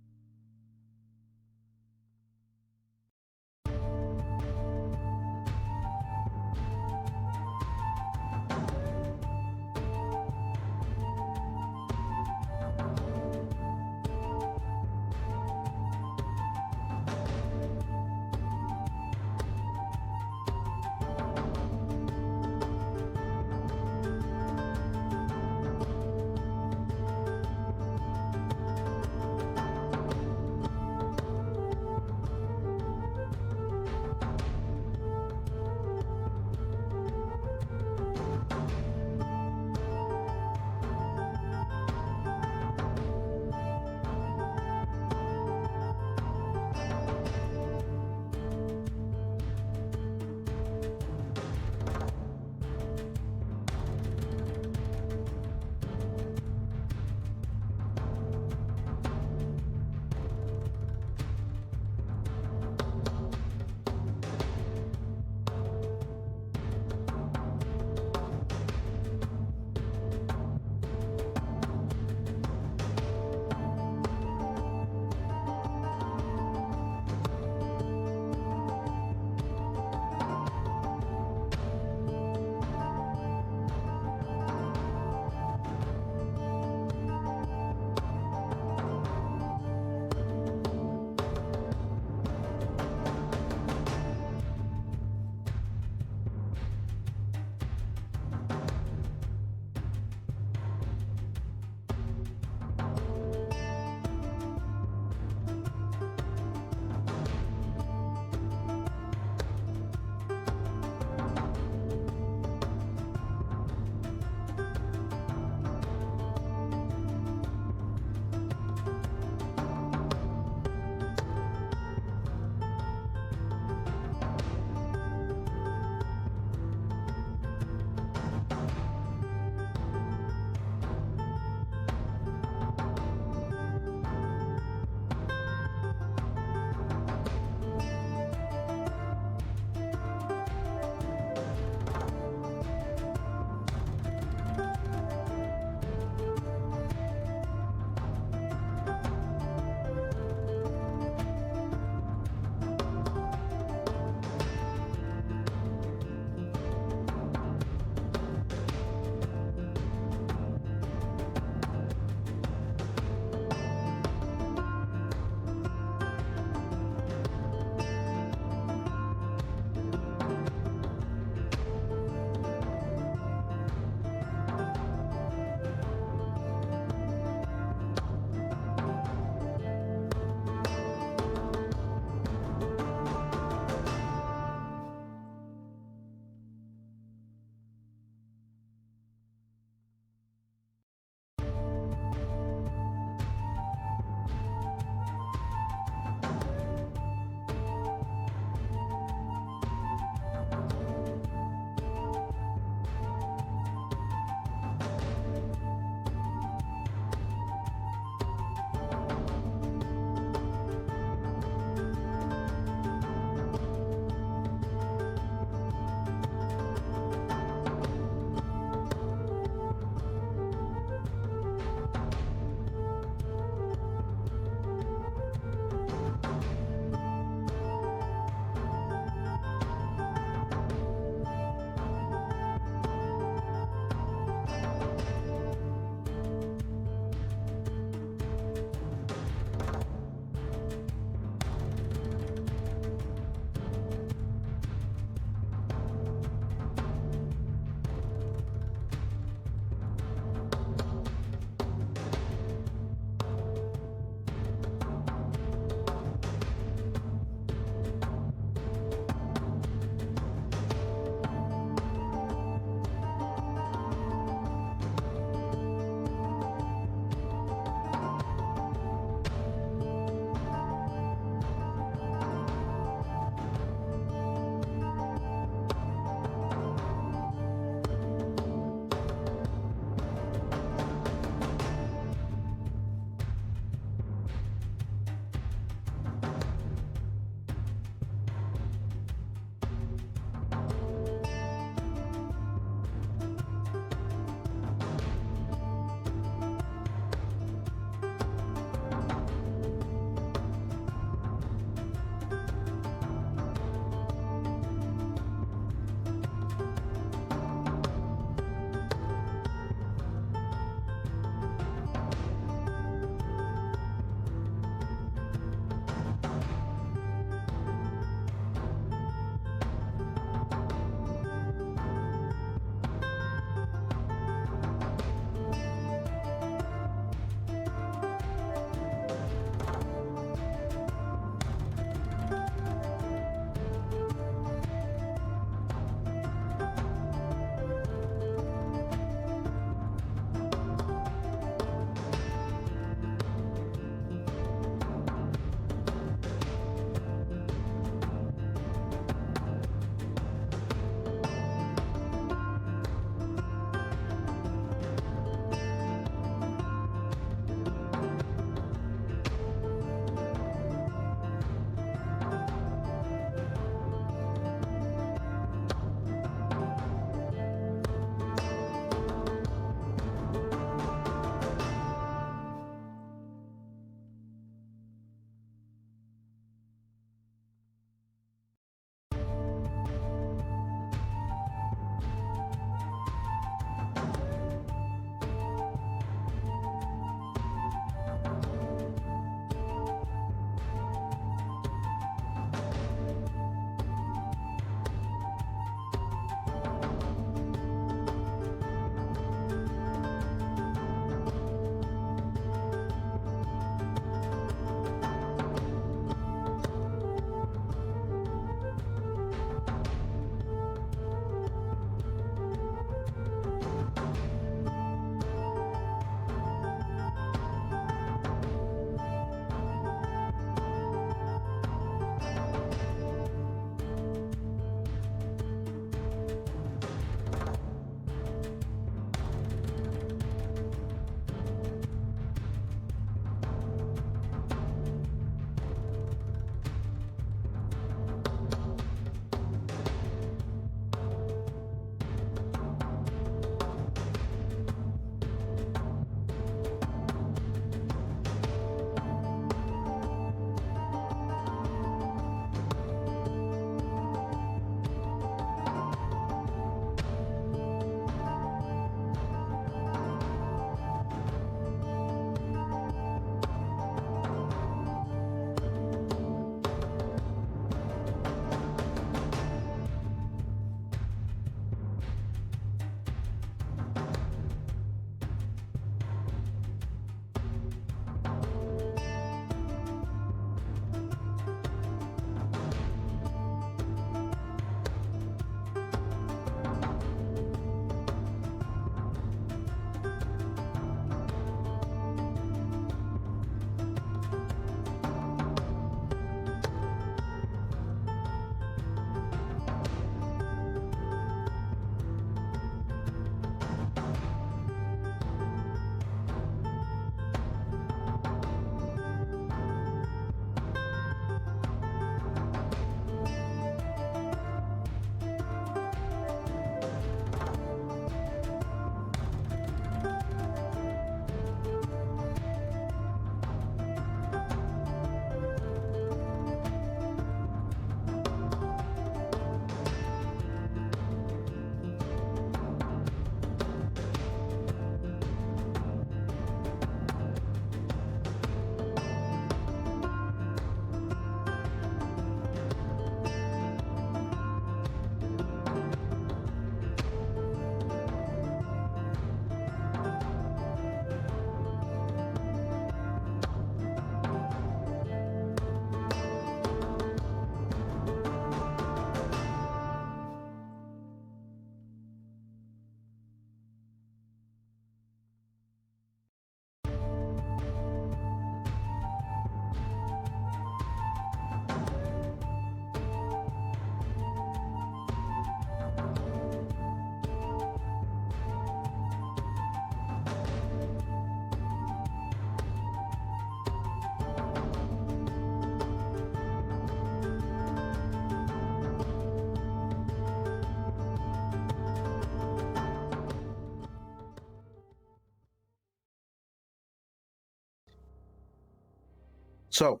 So,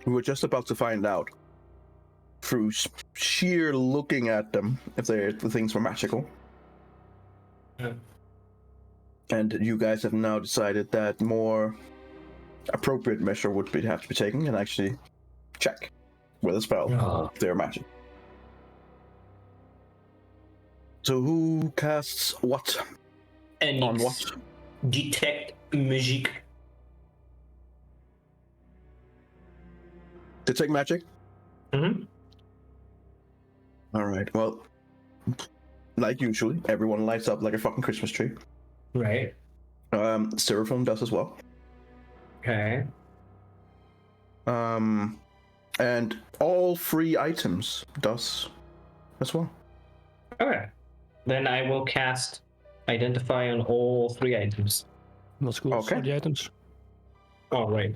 we were just about to find out through sheer looking at them if the things were magical. Yeah. And you guys have now decided that more appropriate measure would have to be taken and actually check with a spell if they're magic. So who casts what? On what? Detect magic. Detect magic? Mm-hmm. Alright, well, like usually, everyone lights up like a fucking Christmas tree. Right. Styrofoam does as well. Okay. And all 3 items does as well. Okay. Then I will cast Identify on all 3 items. Not cool. Okay. For the items. Oh, right.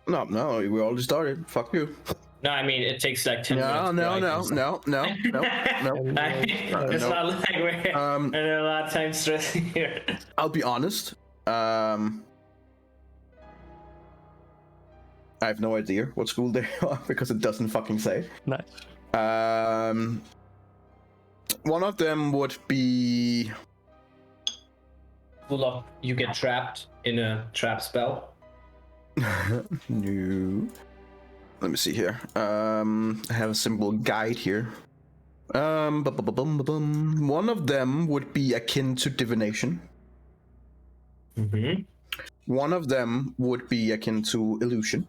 No, we already started. Fuck you. No, I mean, it takes like 10 minutes. No. It's not like we're spending a lot of time stressing here. I'll be honest. I have no idea what school they are because it doesn't fucking say. Nice. One of them would be. Full of you get trapped in a trap spell. No. Let me see here. I have a simple guide here. One of them would be akin to divination. Mm-hmm. One of them would be akin to illusion.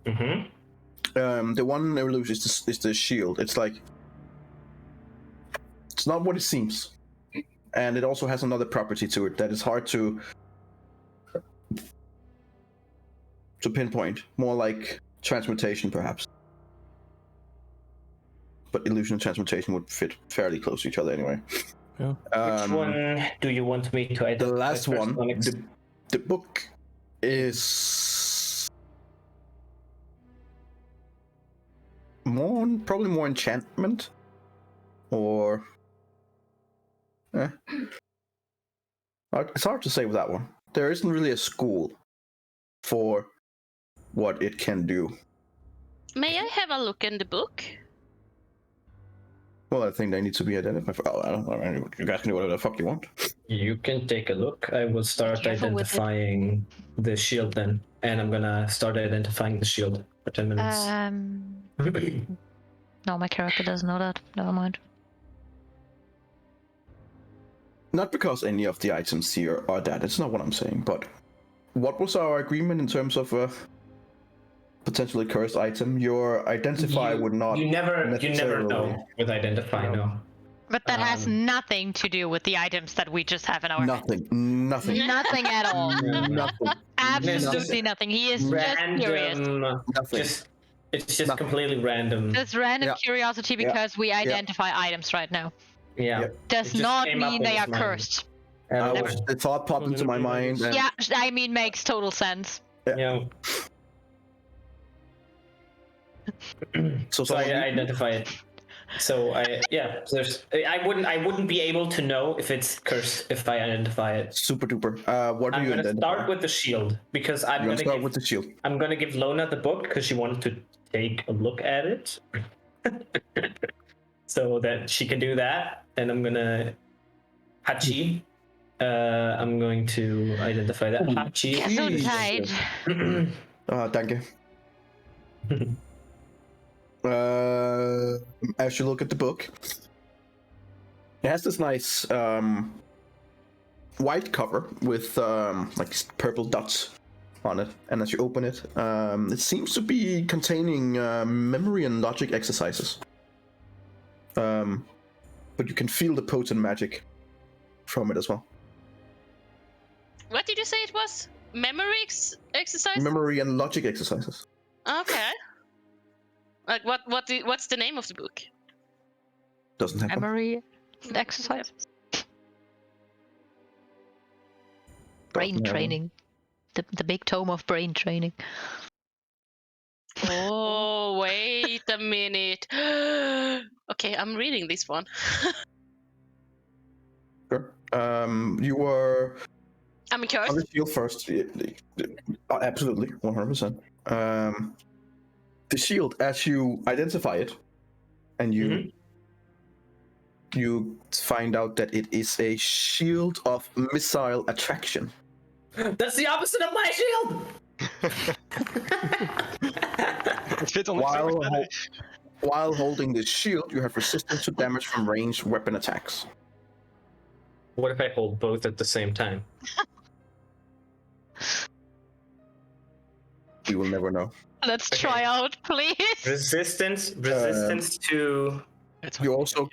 Mm-hmm. The one illusion is the shield. It's like it's not what it seems, and it also has another property to it that is hard to pinpoint. More like transmutation, perhaps. But illusion and transmutation would fit fairly close to each other anyway. Yeah. Which one do you want me to identify? The last first, one, Onyx? the book is probably more enchantment, or it's hard to say with that one. There isn't really a school for what it can do. May I have a look in the book? Well, I think they need to be identified. I don't know. You guys can do whatever the fuck you want. You can take a look. I will start Careful with it. identifying the shield then, and I'm gonna start identifying the shield for 10 minutes. No, my character doesn't know that. Never mind. Not because any of the items here are that. It's not what I'm saying. But what was our agreement in terms of a potentially cursed item? Your identify would not. You never necessarily know with identify. No. But that has nothing to do with the items that we just have in our Nothing. Nothing at all. Nothing. Absolutely nothing. He is just curious. Nothing. It's just Nothing. completely random. Just random Yeah. curiosity because we identify items right now. Yeah. Does It just not came up mean in they his are mind. cursed. The thought popped into my mind. And, Yeah, I mean, makes total sense. Yeah. So I identify it. So I wouldn't be able to know if it's cursed if I identify it. Super duper. What do I'm you gonna identify? start with the shield because I'm You're gonna start give, with the shield. I'm gonna give Lona the book because she wanted to take a look at it, so that she can do that. And I'm gonna Hachi. I'm going to identify that Hachi. Gesundheit. Thank you. As you look at the book, it has this nice white cover with like purple dots on it, and as you open it, it seems to be containing memory and logic exercises. But you can feel the potent magic from it as well. What did you say it was? Memory exercise? Memory and logic exercises. Okay. Like what's the name of the book? Doesn't have one. Memory exercise. Brain No. training. The big tome of brain training. Oh, wait a minute. Okay, I'm reading this one. Sure. You were I'm On cursed. the shield first. Absolutely, 100%. The shield, as you identify it, and you find out that it is a shield of missile attraction. That's the opposite of my shield. It fits on the While, surface better. while holding this shield, you have resistance to damage from ranged weapon attacks. What if I hold both at the same time? We will never know. Let's try out, please. Resistance to You also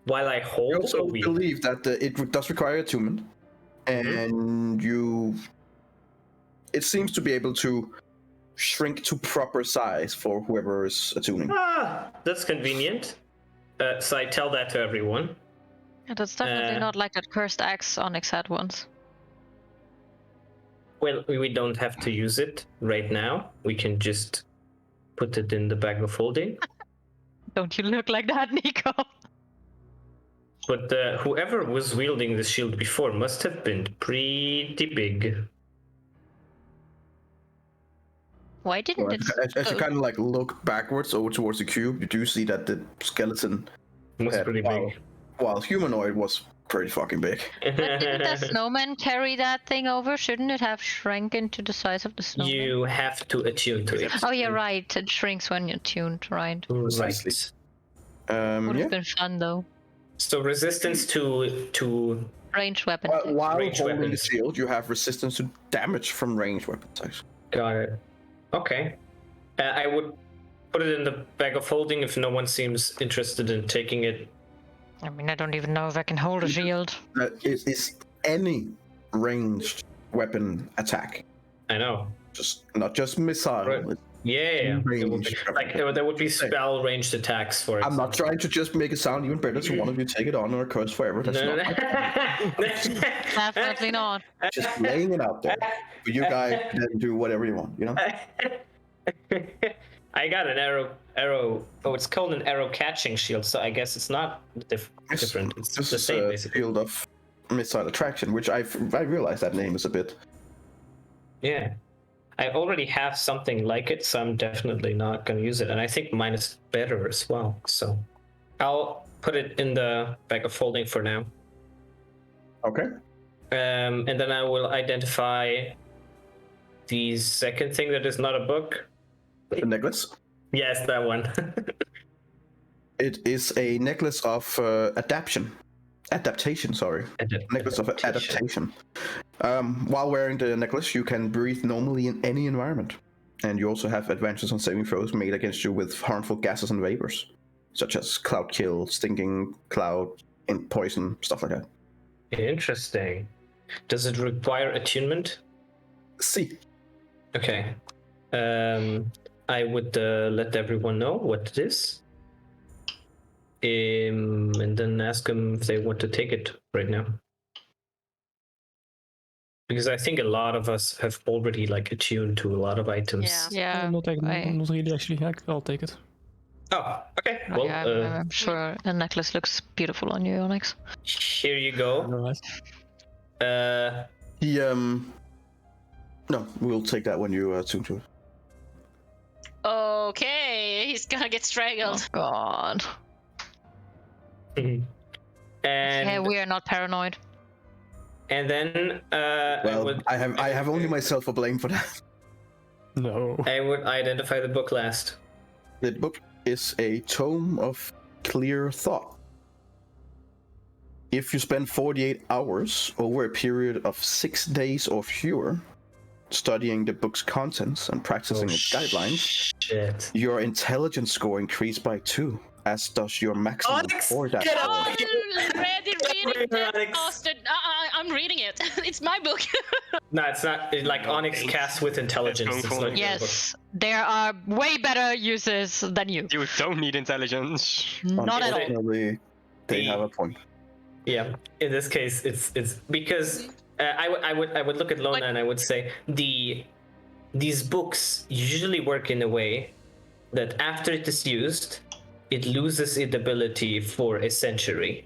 while I hold or wield? believe that it does require attunement, and it seems to be able to shrink to proper size for whoever is attuning. Ah, that's convenient. So I tell that to everyone. Yeah, that's definitely not like that cursed axe Onyx had once. Well, we don't have to use it right now. We can just put it in the bag of holding. Don't you look like that, Nico? But whoever was wielding the shield before must have been pretty big. Why didn't it? As you kind of like look backwards over towards the cube, you do see that the skeleton, Was head, pretty big. while humanoid, was pretty fucking big. But didn't the snowman carry that thing over? Shouldn't it have shrunk into the size of the snowman? You have to attune to it. Oh, yeah, right. It shrinks when you're tuned, right? Precisely. Right. Would Yeah. have been fun though. So resistance to Ranged weapon. While Ranged holding the weapons. shield, you have resistance to damage from ranged weapon attacks. got it. Okay. I would put it in the bag of holding if no one seems interested in taking it. I mean, I don't even know if I can hold a shield. That is any ranged weapon attack, I know. just not just missile. Right. Yeah. It would be, Range. like there would be spell ranged attacks for it. I'm not trying to just make it sound even better, so one of you take it on or curse forever. That's No, not Definitely not. just laying it out there. But you guys can do whatever you want, you know? I got an arrow. Oh, it's called an arrow catching shield, so I guess it's not different. It's This the is same, a basically. field of missile attraction, which I realize that name is a bit. Yeah. I already have something like it, so I'm definitely not going to use it. And I think mine is better as well. So I'll put it in the bag of holding for now. Okay. And then I will identify the second thing that is not a book. The necklace. Yes, that one. It is a necklace of adaptation. Sorry, necklace of adaptation. While wearing the necklace, you can breathe normally in any environment, and you also have advantages on saving throws made against you with harmful gases and vapors, such as cloud kill, stinking cloud, and poison, stuff like that. Interesting. Does it require attunement? See, Okay. I would let everyone know what it is. And then ask them if they want to take it right now. Because I think a lot of us have already like attuned to a lot of items. Yeah. Not really actually. I'll take it. Oh, okay. Well, Yeah, I'm sure the necklace looks beautiful on you, Onyx. here you go. Alright. no, we'll take that when you tune to it. Okay, he's gonna get Oh strangled. God. And Yeah, we are not paranoid. and then Well, I have only myself to blame for that. No. I would identify the book last. The book is a tome of clear thought. If you spend 48 hours over a period of 6 days or fewer studying the book's contents and practicing its guidelines, Shit. your intelligence score increased by 2, as does your maximum Onyx, for that. get Oh, out! I'm ready reading that Onyx. bastard. I'm reading it. It's my book. No, it's not. It's like Onyx cast with intelligence. It's not your book. Yes, there are way better uses than you. You don't need intelligence. Not at all. Unfortunately, they have a point. Yeah. In this case, it's because I would look at Lona and I would say these books usually work in a way that after it is used, it loses its ability for a century.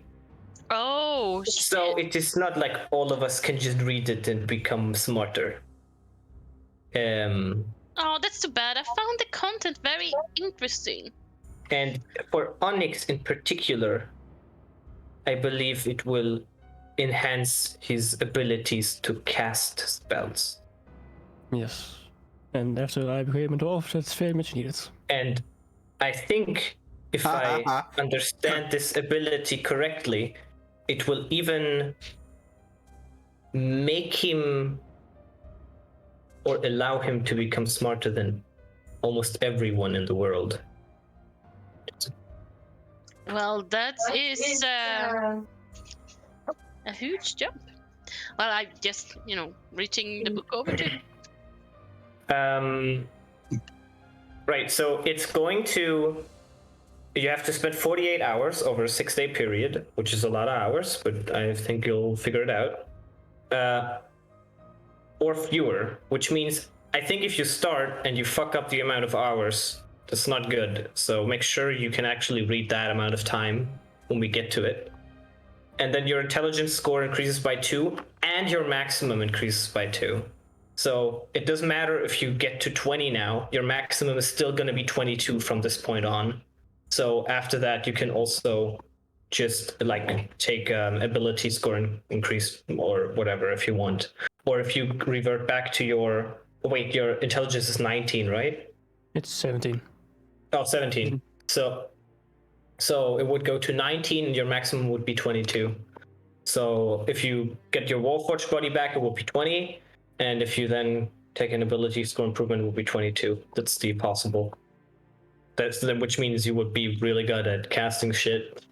Oh. Oh, So it is not like all of us can just read it and become smarter. Oh, that's too bad. I found the content very interesting. And for Onyx in particular, I believe it will enhance his abilities to cast spells. Yes. En daar heeft de op een gegeven moment wel dat veel mensen needed. And I think if I understand this ability correctly, it will even make him or allow him to become smarter than almost everyone in the world. Well, that is a huge jump. Well, I just, reaching the book over to. Right, so it's going to. You have to spend 48 hours over a 6-day period, which is a lot of hours, but I think you'll figure it out. Or fewer, which means I think if you start and you fuck up the amount of hours, that's not good. So make sure you can actually read that amount of time when we get to it. And then your intelligence score increases by 2, and your maximum increases by 2. So it doesn't matter if you get to 20 now, your maximum is still going to be 22 from this point on. So after that, you can also just take ability score increase or whatever if you want. Or if you revert back to your intelligence is 19, right? It's 17. Oh, 17. So it would go to 19 and your maximum would be 22. So if you get your Warforged body back, it will be 20. And if you then take an ability score improvement, it will be 22. That's the possible. Which means you would be really good at casting shit.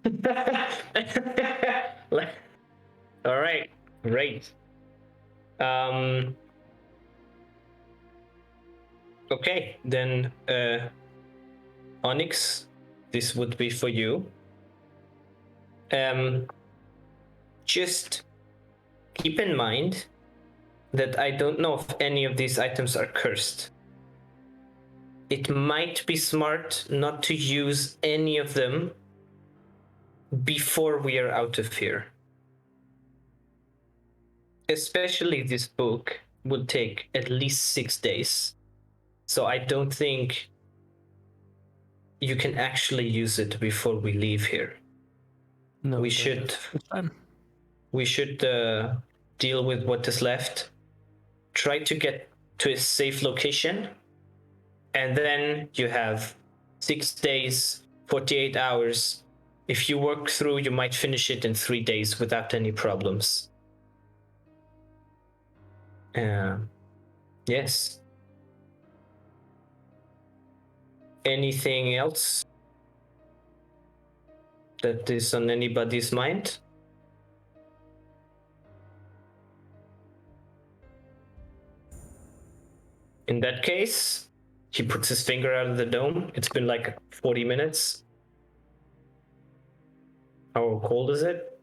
All right, great. Okay, then Onyx, this would be for you. Just keep in mind that I don't know if any of these items are cursed. It might be smart not to use any of them before we are out of here. Especially this book would take at least 6 days. So I don't think you can actually use it before we leave here. No, We should deal with what is left. Try to get to a safe location. And then you have 6 days, 48 hours. If you work through, you might finish it in 3 days without any problems. Yes. Anything else that is on anybody's mind? In that case, he puts his finger out of the dome. It's been like 40 minutes. How cold is it?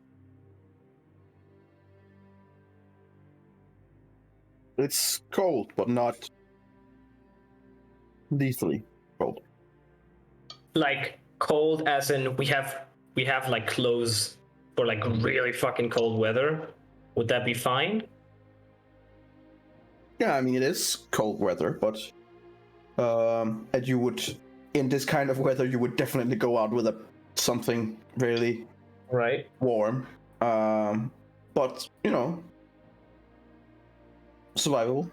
It's cold, but not lethally cold. Like cold as in we have like clothes for like really fucking cold weather. Would that be fine? Yeah, I mean, it is cold weather, but and you would, in this kind of weather, you would definitely go out with something really right warm. But survivable.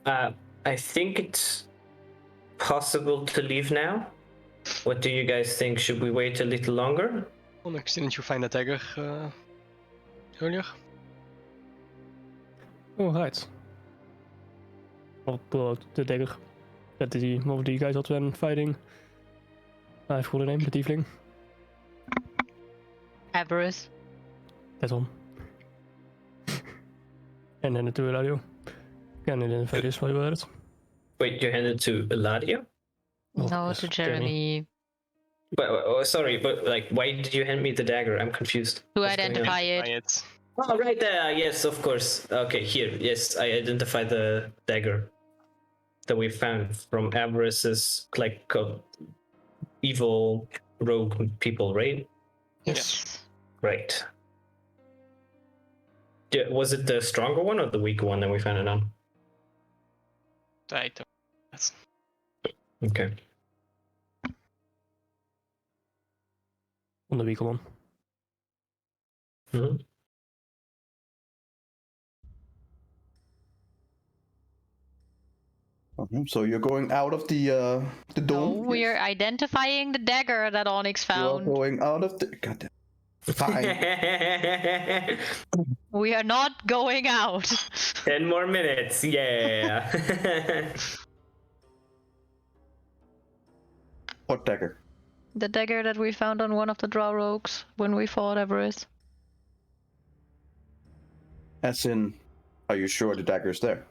I think it's possible to leave now. What do you guys think? Should we wait a little longer? Onyx, didn't you find a dagger earlier? Oh, right. I'll pull out the dagger that one of you guys had when fighting. I forgot the name, the tiefling. Aberron. That one. And then to Eladio. Can identify this while you were at it. Wait, you handed it to Eladio? No, yes, to Jeremy. But sorry, but why did you hand me the dagger? I'm confused. To What's going on? identify it. Oh, right there. Yes, of course. Okay, here. Yes, I identify the dagger that we found from Avarice's evil rogue people, right? Yes. Right. Yeah, was it the stronger one or the weaker one that we found it on? I don't. That's Okay. On the weaker one. Hmm. Okay, so you're going out of the No, dome. we're identifying the dagger that Onyx You are found. going out of the. Goddamn. Fine. We are not going out. 10 more minutes, yeah. What dagger? The dagger that we found on one of the drow rogues when we fought Everest. As in, are you sure the dagger's there?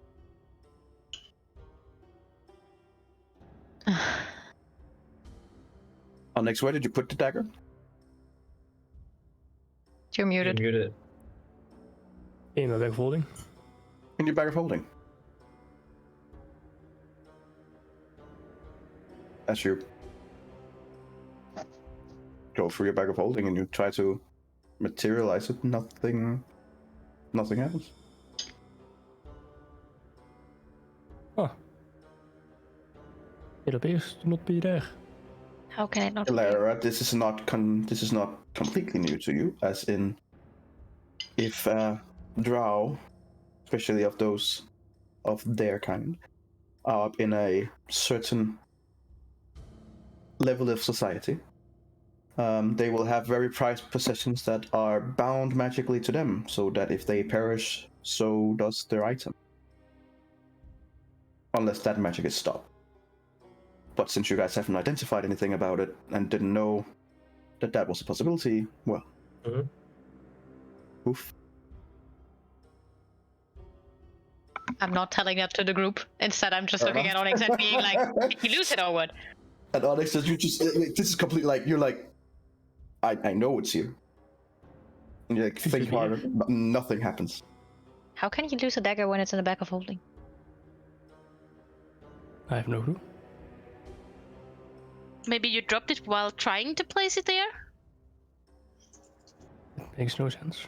Onyx, where did you put the dagger? You're muted. You're muted. In my bag of holding. In your bag of holding. As you go through your bag of holding and you try to materialize it, nothing happens. Oh. It appears to not be there. How can it not be? Lara, this is not completely new to you, as in, if drow, especially of those of their kind, are up in a certain level of society, they will have very prized possessions that are bound magically to them, so that if they perish, so does their item. Unless that magic is stopped. But since you guys haven't identified anything about it and didn't know that that was a possibility, well, oof. I'm not telling that to the group. Instead, I'm just Fair looking enough. at Onyx and being like, did you lose it or what? And Onyx says, this is complete, like, you're like, I know it's you. And you like, think harder, but nothing happens. How can you lose a dagger when it's in the back of holding? I have no clue. Maybe you dropped it while trying to place it there? It makes no sense.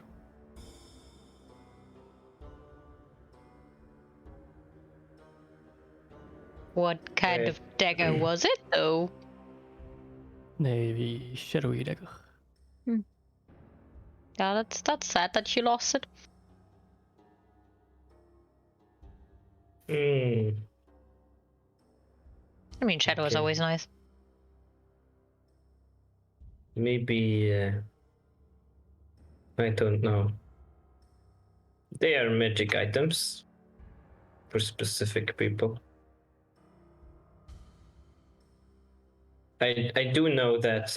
What kind of dagger was it, though? Maybe shadowy dagger. Yeah, that's sad that you lost it. Hmm. I mean, shadow is Okay. always nice. Maybe. I don't know. They are magic items for specific people. I do know that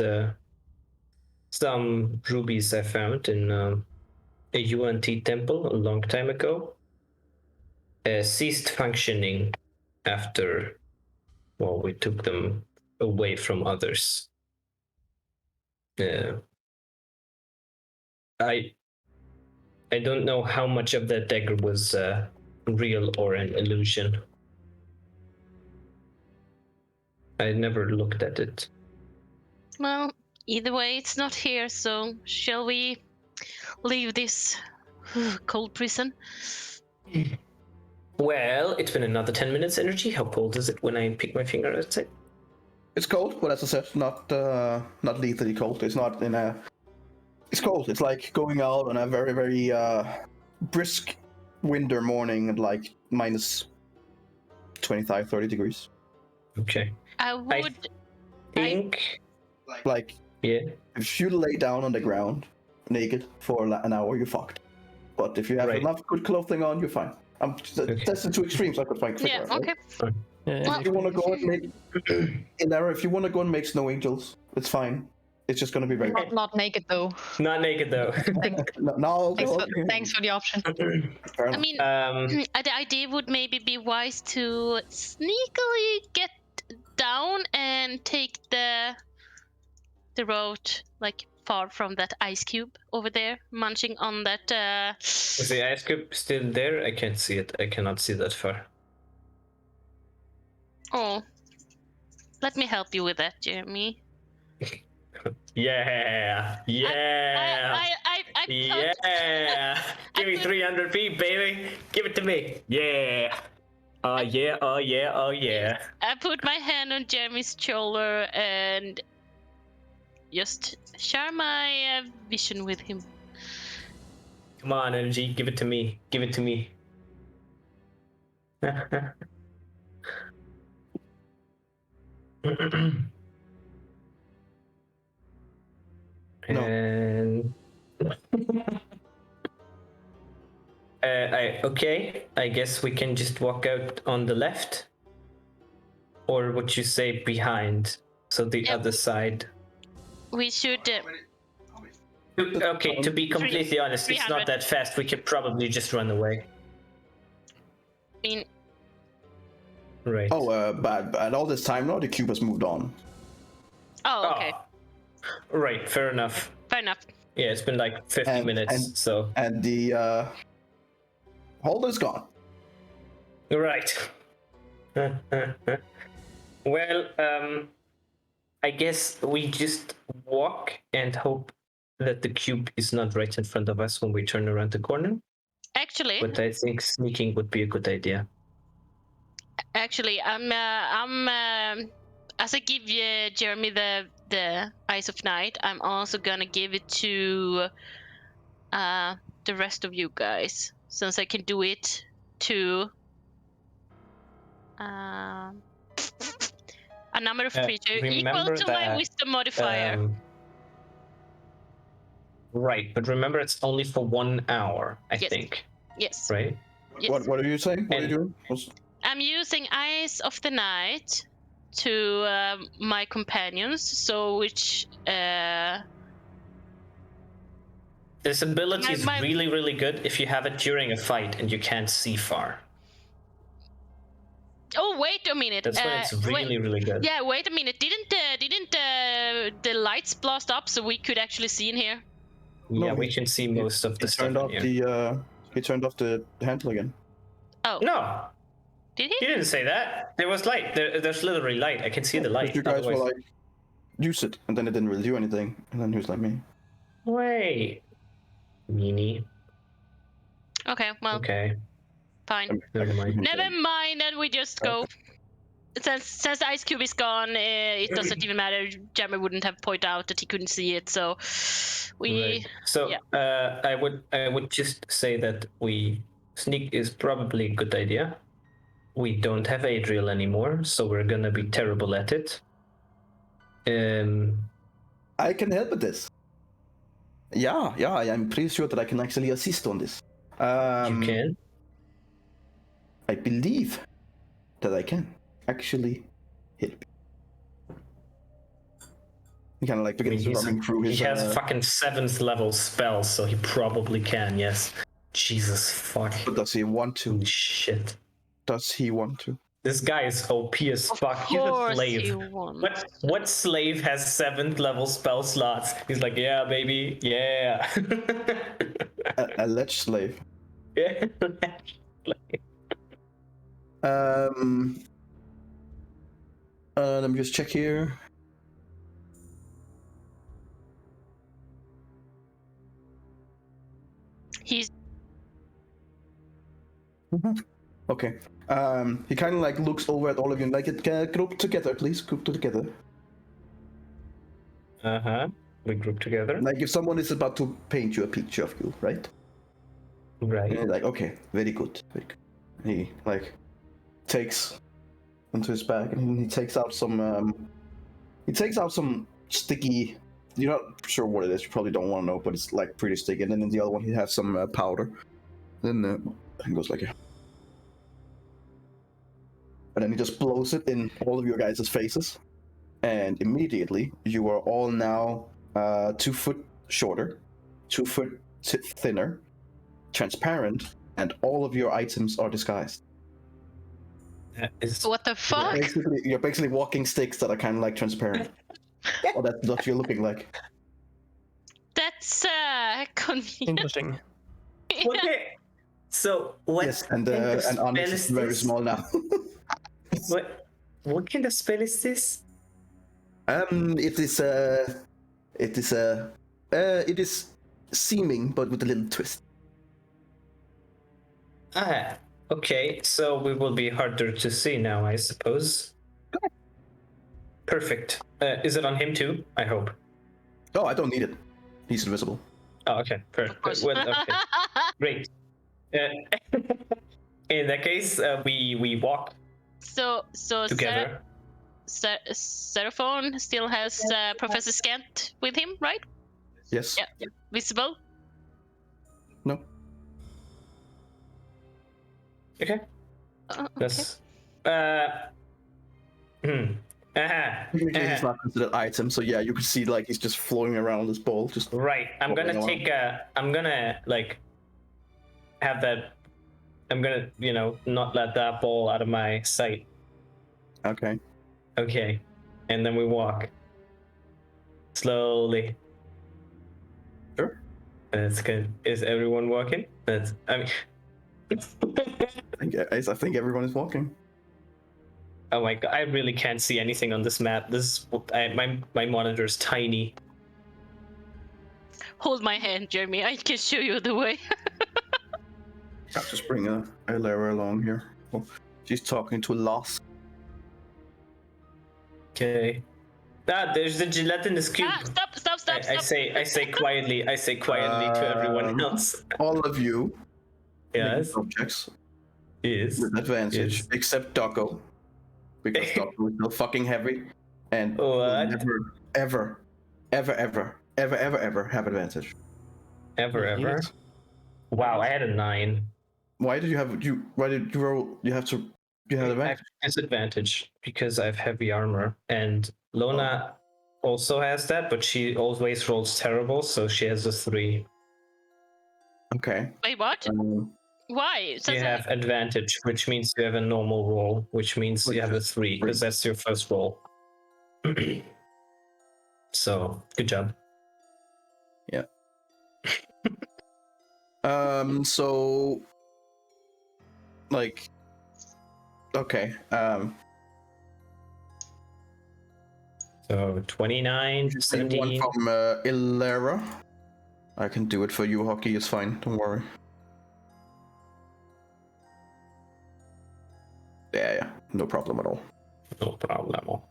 some rubies I found in a UNT temple a long time ago ceased functioning after, well, we took them away from others. I don't know how much of that dagger was real or an illusion. I never looked at it. Well, either way, it's not here, so shall we leave this cold prison? Well, it's been another 10 minutes energy. How cold is it when I pick my finger outside? It's cold, but as I said, not lethally cold. It's not in a. It's cold. It's like going out on a very, very brisk winter morning at like minus 25, 30 degrees. I think. Like, Yeah. if you lay down on the ground naked for an hour, you're fucked. But if you have enough good clothing on, you're fine. That's the two extremes I could find. Yeah, okay. Yeah, If you want to go and make if you want to go and make snow angels, it's fine. It's just gonna be very Not naked, though. Not naked though. no. Thanks for the option. I mean, the idea would maybe be wise to sneakily get down and take the road like far from that ice cube over there, munching on that. Is the ice cube still there? I can't see it. I cannot see that far. Oh, let me help you with that, Jeremy. Yeah. Yeah. I put, Yeah. Give me 300 feet, baby. Give it to me. Yeah. Oh yeah. Oh yeah. Oh yeah. I put my hand on Jeremy's shoulder and just share my vision with him. Come on, energy. Give it to me. Give it to me. And I guess we can just walk out on the left, or would you say behind? So the Yeah. other side. We should. Okay, to be completely honest, it's 300. not that fast. We could probably just run away. I mean, Right. Oh, but at all this time now, the cube has moved on. oh, okay. Right, fair enough. Fair enough. Yeah, it's been like 50 minutes, so. And the holder's gone. Right. Well, I guess we just walk and hope that the cube is not right in front of us when we turn around the corner. Actually, But I think sneaking would be a good idea. I'm as I give Jeremy the Eyes of Night, I'm also gonna give it to the rest of you guys, since I can do it to a number of creatures equal remember to my that, wisdom modifier. Right, but remember it's only for 1 hour, I Yes. think. Yes. Right? Yes. What are you saying? What are you doing? I'm using Eyes of the Night to my companions, so which This ability is my- really, really good if you have it during a fight and you can't see far. Oh, wait a minute. That's when it's really, really good. Yeah, wait a minute. Didn't the lights blast up so we could actually see in here? Yeah, No, we can see most of the He stuff turned in off here. he turned off the handle again. Oh, No, did he he? didn't say that. There was light. There's literally light. I can see the light. You guys were Otherwise- like, use it, and then it didn't really do anything. And then he was like, me. Wait. Meanie. Okay, well, Okay. fine. Never mind. Never mind, then we just go. Since the ice cube is gone, it doesn't even matter. Jeremy wouldn't have pointed out that he couldn't see it, so we. Right. So yeah. I would just say that sneak is probably a good idea. We don't have Adriel anymore, so we're gonna be terrible at it. I can help with this. Yeah, I'm pretty sure that I can actually assist on this. You can. I believe that I can actually help. He kind of like begins running through his. He has fucking 7th level spells, so he probably can. Yes. Jesus fuck. But does he want to? Holy shit. Does he want to? This guy is OP as Of fuck. He's a course slave. you want. What slave has 7th level spell slots? He's like, yeah, baby, yeah. A ledge slave. Yeah. Let me just check here. He's Okay. He kind of like looks over at all of you and like, group together, please. Group together. We group together. Like if someone is about to paint you a picture of you, right? Right. And he's like, okay, very good, very good. He like takes into his bag and he takes out some sticky. You're not sure what it is. You probably don't want to know, but it's like pretty sticky. And then in the other one, he has some powder. Then he goes like, and then he just blows it in all of your guys' faces, and immediately you are all now 2 foot shorter, 2 foot thinner, transparent, and all of your items are disguised. what the fuck? You're basically walking sticks that are kind of like transparent. Or that's what you're looking like. That's convenient. Interesting. Okay. So what? Yes, and kind of spell Onyx is very this? small now. What kind of spell is this? It is It is seeming, but with a little twist. Ah, okay. So we will be harder to see now, I suppose. Perfect. Is it on him too? I hope. Oh, I don't need it. He's invisible. Oh, okay. Of Perfect. course. Well, okay. Great. In that case, we walk So together. Seraphon still has Professor Scant with him, right? Yes. Yeah. Visible. No. Okay. Okay. That's. He's not considered item, so yeah, you can see like he's just floating around this ball, just Right. I'm Floating gonna around. take a. I'm gonna like have that. I'm gonna, not let that ball out of my sight. okay. Okay. And then we walk slowly. Sure. That's good. Is everyone walking? I mean. I think everyone is walking. Oh my god! I really can't see anything on this map. My monitor is tiny. Hold my hand, Jeremy. I can show you the way. I'll just bring a Lara along here. Oh, she's talking to Lost. Okay. There's the gelatinous cube. Stop! I say quietly to everyone else. All of you. Yes. Objects Yes. with advantage, Yes. except Doggo, because Doggo is so fucking heavy, and What? will never, ever have advantage. Ever. Wow, I had a 9. Why did you roll? You have I have advantage. disadvantage because I have heavy armor, and Lona also has that, but she always rolls terrible, so she has a 3. Okay. Wait, what? Why? It You says have advantage, which means you have a normal roll, which means you have a 3, because that's your first roll. So, good job. Yeah. So, like, okay. So 29, One 17. from Ilera. I can do it for you, Hockey. It's fine. Don't worry. Yeah, no problem at all. No problem.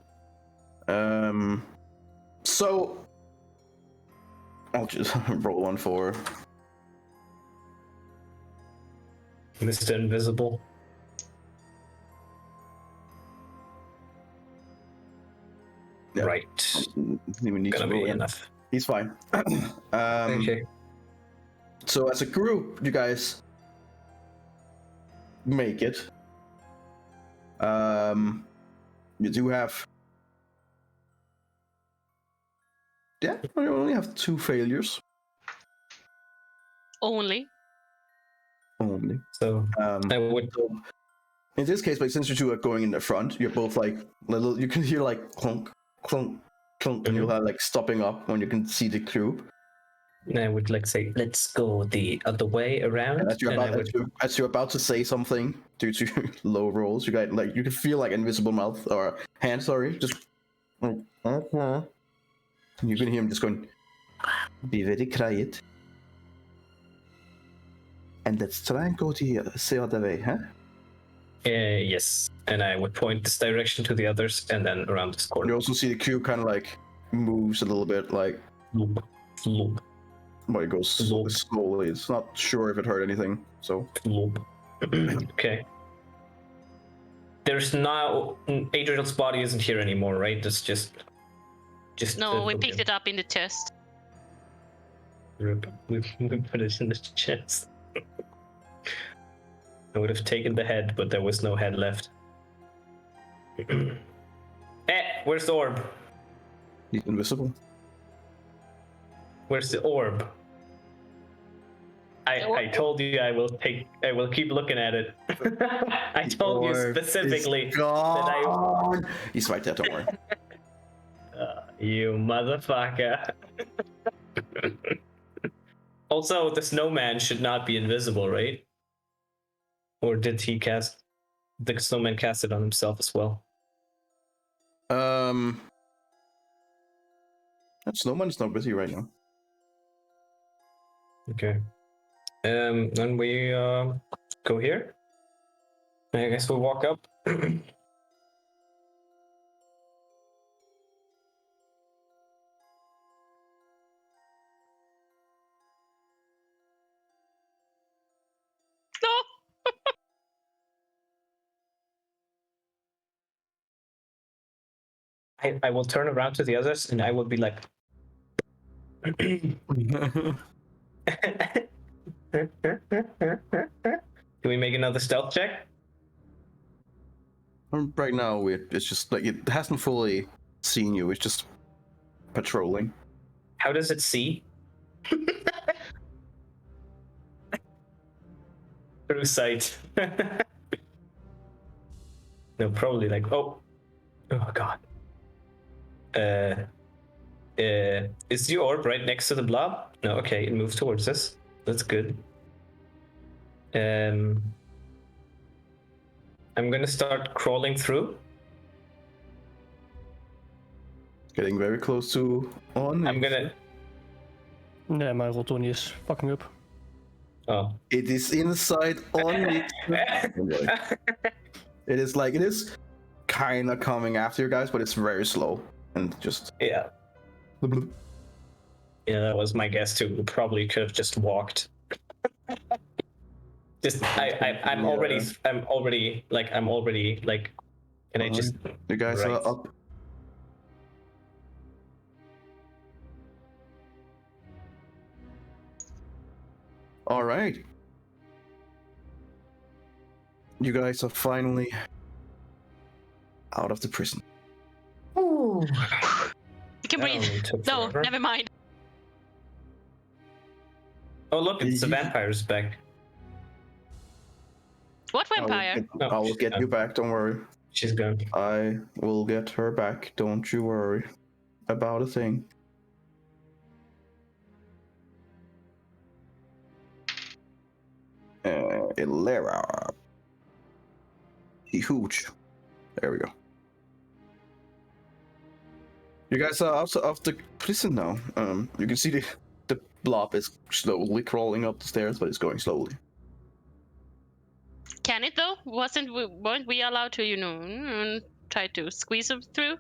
So I'll just roll one for Mr. Invisible. Yeah. Right. Even need Gonna to be roll in. enough. He's fine. Okay. So as a group, you guys make it. You do have. Yeah, you only have 2 failures. only. Only. So I would. In this case, like since you two are going in the front, you're both like little. You can hear like clunk, clunk, clunk, and you'll have like stopping up when you can see the cube. I would like say, let's go the other way around. And as you're about to say something due to low rolls, you got like you can feel like invisible mouth or hand. Sorry, just. And you can hear him just going. Be very quiet. And let's try and go the other way, huh? Yes, and I would point this direction to the others, and then around this You corner. also see the cube kind of like moves a little bit, like Loop, loop, but it goes Loop. slowly. It's not sure if it hurt anything, so. loop. Okay. There's now Adriel's body isn't here anymore, right? It's just. No, we picked it up in the chest. We put it in the chest. I would have taken the head, but there was no head left. Where's the orb? He's invisible. Where's the orb? I told you I will keep looking at it. I told you specifically that He's right there, don't worry. You motherfucker. Also, the snowman should not be invisible, right? Or did he cast the snowman cast it on himself as well? That snowman is not with you right now. Okay. Then we go here. I guess we'll walk up. No. I will turn around to the others and I will be like. Can we make another stealth check? Right now, it's just like it hasn't fully seen you. It's just patrolling. How does it see? Through sight. No, probably like, oh god. Is the orb right next to the blob? No, okay, it moves towards us. That's good. I'm gonna start crawling through. Getting very close to on. I'm gonna. Nee, mijn Rottoni is fucking up. Oh. It is inside on. It is like it is kind of coming after you guys, but it's very slow and just. Yeah. Yeah, that was my guess too. We probably could have just walked. I'm already like, can I just? You guys right. are up. All right. You guys are finally out of the prison. You can That breathe. only took No, forever. never mind. Oh look, it's the vampire's back. What vampire? I will get you back. Don't worry. She's gone. I will get her back. Don't you worry about a thing. Ilera. Huge. There we go. You guys are out of the prison now. You can see the blob is slowly crawling up the stairs, but it's going slowly. Can it though? Weren't we allowed to, try to squeeze it through?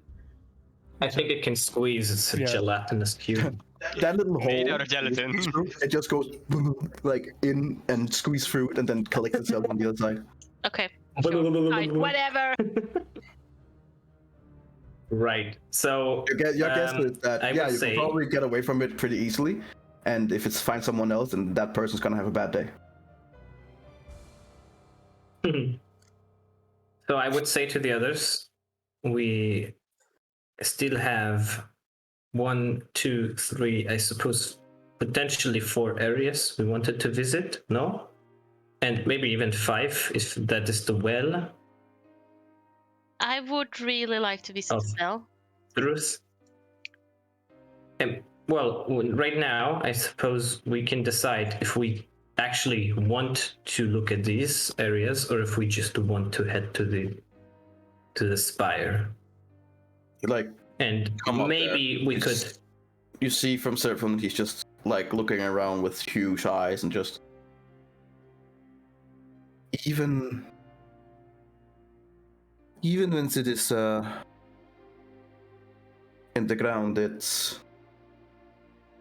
I think it can squeeze. It's a Yeah. gelatinous cube. That little Made hole, out of gelatin. it just goes like in and squeeze through it, and then collects itself on the other side. Okay. Sure. Fine, whatever. Right. So Your guess is that I yeah, would you say- can probably get away from it pretty easily, and if it's find someone else, then that person's gonna have a bad day. So I would say to the others, we still have 1, 2, 3, I suppose, potentially 4 areas we wanted to visit, no? And maybe even 5 if that is the well. I would really like to visit Oh. the cell. Truth. Well, right now, I suppose we can decide if we actually want to look at these areas or if we just want to head to the spire. Like And Come up maybe there. we It's- could. you see from Seraphin, he's just like looking around with huge eyes and just even when it is in the ground, it's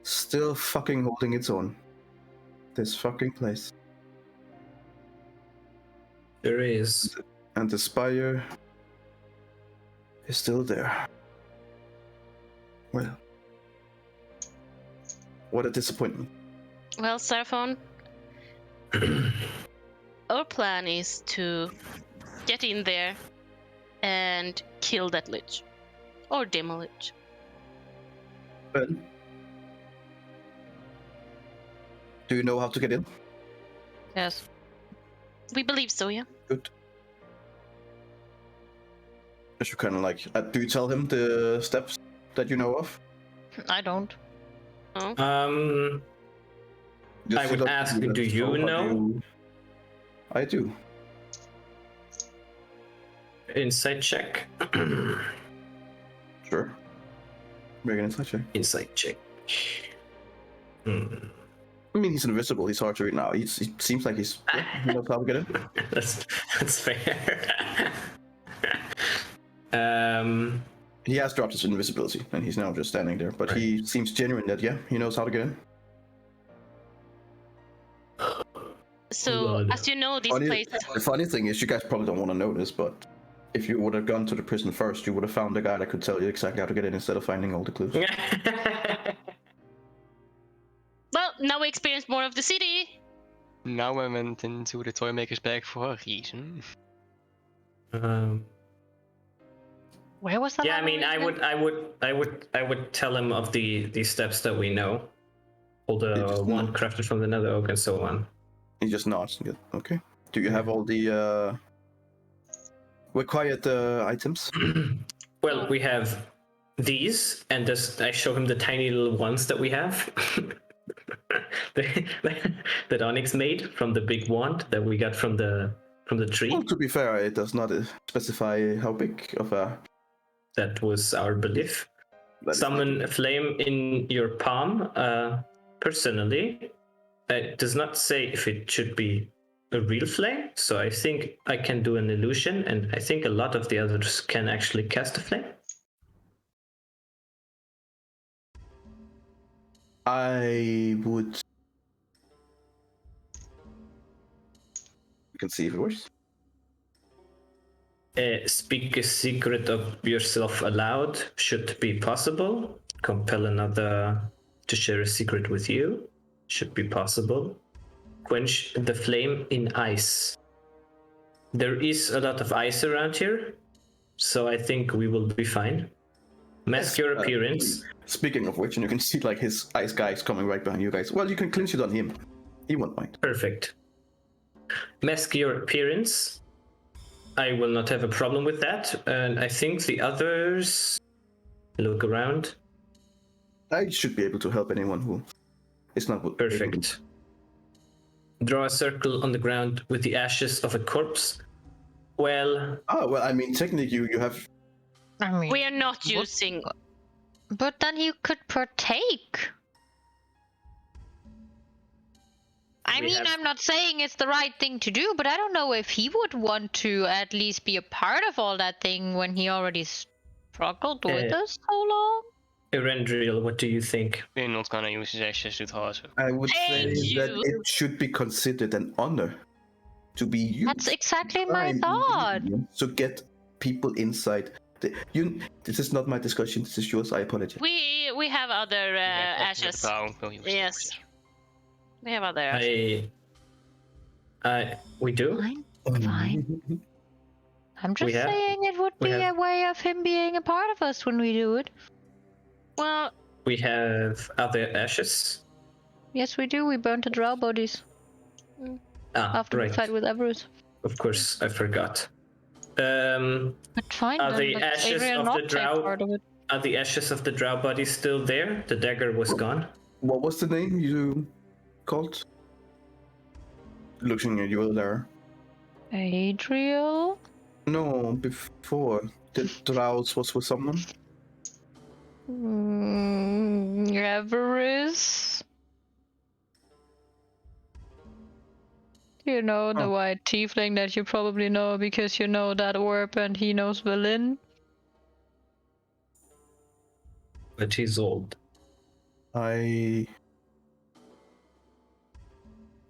still fucking holding its own. This fucking place. There is. And the spire is still there. Well, what a disappointment. Well, Seraphon, our plan is to get in there and kill that lich. Or demo lich. Well, do you know how to get in? Yes. We believe so, yeah. Good. Just kind of like, do you tell him the steps that you know of? I don't. Oh. Just I would so that ask, do you how know? I do. Insight check. Sure. Make an insight check. Insight check. Hmm. I mean, he's invisible. He's hard to read now. He seems like he knows how to get in. That's fair. He has dropped his invisibility, and he's now just standing there. But he seems genuine that, yeah, he knows how to get in. So, as you know, this place. The funny thing is, you guys probably don't want to know this, but if you would have gone to the prison first, you would have found a guy that could tell you exactly how to get in instead of finding all the clues. Well, now we experience more of the city. Now I went into the toy maker's bag for a reason. Where was that? Yeah, I mean, I would tell him of the steps that we know. All the one crafted from the nether oak and so on. He just nods. Yeah, okay. Do you have all the required items? Well, we have these, and I show him the tiny little ones that we have. that Onyx made from the big wand that we got from the tree. Well, to be fair, it does not specify how big of a... That was our belief. Summon a flame in your palm. Personally, it does not say if it should be a real flame, so I think I can do an illusion, and I think a lot of the others can actually cast a flame. I would... You can see if it works. Speak a secret of yourself aloud should be possible. Compel another to share a secret with you should be possible. Quench the flame in ice. There is a lot of ice around here, so I think we will be fine. Mask your appearance. Speaking of which, and you can see like his ice guys coming right behind you guys. Well, you can clinch it on him. He won't mind. Perfect. Mask your appearance. I will not have a problem with that. And I think the others look around. I should be able to help anyone who is not... Perfect. Draw a circle on the ground with the ashes of a corpse. Well... Oh, well, I mean, technically you have... I mean, We are not using. but then you could partake. I mean, I'm not saying it's the right thing to do, but I don't know if he would want to at least be a part of all that thing when he already struggled with us so long. Erendriel, what do you think? We're not gonna use his ashes to toss. I would say Thank that you. it should be considered an honor to be used. That's exactly my by thought. individuals to get people inside. This is not my discussion. This is yours. I apologize. We have other ashes. Yes. We have other ashes. We do? Fine, fine. I'm just We have- saying it would we be a have- way of him being a part of us when we do it. Well, We have other ashes. Yes, we do. We burnt the drow bodies after right. we fight with Eberron. Of course, I forgot. But fine, Are then the let ashes Adrian of not the take drow- part of it. Are the ashes of the drow body still there? The dagger was gone. What was the name you called? Looking at you there. Adriel? No, before. The Drows was with someone? Everis? You know, the white tiefling that you probably know because you know that orb and he knows Berlin. But he's old. I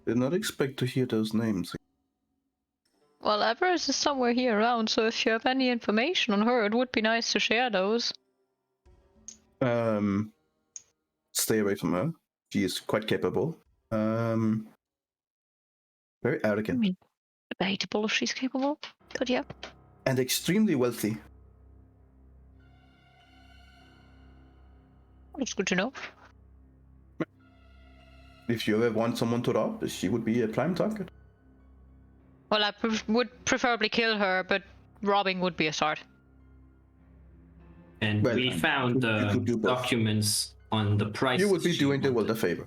did not expect to hear those names. Well, Everis is somewhere here around, so if you have any information on her, it would be nice to share those. Stay away from her. She is quite capable. Very arrogant. I mean, debatable if she's capable, but yeah. And extremely wealthy. It's good to know. If you ever want someone to rob, she would be a prime target. Well, I would preferably kill her, but robbing would be a start. And Well, we found you could do both. documents on the price. You would be she doing the world wanted. a favor.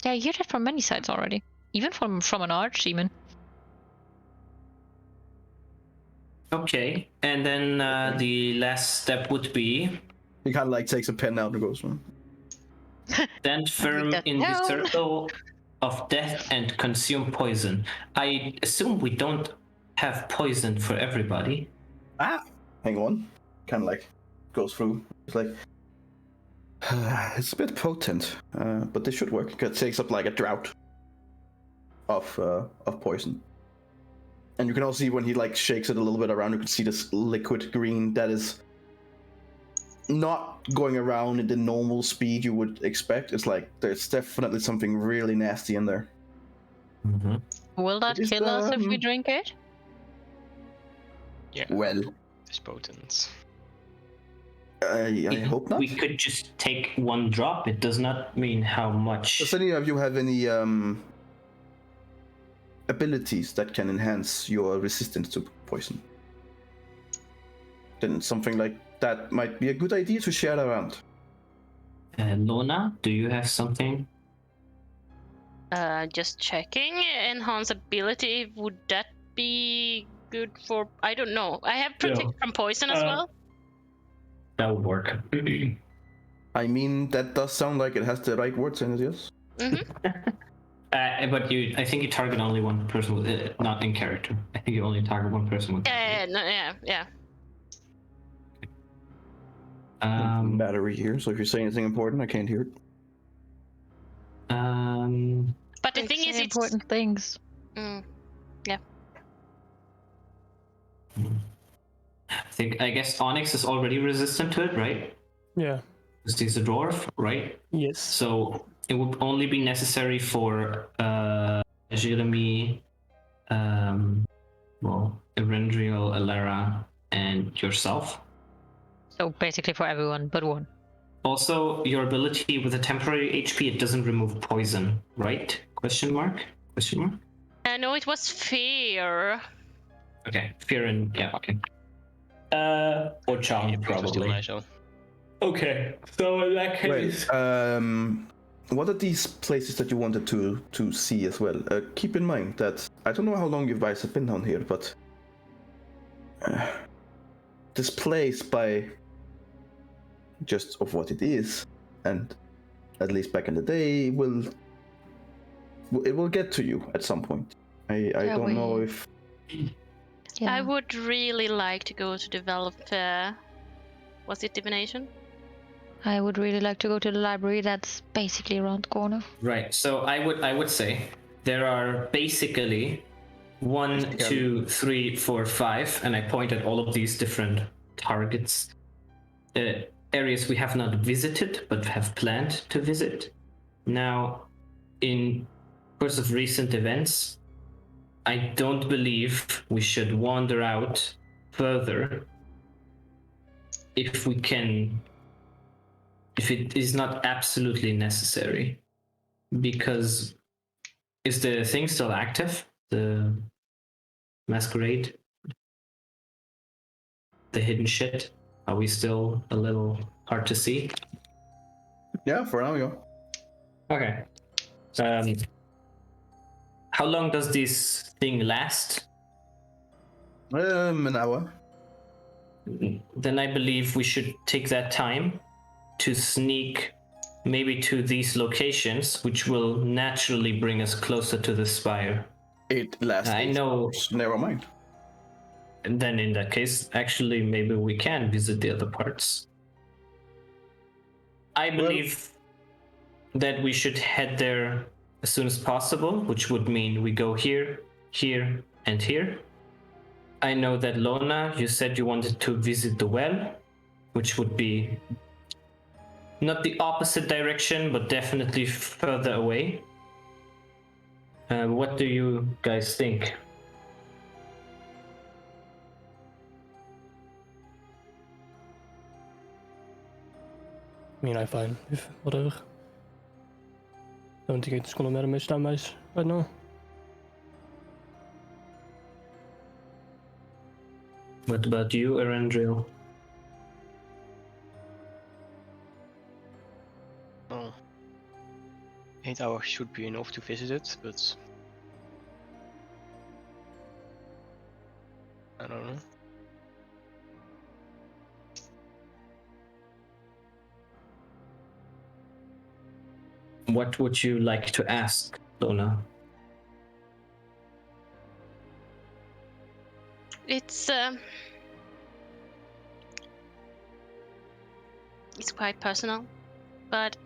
Yeah, you hear that from many sides already. Even from an archdemon. Okay, and then the last step would be He kind of like takes a pen out and goes, Stand firm that in the down. circle of death and consume poison. I assume we don't have poison for everybody. hang on. Kind of like goes through. It's like, it's a bit potent, but this should work. It takes up like a drought of poison. And you can also see when he like shakes it a little bit around, you can see this liquid green that is not going around at the normal speed you would expect. It's like there's definitely something really nasty in there. Mm-hmm. Will that It is kill us if we the- drink it? Yeah, Well, it's potent. I hope not. We could just take one drop. It does not mean how much. Does any of you have any abilities that can enhance your resistance to poison? Then something like that might be a good idea to share around. Lona, do you have something? Just checking. Enhance ability. Would that be good for? I don't know. I have protect from poison as well. That would work. I mean, that does sound like it has the right words in it, yes? But I think you target only one person, with, not in character. I think you only target one person with. Yeah. Battery here, so if you say anything important, I can't hear it. But the Like, thing say is, it's important things. I guess Onyx is already resistant to it, right? Yeah. Because he's a dwarf, right? Yes. So it would only be necessary for Jeremy, Erendriel, Alara, and yourself. So basically for everyone but one. Also, your ability with a temporary HP, it doesn't remove poison, right? Question mark? no, it was fear. Okay, fear and yeah, okay. Or charm, Yeah, fear was still probably. nice, though. Okay, so in that case, What are these places that you wanted to see as well? Keep in mind that I don't know how long you guys have been down here, but this place, by just of what it is, and at least back in the day, it will get to you at some point. I don't know if. Yeah. I would really like to go to develop. Was it divination? I would really like to go to the library. That's basically around the corner. right. So I would say there are basically 1, 2, 3, 4, 5, and I point at all of these different targets, areas we have not visited but have planned to visit. Now, in course of recent events, I don't believe we should wander out further if it is not absolutely necessary. Because is the thing still active? The masquerade? The hidden shit? Are we still a little hard to see? Yeah, for now, yeah. Okay. How long does this thing last? An hour. Then I believe we should take that time to sneak maybe to these locations, which will naturally bring us closer to the spire. It lasts. I 8 know. hours. Never mind. And then in that case, actually, maybe we can visit the other parts. I believe that we should head there as soon as possible, which would mean we go here, here, and here. I know that Lona, you said you wanted to visit the well, which would be not the opposite direction, but definitely further away. What do you guys think? I mean, I'm fine with whatever. Don't think it's gonna matter much time wise right now. What about you, Erendriel? Oh. 8 hours should be enough to visit it, but I don't know. What would you like to ask, Lona? It's quite personal, but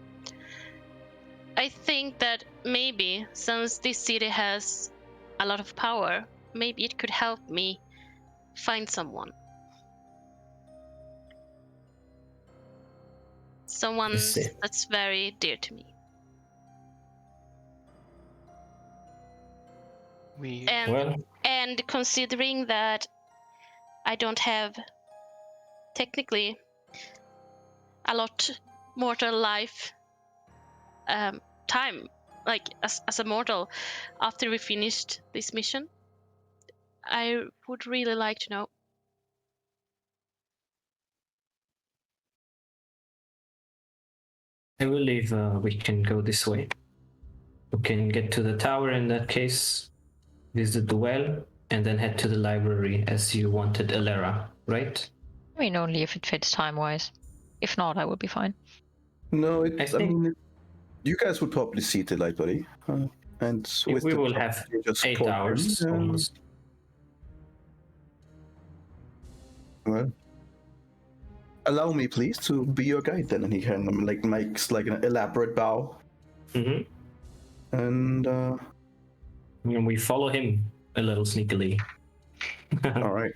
I think that maybe since this city has a lot of power, maybe it could help me find someone. Someone see. that's very dear to me. We And Well, and considering that I don't have technically a lot mortal life time, like as a mortal, after we finished this mission, I would really like to know. I believe we can go this way. We can get to the tower in that case, visit the well, and then head to the library as you wanted, Alera, right? I mean, only if it fits time-wise. If not, I would be fine. No, I I think- mean, you guys would probably see it light, buddy. And with We the will top, have you just 8 plug in, hours almost. Well, allow me, please, to be your guide then. And he kind of like makes like an elaborate bow. Mm-hmm. And And we follow him a little sneakily. all right,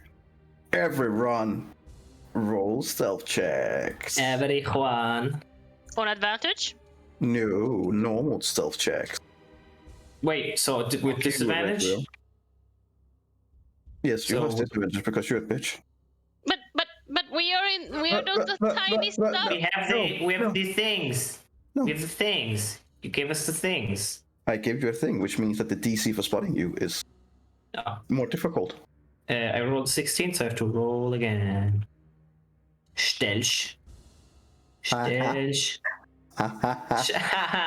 everyone, roll stealth checks. Everyone. On advantage? No, normal stealth checks. Wait, so with disadvantage? Will. Yes, you So have disadvantage because you're a bitch. But we are those tiny stuff. We have the things. No. We have the things. You gave us the things. I gave you a thing, which means that the DC for spotting you is Oh. more difficult. I rolled 16, so I have to roll again. Stealth. Stealth.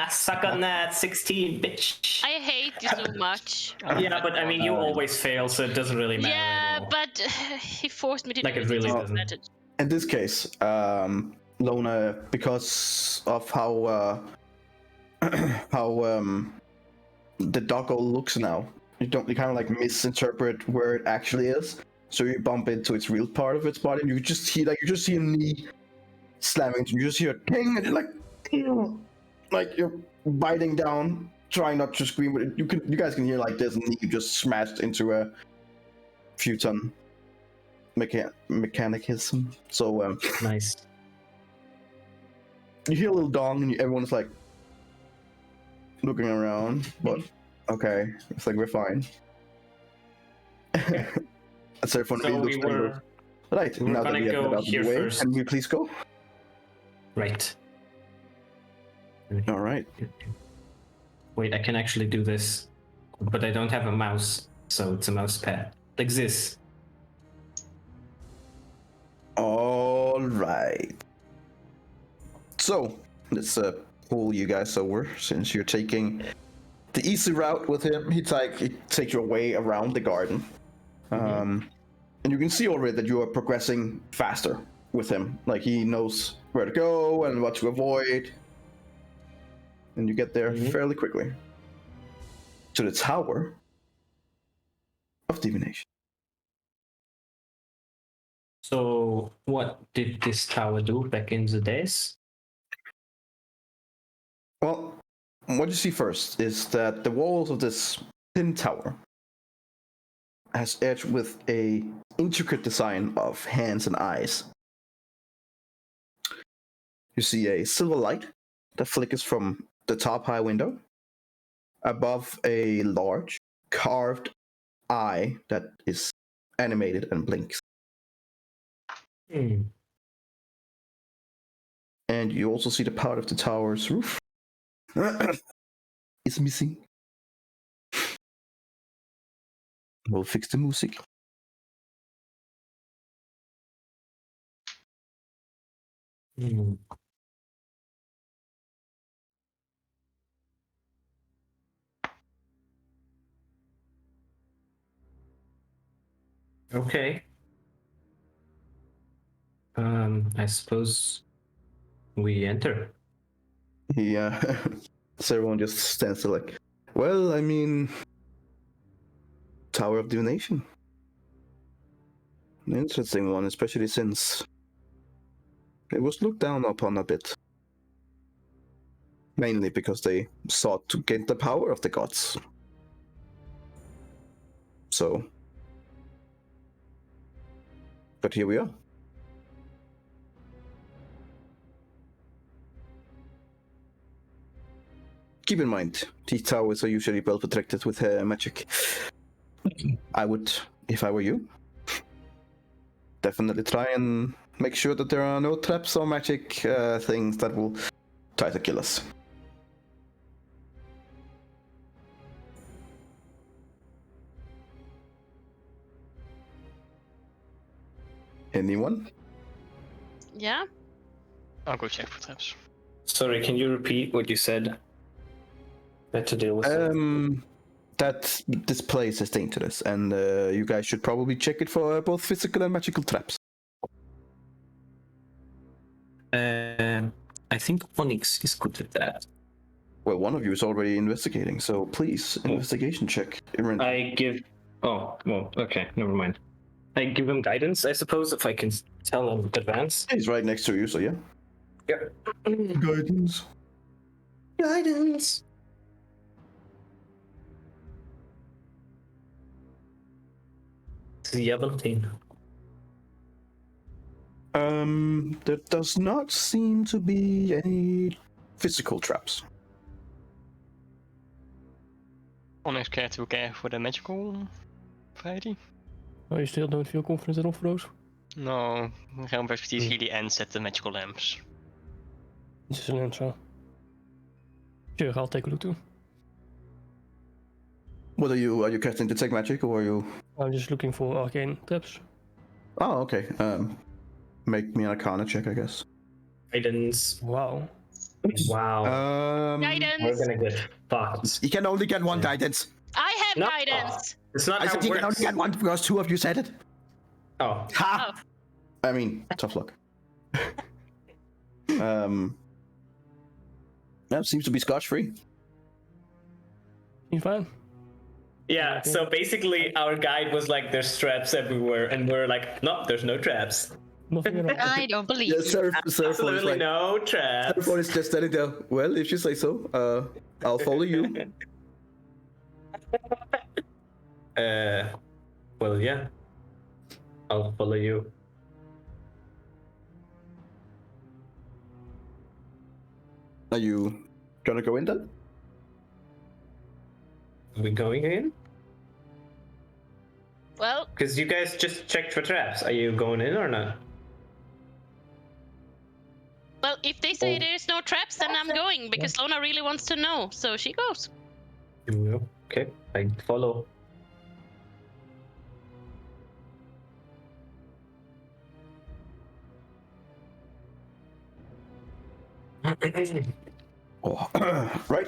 Suck on that, 16, bitch. I hate you so much. Yeah, but I mean, you always fail, so it doesn't really matter. Yeah, anymore. but he forced me to Like, do it really this doesn't. advantage. In this case, Lona, because of how the doggo looks now, you kind of like misinterpret where it actually is. So you bump into its real part of its body, and you just see a knee slamming. You just hear a ting, and you're like you're biting down, trying not to scream. But you guys can hear like this knee just smashed into a futon mechanicism. So Nice. you hear a little dong, and everyone's like looking around, but okay, it's like we're fine. So everyone So really we looks were... right. we were Now that gonna we have go that out of the here way, first. can we please go? Right. All right. Wait, I can actually do this, but I don't have a mouse, so it's a mouse pad. Like this. All right. So let's pull you guys over, since you're taking the easy route with him. He takes your way around the garden, and you can see already that you are progressing faster with him. Like, he knows where to go and what to avoid, and you get there fairly quickly to the Tower of Divination. So, what did this tower do back in the days? Well, what you see first is that the walls of this thin tower has edged with a intricate design of hands and eyes. You see a silver light that flickers from the top high window above a large carved eye that is animated and blinks. And you also see the part of the tower's roof is missing. We'll fix the music. Okay. I suppose we enter. He So everyone just stands there like, well, I mean, Tower of Divination. An interesting one, especially since it was looked down upon a bit. Mainly because they sought to gain the power of the gods. So. But here we are. Keep in mind, these towers are usually well protected with magic. I would, if I were you, definitely try and make sure that there are no traps or magic things that will try to kill us. Anyone? Yeah. I'll go check for traps. Sorry, can you repeat what you said? That to deal with. That this place is dangerous, and you guys should probably check it for both physical and magical traps. I think Onyx is good at that. Well, one of you is already investigating, so please, investigation check. I give. Oh, well, okay, never mind. I give him guidance, I suppose, if I can tell him advance. He's right next to you, so yeah. Yep. Guidance. Guidance. Seventeen. There does not seem to be any physical traps. Onneens care to care for the magical variety? Oh, you still don't feel confident enough for those? No, Realm of Expertise really ends at the magical lamps. This is an answer. Sure, I'll take a look too. What are you casting Detect Magic, or are you... I'm just looking for arcane traps. Oh, okay. Make me an Arcana check, I guess. Guidance. Wow. Wow. Guidance. We're gonna get fucked. You can only get one guidance. I have No. guidance. It's not I how said it you can only works. get one because two of you said it. Oh. Ha! I mean, tough luck. That seems to be scotch-free. You fine? Yeah, Okay. so basically our guide was like, there's traps everywhere, and we're like, no, there's no traps. Nothing at all. I don't believe Yeah, you. Seraphon is Absolutely like... no traps. Seraphon is just standing there. Well, if you say so, I'll follow you. Well, yeah. I'll follow you. Are you gonna go in then? Are we going in? Well, Because you guys just checked for traps. Are you going in or not? well, if they say there's no traps, then I'm going because Lona really wants to know, so she goes. Okay, I follow. Oh, right.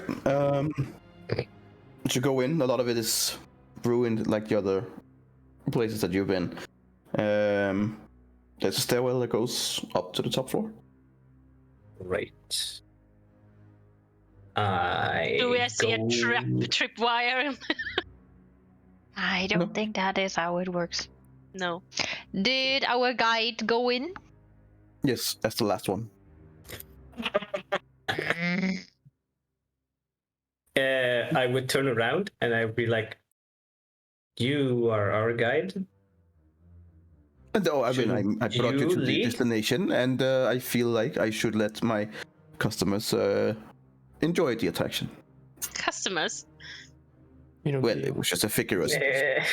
To go in, a lot of it is ruined like the other places that you've been. There's a stairwell that goes up to the top floor. Right. Do we see a tripwire? I don't No. think that is how it works. No. Did our guide go in? Yes, that's the last one. I would turn around and I would be like, "You are our guide." No, I mean, I brought you you to the lead? destination, and I feel like I should let my customers enjoy the attraction. Customers. You know, Well, it was just a figure of speech.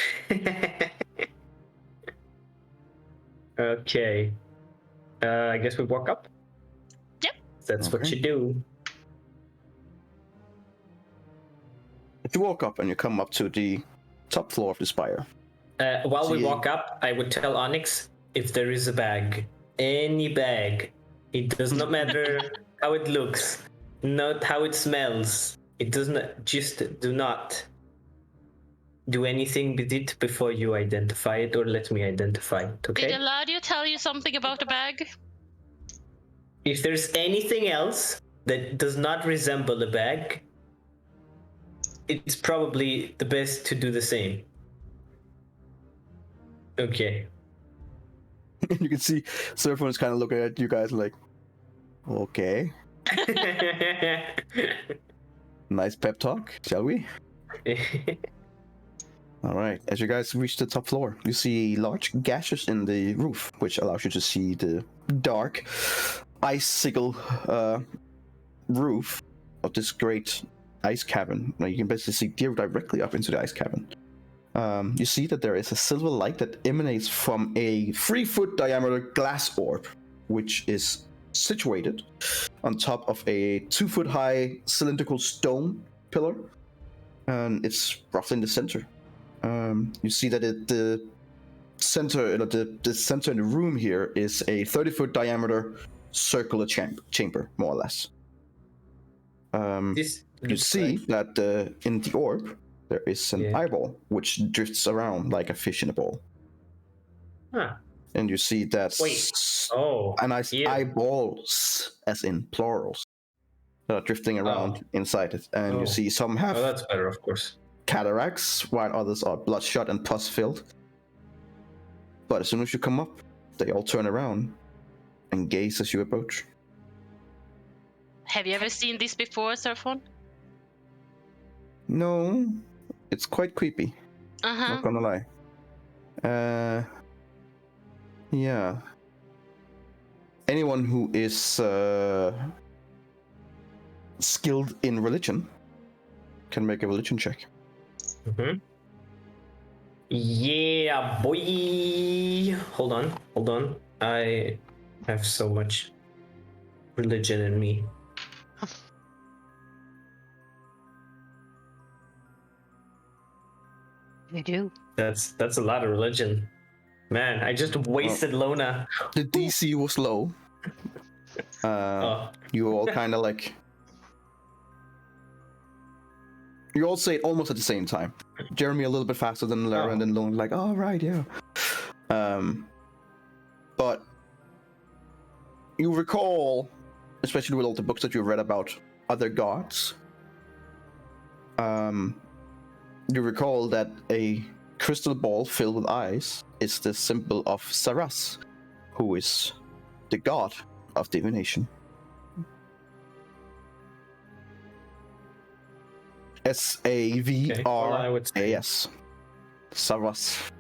Okay. I guess we walk up. Yep. That's what Okay. you do. If you walk up and you come up to the top floor of the spire, While we See- walk up, I would tell Onyx if there is a bag, any bag, it does not matter how it looks, not how it smells. It does not. Just do not do anything with it before you identify it, or let me identify it. Did Okay? Eladio tell you something about the bag? If there's anything else, that does not resemble a bag, it's probably the best to do the same. Okay. You can see Surfman is kind of looking at you guys like, okay, nice pep talk, shall we? All right. As you guys reach the top floor, you see large gashes in the roof, which allows you to see the dark icicle roof of this great ice cavern. Now you can basically see directly up into the ice cavern. You see that there is a silver light that emanates from a 3-foot diameter glass orb, which is situated on top of a 2-foot high cylindrical stone pillar, and it's roughly in the center. You see that the center in the room here is a 30-foot diameter circular chamber, more or less. You see that in the orb there is an eyeball which drifts around like a fish in a bowl. Huh. And you see that eyeballs, as in plurals, that are drifting around inside it. And you see some have that's better, of course. cataracts, while others are bloodshot and pus-filled. But as soon as you come up, they all turn around and gaze as you approach. Have you ever seen this before, Surfon? No, it's quite creepy. Not gonna lie. Yeah. Anyone who is skilled in religion can make a religion check. Mm-hmm. Yeah, boy. Hold on. I have so much religion in me. You do. That's a lot of religion. Man, I just wasted Lona. The DC was low. You all kind of like... You all say it almost at the same time. Jeremy a little bit faster than Lara, and then Lona like, oh, right, yeah. But you recall, especially with all the books that you've read about other gods, you recall that a crystal ball filled with eyes is the symbol of Saras, who is the god of divination. Savras. Saras.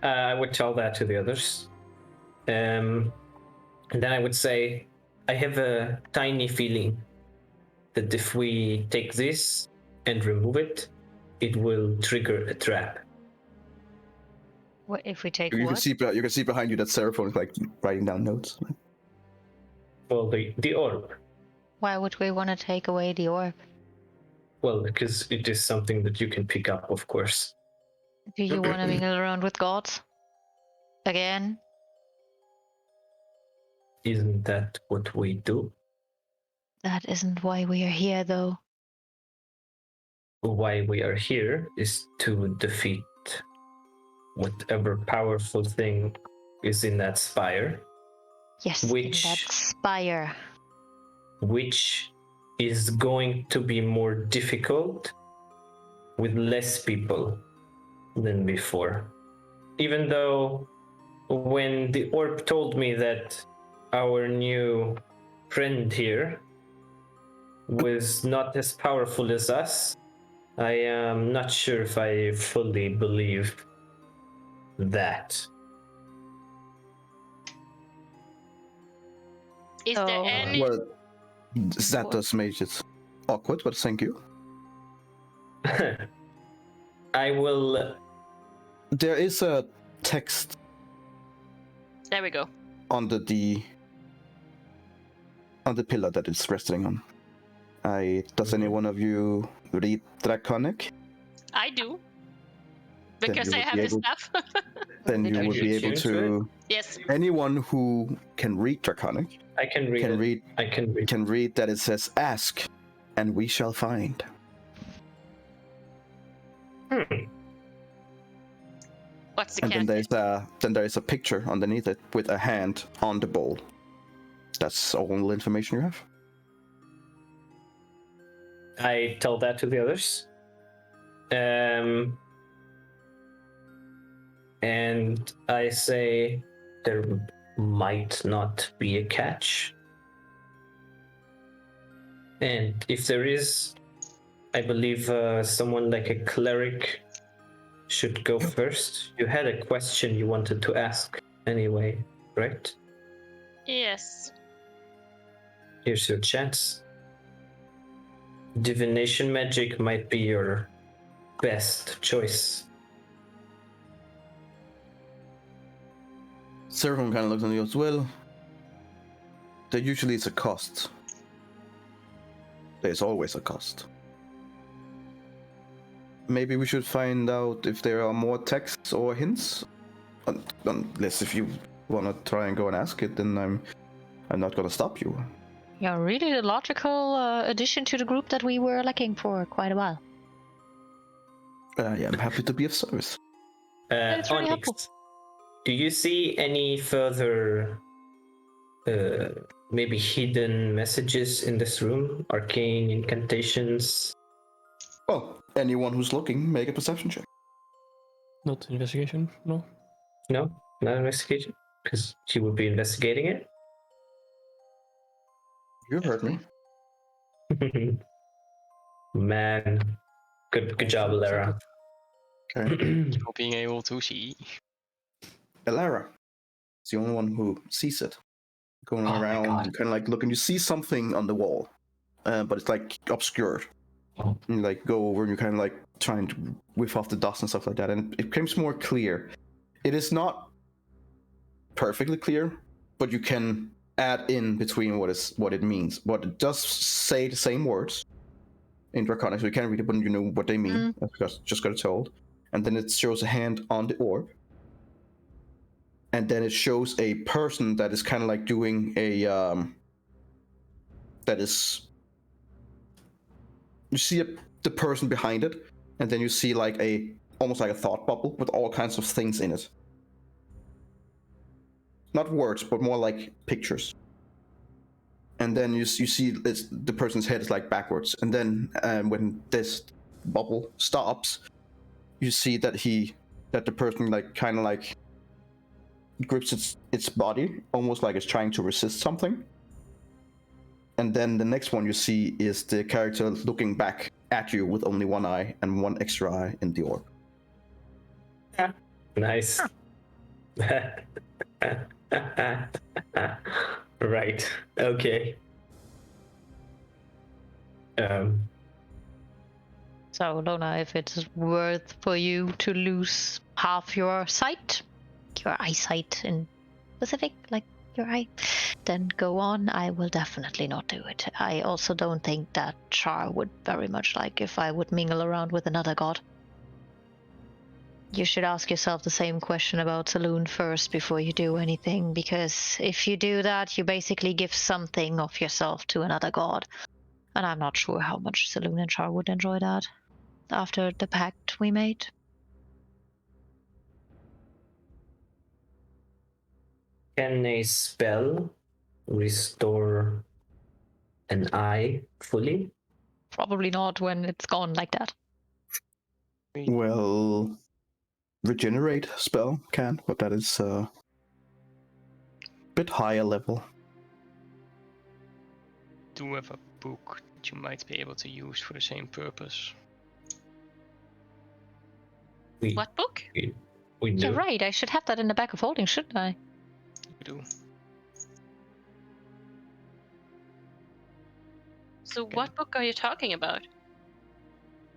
I would tell that to the others. And then I would say, I have a tiny feeling that if we take this and remove it, it will trigger a trap. What if we take You what? can see behind you that Seraphon is like writing down notes. Well, the orb. Why would we want to take away the orb? Well, because it is something that you can pick up, of course. Do you want to mingle around with gods? Again? Isn't that what we do? That isn't why we are here, though. Why we are here is to defeat whatever powerful thing is in that spire. Yes, in that spire. Which is going to be more difficult with less people than before. Even though when the orb told me that our new friend here was not as powerful as us, I am not sure if I fully believe that. Is there any... Well, that does make it awkward, but thank you. I will... There is a text There we go. under the pillar that it's resting on. Does any one of you read Draconic? I do. Because I have the stuff. Then you would be able to... Yes. Anyone who can read Draconic I can read can read that it says, "Ask, and we shall find." What's the And then cantrip? there is a picture underneath it with a hand on the bowl. That's all the information you have. I tell that to the others. And I say there might not be a catch. And if there is, I believe someone like a cleric should go first. You had a question you wanted to ask anyway, right? Yes. Here's your chance. Divination magic might be your best choice. Seraphim kind of looks at you as well. There usually is a cost. There's always a cost. Maybe we should find out if there are more texts or hints. Unless if you want to try and go and ask it, then I'm not gonna stop you. You're really the logical addition to the group that we were lacking for quite a while. I am happy to be of service. It's really Onyx, helpful. do you see any further maybe hidden messages in this room? Arcane incantations? Well, anyone who's looking, make a perception check. Not investigation, no. No, not investigation? Because she would be investigating it? You heard me. Man, good job, Lara. Okay. For being able to see. Elara is the only one who sees it. Going Oh my around, God. kind of like looking. You see something on the wall, but it's like obscured. Oh. And you like go over and you're kind of like trying to whiff off the dust and stuff like that, and it becomes more clear. It is not perfectly clear, but you can add in between what it means. But it does say the same words in Draconic, so you can't read it, but you know what they mean. That's just got it told. And then it shows a hand on the orb. And then it shows a person that is kind of like doing a that is, you see the person behind it, and then you see like almost like a thought bubble with all kinds of things in it. Not words, but more like pictures. And then you see the person's head is like backwards, and then when this bubble stops, you see that the person like kind of like grips its body, almost like it's trying to resist something. And then the next one you see is the character looking back at you with only one eye and one extra eye in the orb. Nice. Right. Okay. So, Lona, if it's worth for you to lose half your sight, your eyesight in specific, like your eye, then go on. I will definitely not do it. I also don't think that Char would very much like if I would mingle around with another god. You should ask yourself the same question about Saloon first before you do anything, because if you do that, you basically give something of yourself to another god. And I'm not sure how much Saloon and Char would enjoy that after the pact we made. Can a spell restore an eye fully? Probably not when it's gone like that. Well, regenerate spell can, but that is a bit higher level. Do have a book that you might be able to use for the same purpose. What book? We do. You're right, I should have that in the back of holding, shouldn't I? You do. So what book are you talking about?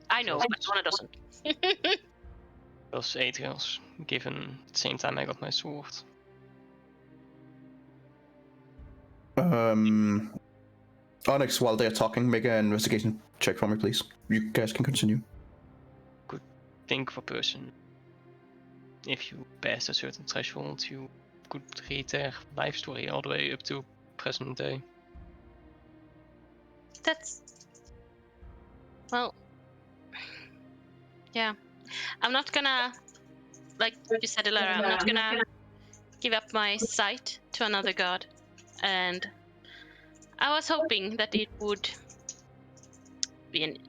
I know, but Lona doesn't. Those Adriel's, given at the same time I got my sword. Onyx, while they're talking, make an investigation check for me, please. You guys can continue. Think of a person. If you passed a certain threshold, you could read their life story all the way up to present day. That's... Well... Yeah. I'm not gonna, like you said, Elara, I'm not gonna give up my sight to another god. And I was hoping that it would be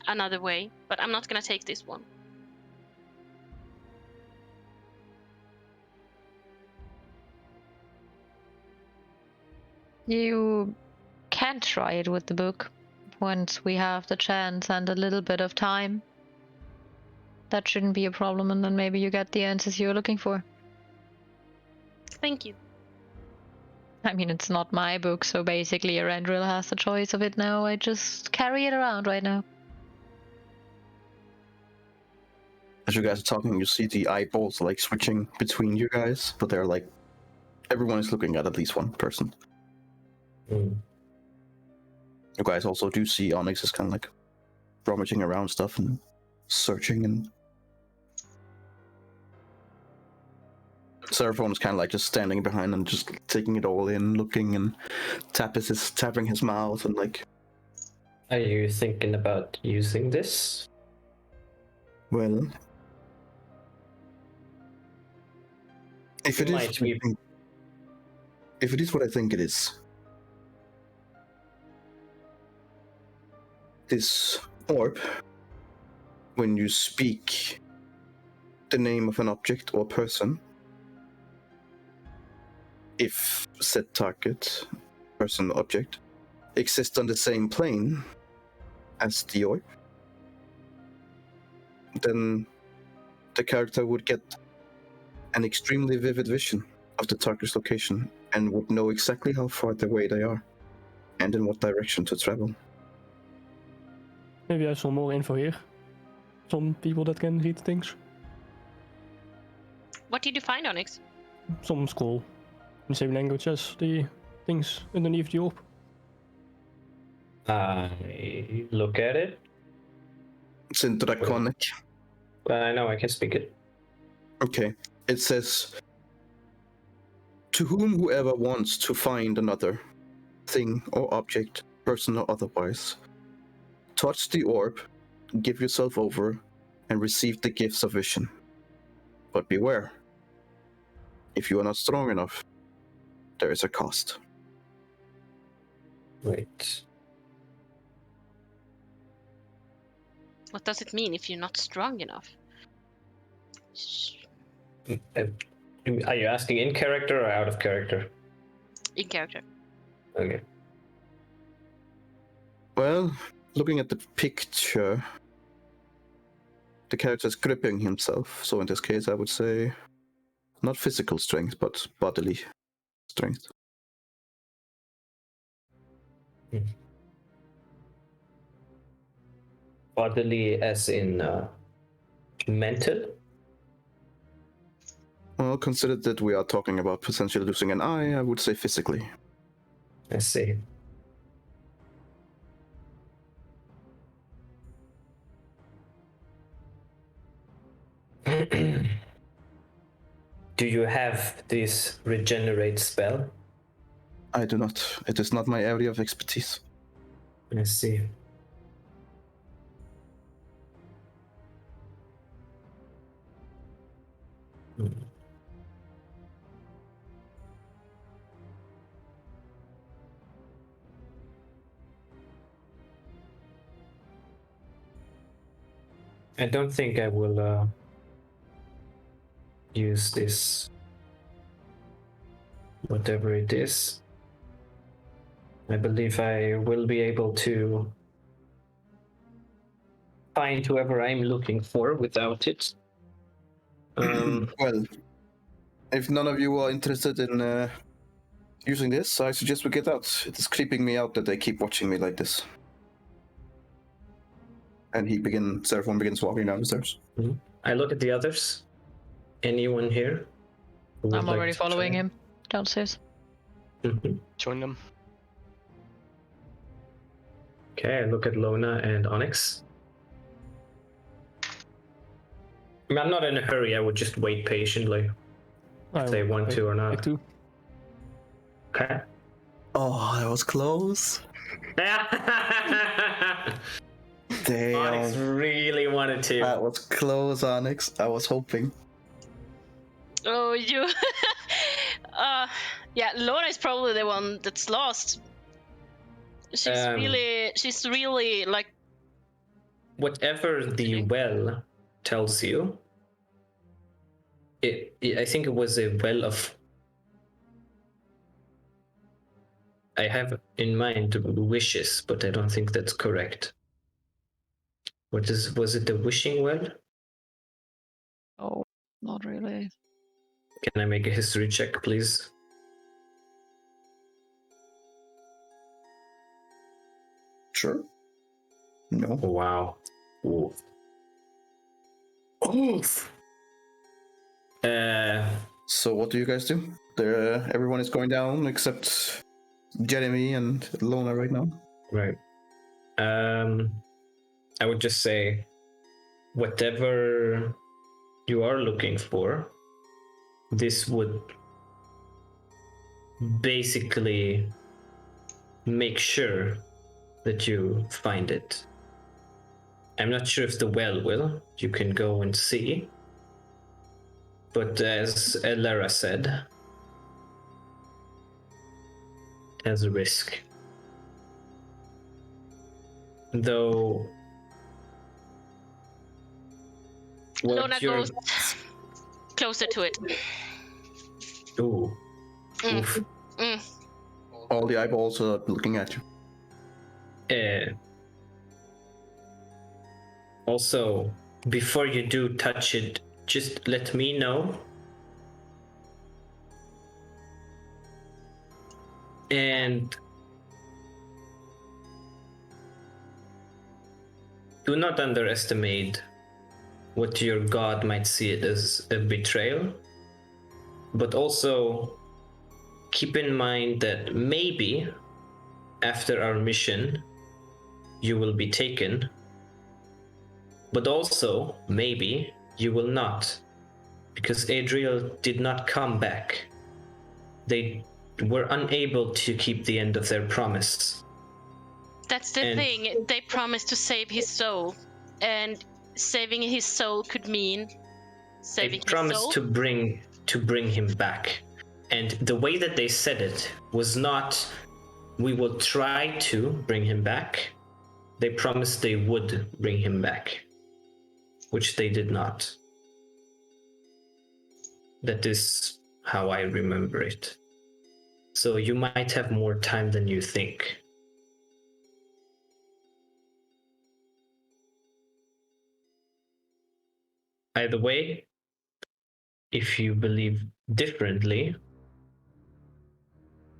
another way, but I'm not gonna take this one. You can try it with the book once we have the chance and a little bit of time. That shouldn't be a problem, and then maybe you get the answers you're looking for. Thank you. I mean, it's not my book, so basically Erendril has the choice of it now. I just carry it around right now. As you guys are talking, you see the eyeballs like switching between you guys, but they're like everyone is looking at least one person. Mm. You guys also do see Onyx is kind of like rummaging around stuff and searching, and Seraphon is kind of like just standing behind and just taking it all in, looking, and tapping his mouth and like. Are you thinking about using this? Well, if it is, if it is what I think it is, this orb, when you speak the name of an object or person, if said target, person, object, exists on the same plane as the orb, then the character would get an extremely vivid vision of the target's location and would know exactly how far away they are and in what direction to travel. Maybe I have some more info here. Some people that can read things. What did you find, Onyx? Some scroll in the same language as the things underneath the orb. I look at it. It's in Draconic. I know I can speak it. Okay. It says, to whoever wants to find another thing or object, person or otherwise, touch the orb, give yourself over, and receive the gifts of vision. But beware. If you are not strong enough, there is a cost. Wait. What does it mean if you're not strong enough? Are you asking in character or out of character? In character. Okay. Well, looking at the picture, the character is gripping himself, so in this case I would say not physical strength, but bodily strength. Bodily as in mental? Well, consider that we are talking about potentially losing an eye, I would say physically. I see. Do you have this regenerate spell? I do not. It is not my area of expertise. I see. I don't think I will use this, whatever it is. I believe I will be able to find whoever I'm looking for without it. Well, if none of you are interested in using this, I suggest we get out. It is creeping me out that they keep watching me like this. And Seraphon begins walking down the stairs. I look at the others. Anyone here? who would I'm like already to following try? him downstairs. Join them. Okay, I look at Lona and Onyx. I mean, I'm not in a hurry. I would just wait patiently if they want to or not. Take two. Oh, that was close. Onyx Damn. really wanted to. That was close, Onyx. I was hoping. Oh, you. Yeah, Lorna is probably the one that's lost. She's really like. Whatever the well tells you, I think it was a well of. I have in mind wishes, but I don't think that's correct. Was it the wishing well? Oh, not really. Can I make a history check, please? Sure. No. Wow. Ooh. Oof. So what do you guys do? Everyone is going down except Jeremy and Lona right now. Right. I would just say, whatever you are looking for, this would basically make sure that you find it. I'm not sure if the well will. You can go and see. But as Elara said, it has a risk. Though... Lona goes closer to it. Ooh. Oof. All the eyeballs are looking at you. Also, before you do touch it, just let me know. And do not underestimate what your god might see it as a betrayal. But also keep in mind that maybe after our mission you will be taken. But also, maybe, you will not. Because Adriel did not come back. They were unable to keep the end of their promise. That's the thing. They promised to save his soul. And saving his soul could mean saving his soul. They promised to bring him back. And the way that they said it was not, we will try to bring him back. They promised they would bring him back. Which they did not. That is how I remember it. So you might have more time than you think. Either way, if you believe differently,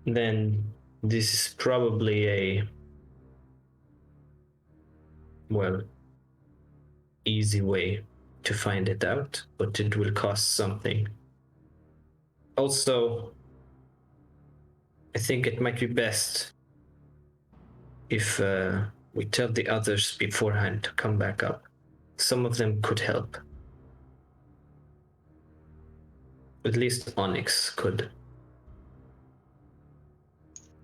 then this is probably a, well, easy way to find it out, but it will cost something. Also, I think it might be best if we tell the others beforehand to come back up. Some of them could help. At least Onyx could.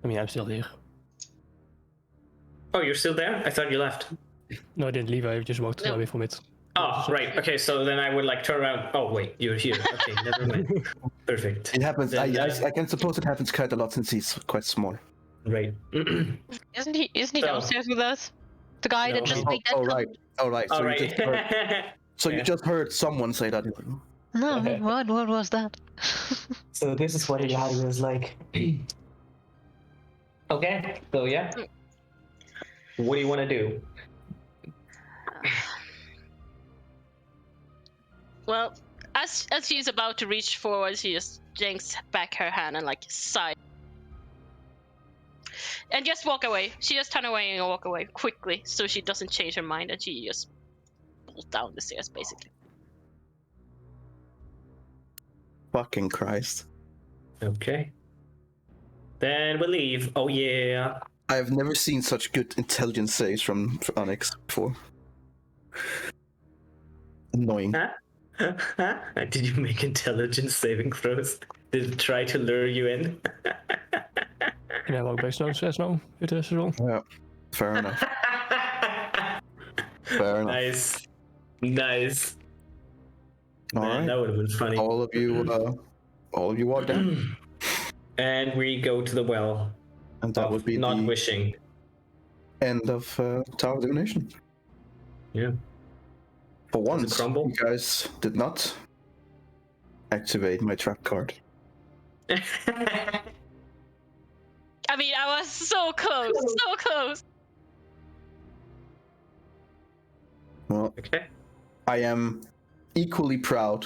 I mean, I'm still here. Oh, you're still there? I thought you left. No, I didn't leave. I just walked away from it. Oh, right. Okay, so then I would like turn around. Oh, wait, you're here. Okay, never mind. Perfect. It happens. Then, I can suppose it happens quite a lot since he's quite small. Right. Isn't he So- downstairs with us? The guy that No. just made that Right. All right. All So right. you just heard, Yeah. you just heard someone say that. No, what was that? So this is what reality was like. Okay, so yeah. What do you want to do? Well, as she's about to reach forward, she just yanks back her hand and like sigh. And just walk away. She just turn away and walk away quickly so she doesn't change her mind, and she just pulls down the stairs basically. Fucking Christ. Okay. Then we'll leave. Oh yeah. I've never seen such good intelligence saves from Onyx before. Annoying. Huh? Did you make intelligence saving throws? Did it try to lure you in? Can I walk back downstairs now with this as well? Yeah, fair enough. Fair enough. Nice. All Man, right. that would have been funny. All of you walk down, And we go to the well. and that of would be not the wishing. end of Tower of Divination. Yeah. For Does it once, crumble? you guys did not activate my trap card. I mean, I was so close, so close. Well, Okay. I am equally proud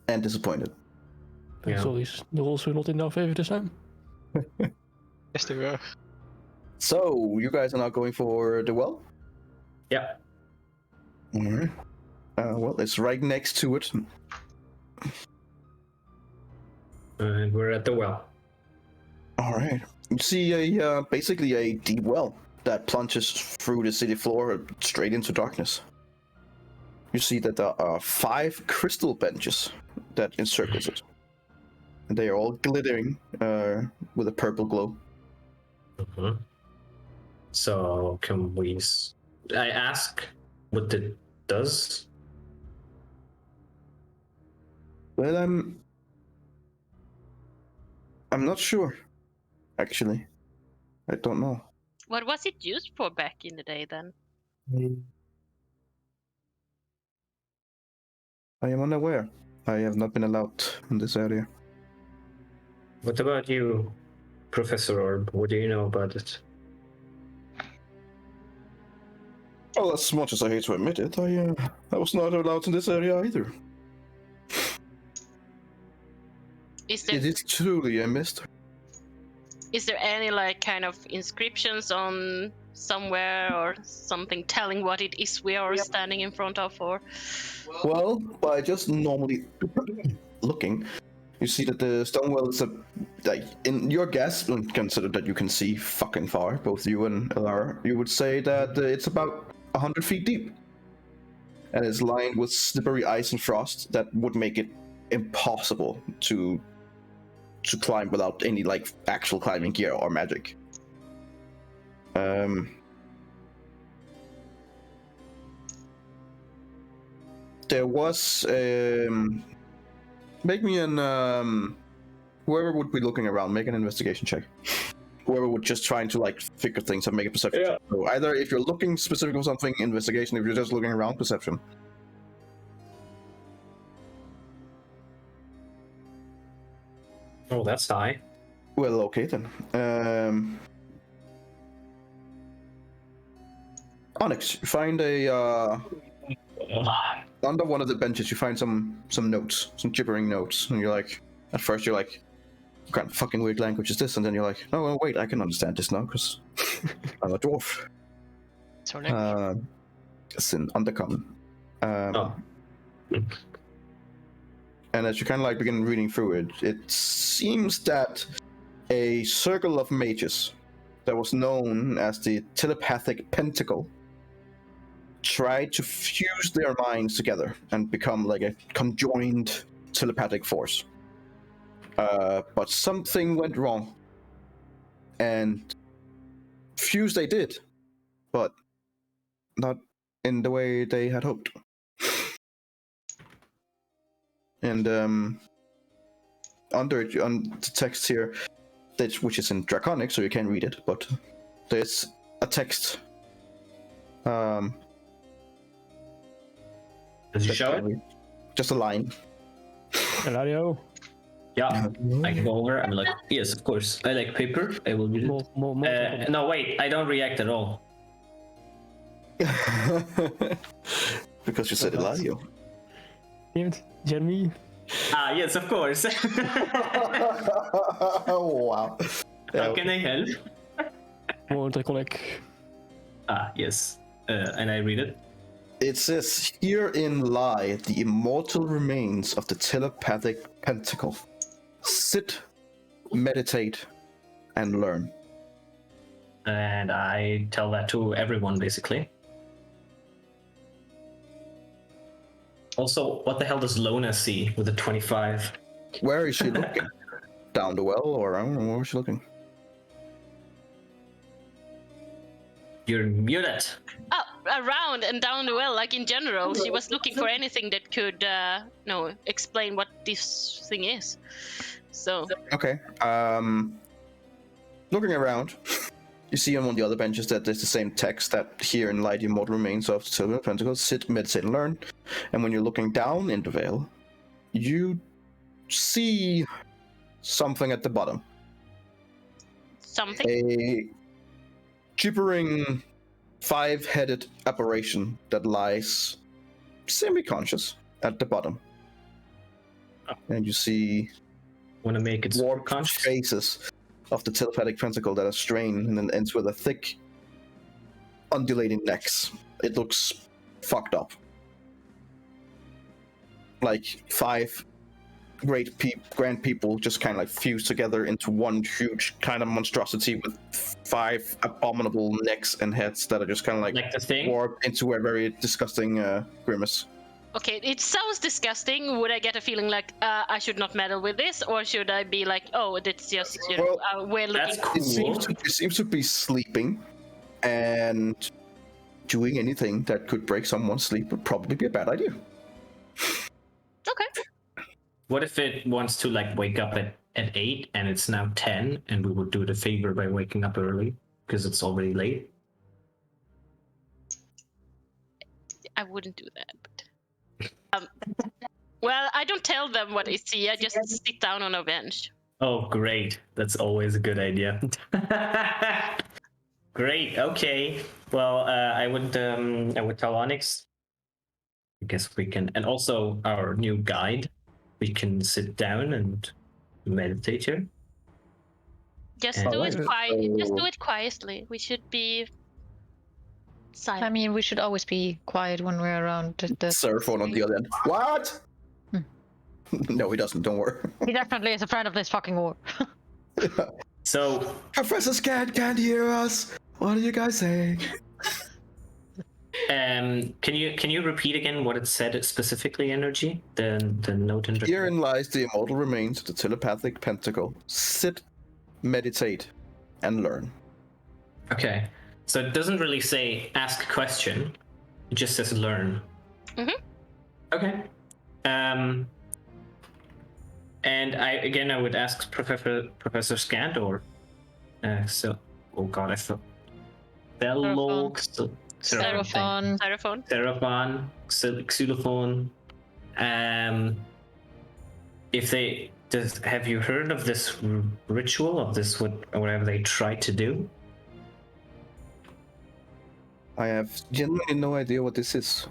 and disappointed. Yeah. Sorry, the rolls were not in our favor this time. Yes, they were. So, you guys are now going for the well? Yeah. Alright. Well, it's right next to it. And we're at the well. Alright. You see basically a deep well that plunges through the city floor straight into darkness. You see that there are 5 crystal benches that encircles it. And they are all glittering with a purple glow. Mhm. So can we? I ask what it does. Well, I'm not sure, actually. I don't know. What was it used for back in the day then? I am unaware. I have not been allowed in this area. What about you, Professor Orb? What do you know about it? Well, as much as I hate to admit it, I was not allowed in this area either. Is there It is truly a mystery. is there any like kind of inscriptions on somewhere or something telling what it is we are standing in front of? Or Well, by just normally looking, you see that the stone well is like, in your guess, and consider that you can see fucking far, both you and Elara, you would say that it's about 100 feet deep. And it's lined with slippery ice and frost that would make it impossible to climb without any like actual climbing gear or magic. There was make me an whoever would be looking around, make an investigation check. Whoever would just trying to like figure things out, make a perception check. So either if you're looking specific for something, investigation. If you're just looking around, perception. Oh, that's high. Well, okay then. Onyx, you find a under one of the benches. You find some notes, some gibbering notes, and you're like, at first you're like, what kind of fucking weird language is this? And then you're like, oh well, wait, I can understand this now because I'm a dwarf. So next. It's in Undercommon. Oh. And as you kind of like begin reading through it, it seems that a circle of mages that was known as the telepathic pentacle tried to fuse their minds together and become like a conjoined telepathic force. But something went wrong. And fuse they did, but not in the way they had hoped. And under it, on the text here, which is in Draconic, so you can't read it, but there's a text. Does it show it? Just a line. Eladio, Yeah. I can go over. I'm like, yes, of course. I like paper. I will read it. more. No, wait. I don't react at all. Because you said Eladio. Named Jeremy. Ah, yes, of course. Oh, wow. How can I help? More Draconic. Ah, yes. And I read it. It says, herein lie the immortal remains of the telepathic pentacle. Sit, meditate, and learn. And I tell that to everyone, basically. Also, what the hell does Lona see with a 25? Where is she looking? Down the well, or I don't know, where is she looking? You're muted. Oh, around and down the well, like in general. She was looking for anything that could, explain what this thing is. So. Okay. Looking around, you see on one of the other benches that there's the same text that here in Light Immortal Remains of the Silver Pentacle, sit, meditate, and learn. And when you're looking down in the veil, you see something at the bottom. Something? A gibbering, 5-headed apparition that lies semi-conscious at the bottom. Oh. And you see Want to make it warped conscious? faces of the telepathic pentacle that are strained and then ends with a thick, undulating necks. It looks fucked up. Like 5 grand people just kind of like fused together into one huge kind of monstrosity with 5 abominable necks and heads that are just kind of like the thing? warped into a very disgusting grimace. Okay, it sounds disgusting. Would I get a feeling like I should not meddle with this, or should I be like, oh, that's just we're looking? That's cool. It seems to be sleeping, and doing anything that could break someone's sleep would probably be a bad idea. Okay. What if it wants to like wake up at 8 and it's now 10, and we would do it a favor by waking up early because it's already late? I wouldn't do that. But... well, I don't tell them what I see. I just sit down on a bench. Oh, great. That's always a good idea. Great. Okay. Well, I would tell Onyx. I guess we can, and also our new guide. We can sit down and meditate here. Just And- do it Alright. quiet. Just do it quietly. We should be silent. I mean, we should always be quiet when we're around the Seraphon on the other end. What? No, he doesn't. Don't worry. He definitely is a friend of this fucking war. So, Professor Scan can't hear us. What are you guys saying? can you repeat again what it said specifically? Energy, the note in Herein lies the immortal remains of the telepathic pentacle. Sit, meditate, and learn. Okay. So it doesn't really say ask a question. It just says learn. Mhm. Okay. And I would ask Professor Scant or oh god, I thought Seraphon. Seraphon. Xylophone. If they have you heard of this ritual of this whatever they try to do? I have genuinely no idea what this is.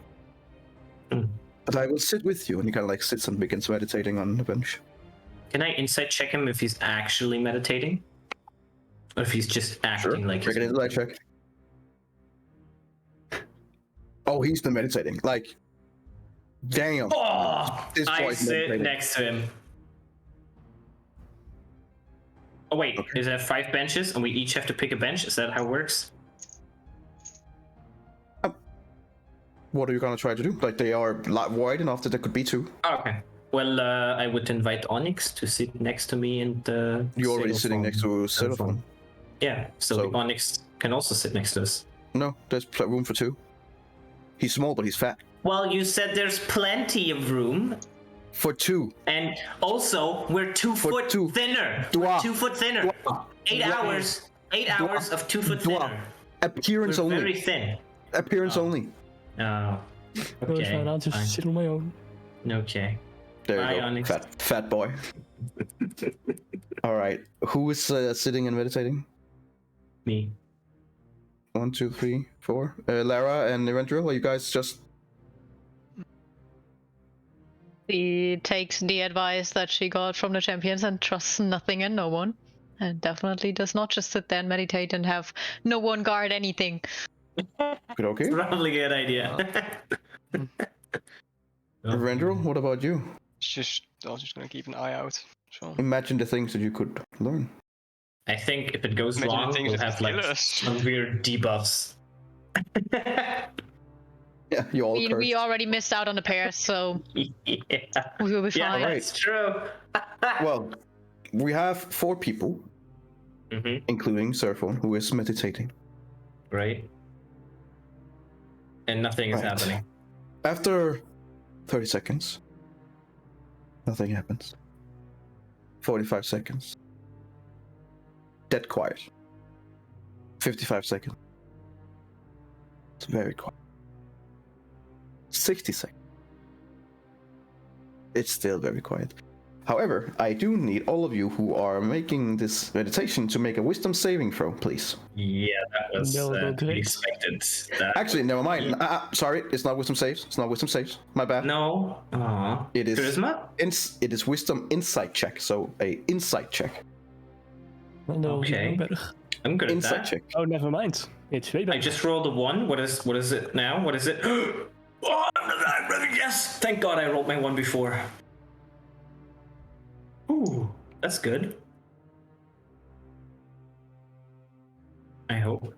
Mm. But I will sit with you. And he kind of like sits and begins meditating on the bench. Can I insight check him if he's actually meditating? Or if he's just acting like Make an intellect check. Oh, he's been meditating. Like, damn. Oh, This I boy's sit meditating. next to him. Oh wait, is there 5 benches and we each have to pick a bench? Is that how it works? What are you gonna try to do? Like, they are wide enough that there could be 2. Oh, okay. Well, I would invite Onyx to sit next to me and You're already sitting next to Seraphon. Yeah, so Onyx can also sit next to us. No, there's room for 2. He's small, but he's fat. Well, you said there's plenty of room. For 2. And also, we're 2 foot two. thinner. Dwarf. We're 2 foot thinner. Dwarf. 8 hours. 8 hours of 2 foot Dwarf. thinner. Appearance We're only. very thin. Appearance Oh. only. Oh. Well, it's Okay. fine, I'll just fine. sit on my own. Okay. There you Bye, go. Onyx. Fat boy. All right. Who is sitting and meditating? Me. 1, 2, 3, 4. Lara and Erendril, are you guys just... She takes the advice that she got from the champions and trusts nothing and no one. And definitely does not just sit there and meditate and have no one guard anything. Okay. Probably a good idea. Erendril, what about you? I was just gonna keep an eye out. So Imagine the things that you could learn. I think if it goes Imagine the wrong, things we'll that have could like kill us. some weird debuffs. Yeah, you all cursed. We already missed out on the pairs, so Yeah, we will be yeah, fine. that's true. Well, we have 4 people, Mm-hmm. including Seraphon, who is meditating. Right. And nothing is Right. happening. After 30 seconds, nothing happens. 45 seconds. Dead quiet. 55 seconds. It's very quiet. 60 seconds. It's still very quiet. However, I do need all of you who are making this meditation to make a wisdom saving throw, please. Yeah, that was No, to don't be hit. expected. That Actually, never mind. Sorry, it's not wisdom saves. It's not wisdom saves. My bad. no. Aw. It is Charisma? It is wisdom insight check. So a insight check. No, Okay. no better. I'm good at Insight that. check. Oh, never mind. It's way better. I just rolled a 1. What is it now? What is it? Oh, yes! Thank God I rolled my 1 before. Ooh, that's good. I hope.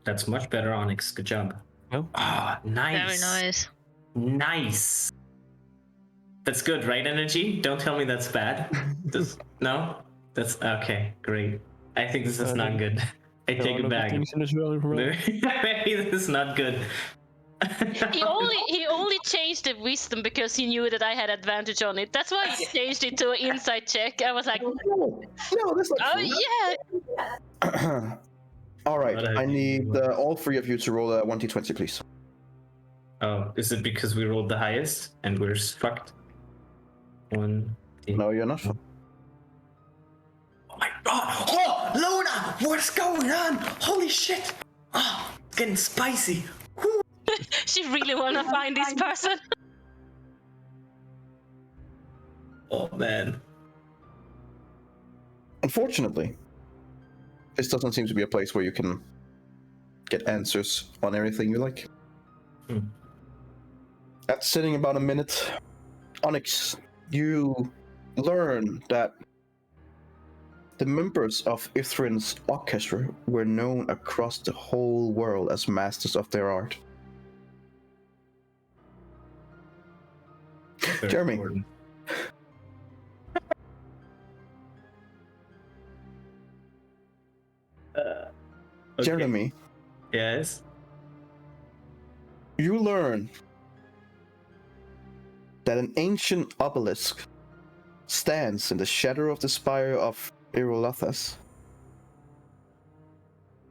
That's much better, Onyx. Good job. Oh. Ah, nice. Very nice. Nice. That's good, right, Energy? Don't tell me that's bad. No? That's okay, great. I think this is not good. I There take are it no good back. things in this world. Maybe this is not good. He only changed the wisdom because he knew that I had advantage on it. That's why he changed it to an insight check. I was like, No, that's not oh true. yeah. All right, What have I you need done? all three of you to roll a 1d20, please. Oh, is it because we rolled the highest and we're fucked? 1. No, you're not. Oh my god! Oh, Luna! What's going on? Holy shit! Oh, it's getting spicy. She really wanna find this person. Oh man. Unfortunately, this doesn't seem to be a place where you can get answers on everything you like. Hmm. After sitting about a minute, Onyx, you learn that the members of Ithrin's orchestra were known across the whole world as masters of their art. Very Jeremy. important. Okay. Jeremy, Yes. you learn that an ancient obelisk stands in the shadow of the spire of Irolathas,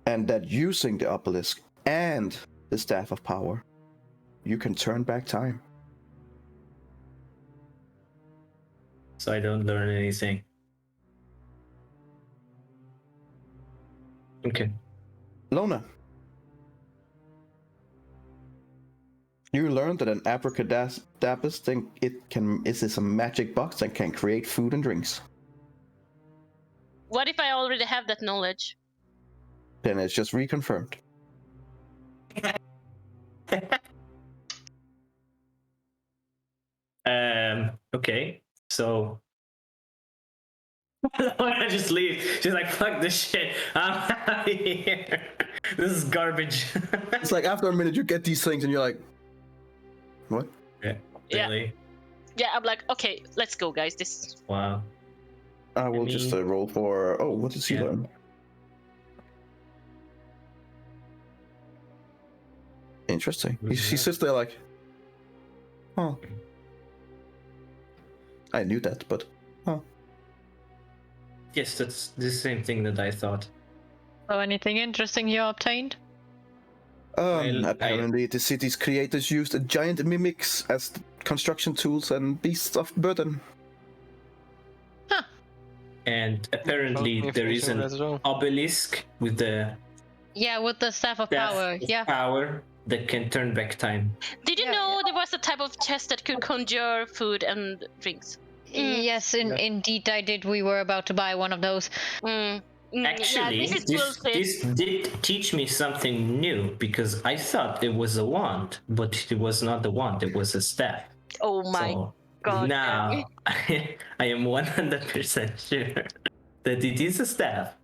and that using the obelisk and the Staff of Power, you can turn back time. So I don't learn anything. Okay. Lona, you learned that an abracadabra thing is a magic box that can create food and drinks. What if I already have that knowledge? Then it's just reconfirmed. Okay. So I just leave. She's like, fuck this shit. I'm out of here. This is garbage. It's like after a minute you get these things and you're like, what? Yeah. Really? Yeah, I'm like, okay, let's go, guys. This Wow. I will just roll for. Oh, what does he Yeah. learn? Interesting. He sits there like, oh. I knew that, but Yes, that's the same thing that I thought. So anything interesting you obtained? apparently the city's creators used giant mimics as construction tools and beasts of burden. And apparently there is an obelisk with the Yeah, with the Staff of staff Power. of Yeah. power that can turn back time. Did you Yeah, know there was a type of chest that could conjure food and drinks? Yes, indeed I did. We were about to buy one of those. Actually, yeah, this is bullshit. this did teach me something new because I thought it was a wand, but it was not a wand, it was a staff. Oh my So god. now I am 100% sure that it is a staff.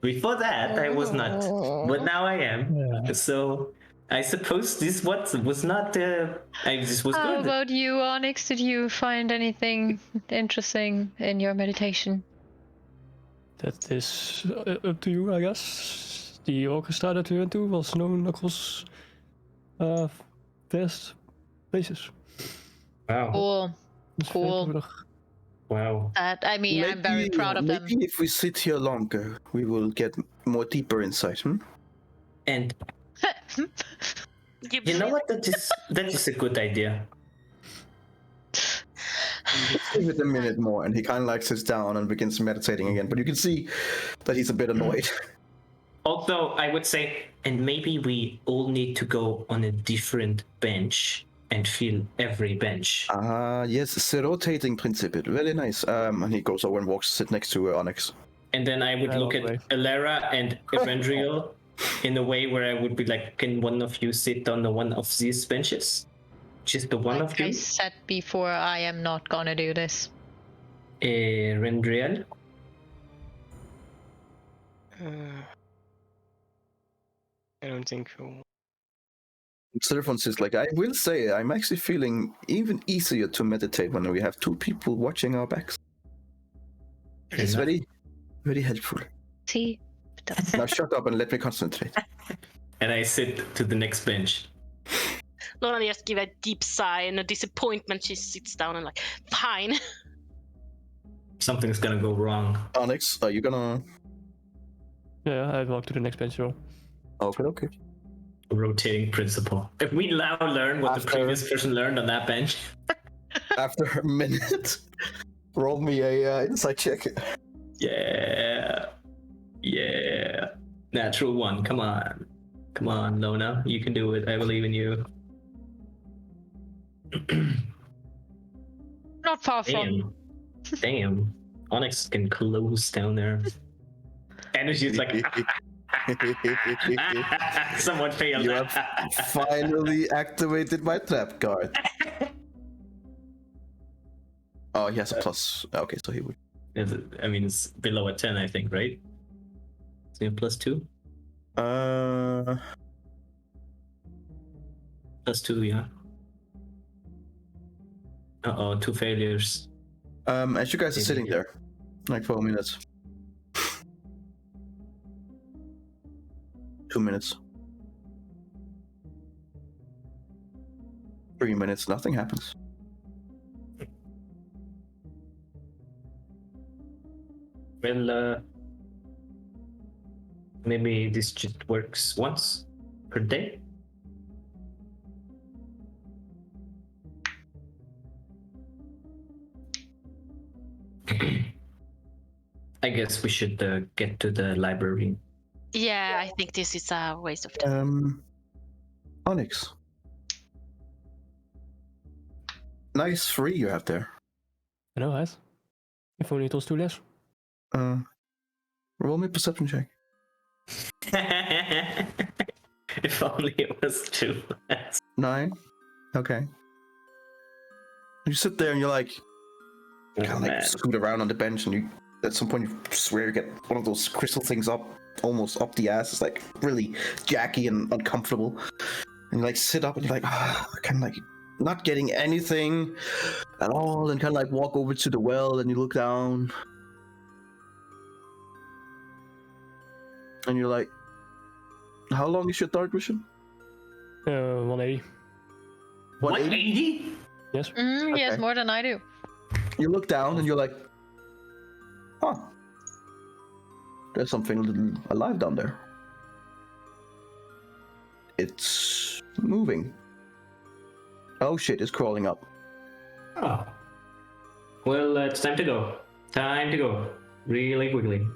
Before that, I was not, but now I am. Yeah. So I suppose this was not. This was How good. about you, Onyx? Did you find anything interesting in your meditation? That is up to you, I guess. The orchestra that we went to was known across Best places. Wow. Cool. Dus Cool. tegenwoordig- Wow. I mean, I'm very proud of them. Maybe if we sit here longer, we will get more deeper insight. And You you know what? That is a good idea. Give it a minute more, and he kind of like sits down and begins meditating again. But you can see that he's a bit annoyed. Although I would say, and maybe we all need to go on a different bench and feel every bench. Yes, it's a rotating principle. Very nice. And he goes over and walks, sit next to Onyx. And then I would Yeah, look okay. at Elara and Evandriel in a way where I would be like, can one of you sit on the one of these benches? Just the one of Like I you? said before, I am not gonna do this. Rendriel? I don't think so. Servon says, like, I will say, I'm actually feeling even easier to meditate when we have two people watching our backs. It's enough. very, very helpful. See? Now shut up and let me concentrate. And I sit to the next bench. Lorna just give a deep sigh and a disappointment. She sits down and like, fine. Something's gonna go wrong. Onyx, are you gonna... Yeah, I walk to the next bench row. Okay. Rotating principle. If we now learn what the After- previous person learned on that bench. After a minute, roll me a insight check. Yeah. Natural one. Come on, Lona. You can do it. I believe in you. Not far from. Damn. Onyx can close down there. And she's like, someone failed. You have finally activated my trap card. Oh, he has a plus. Okay, so he would. I mean, it's below a 10, I think, right? Is it +2? +2, yeah. Uh-oh, 2 failures. As you guys are sitting there, like 4 minutes. 2 minutes. 3 minutes, nothing happens. Well, maybe this just works once per day. I guess we should get to the library. Yeah, I think this is a waste of time. Onyx. Nice free you have there. I know, right? If only it was 2 less. Roll me a perception check. If only it was 2. 9. Okay. You sit there and you're like, kind of like scoot around on the bench, and you at some point you swear you get one of those crystal things almost up the ass. It's like really jacky and uncomfortable. And you like sit up and you're like, kind of like not getting anything at all, and kind of like walk over to the well and you look down. And you're like, how long is your dark vision? 180. 180? Yes. He has Okay. more than I do. You look down and you're like, huh. There's something alive down there. It's moving. Oh shit, it's crawling up. Oh. Well, it's time to go. Time to go. Really quickly.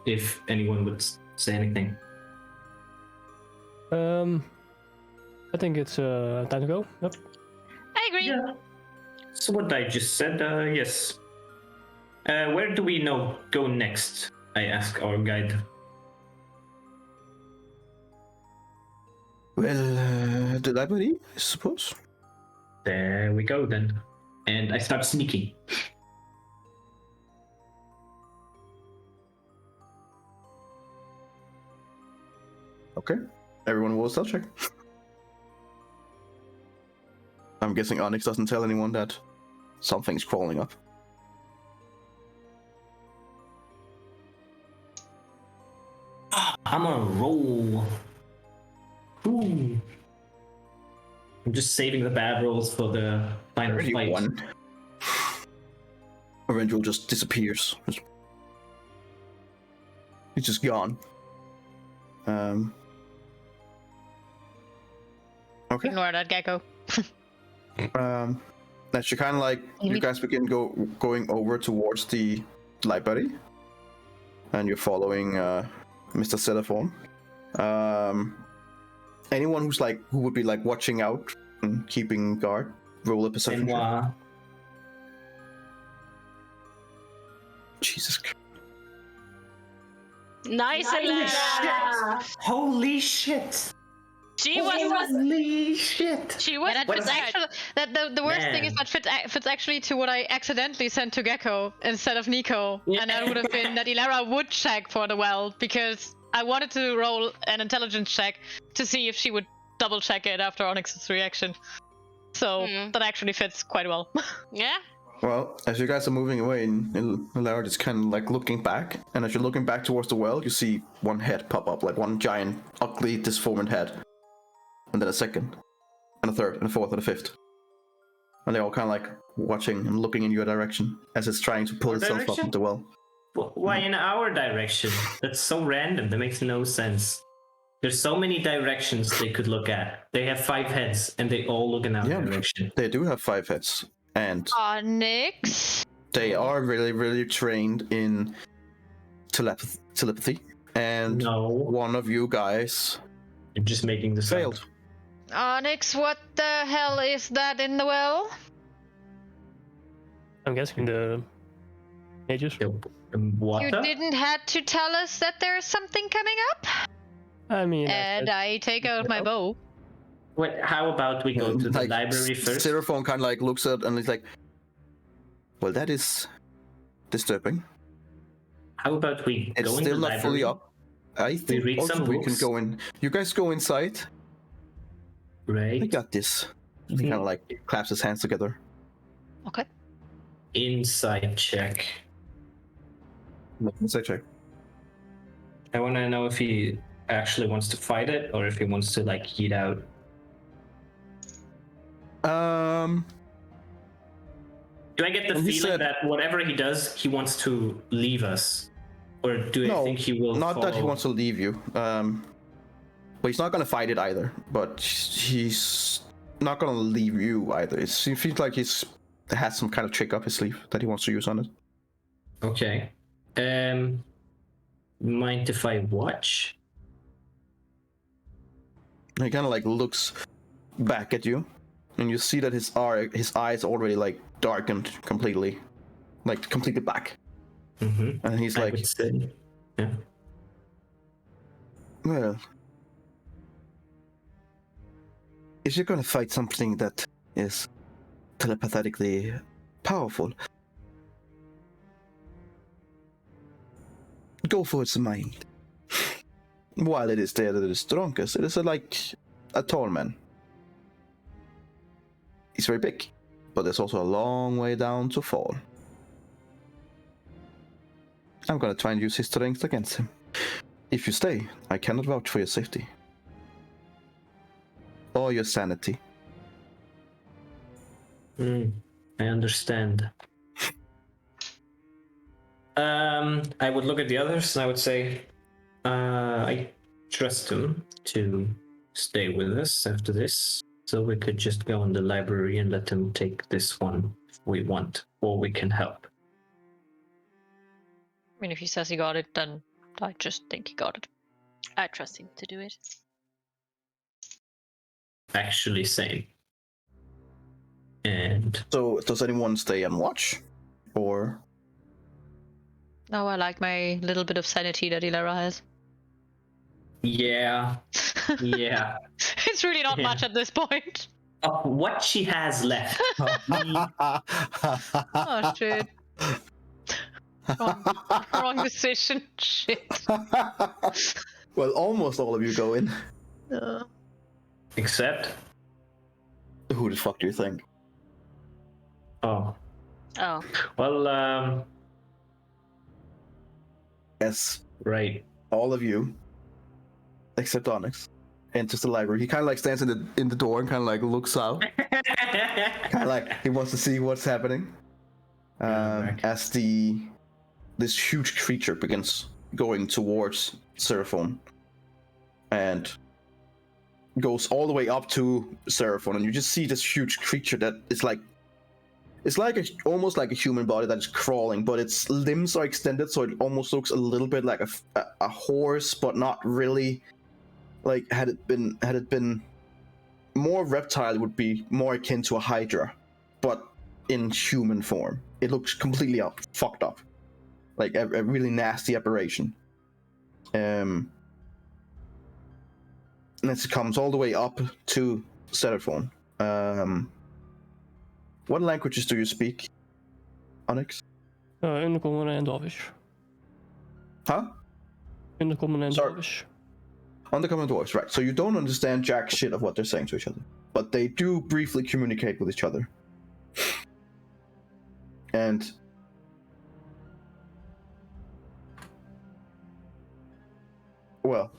If anyone would say anything. I think it's time to go. Yep. I agree. Yeah. So what I just said, yes. Where do we go next? I ask our guide. Well, the library, I suppose. There we go then. And I start sneaking. Okay. Everyone will stealth check. I'm guessing Onyx doesn't tell anyone that something's crawling up. I'm on a roll. Ooh. just saving the bad rolls for the final fight. 31. Eventual just disappears. He's just gone. Okay. Ignore that gecko. As you kind of like, you guys begin going over towards the library, and you're following Mr. Cetaphone. Anyone who would be like watching out and keeping guard, roll a perception check. Jesus Christ. Nice, Elara. Holy shit! She was. Holy shit! She was. Yeah, that fits actually. The worst thing is that fits actually to what I accidentally sent to Gecko instead of Nico, and that would have been that Elara would check for the well because I wanted to roll an intelligence check to see if she would double check it after Onyx's reaction. So that actually fits quite well. Yeah. Well, as you guys are moving away, Elara is kind of like looking back, and as you're looking back towards the well, you see one head pop up, like one giant, ugly, disformed head. And then a second, and a third, and a fourth, and a fifth. And they're all kind of like watching and looking in your direction as it's trying to pull itself up into the well. Why in our direction? That's so random. That makes no sense. There's so many directions they could look at. They have 5 heads, and they all look in our direction. They do have 5 heads, and Onyx. they are really, really trained in telepathy. And one of you guys You're just making this failed. Onyx, what the hell is that in the well? I'm guessing the mages. Water? You didn't have to tell us that there's something coming up? I mean, And I take out my bow. Wait, how about we go to the library first? Seraphon kind of like looks at and he's like, well, that is disturbing. How about we It's go in still the not fully library? up. I think read also some we can books. go in. You guys go inside. Right. I got this. He kind of like claps his hands together. Okay. Inside check. Inside check. I want to know if he actually wants to fight it or if he wants to like eat out. Do I get the feeling that whatever he does, he wants to leave us? Or do I think he will not that he follow? wants to leave you. But he's not gonna fight it either. But he's not gonna leave you either. It feels like he's has some kind of trick up his sleeve that he wants to use on it. Okay. Mind if I watch? He kind of like looks back at you, and you see that his eyes already like darkened completely, like completely black. Mm-hmm. And he's like, yeah. Well, if you're gonna fight something that is telepathically powerful, go for its mind. While it is there that it is strongest, it is like a tall man. He's very big, but there's also a long way down to fall. I'm gonna try and use his strength against him. If you stay, I cannot vouch for your safety. Or your sanity. I understand. I would look at the others and I would say, I trust him to stay with us after this. So we could just go in the library and let him take this one if we want, or we can help. I mean, if he says he got it, then I just think he got it. I trust him to do it. Actually, same. And so, does anyone stay and watch? Or? No, I like my little bit of sanity that Elara has. Yeah. Yeah. It's really not much at this point. What she has left. Oh, shit. Wrong decision. Shit. Well, almost all of you go in. Except? Who the fuck do you think? Oh. Oh. Well, Yes. right. All of you, except Onyx, enters the library. He kind of like stands in the door and kind of like looks out, kind of like he wants to see what's happening. As this huge creature begins going towards Seraphon, and goes all the way up to Seraphon, and you just see this huge creature that is like, it's like almost like a human body that is crawling, but its limbs are extended, so it almost looks a little bit like a horse, but not really. Like had it been more reptile, it would be more akin to a hydra, but in human form. It looks completely fucked up, like a really nasty aberration. And it comes all the way up to Seraphon. What languages do you speak, Onyx? Undercommon and Dwarvish. Huh? Undercommon and Sorry. Dwarvish. Undercommon Dwarves, right. So you don't understand jack shit of what they're saying to each other. But they do briefly communicate with each other. And well,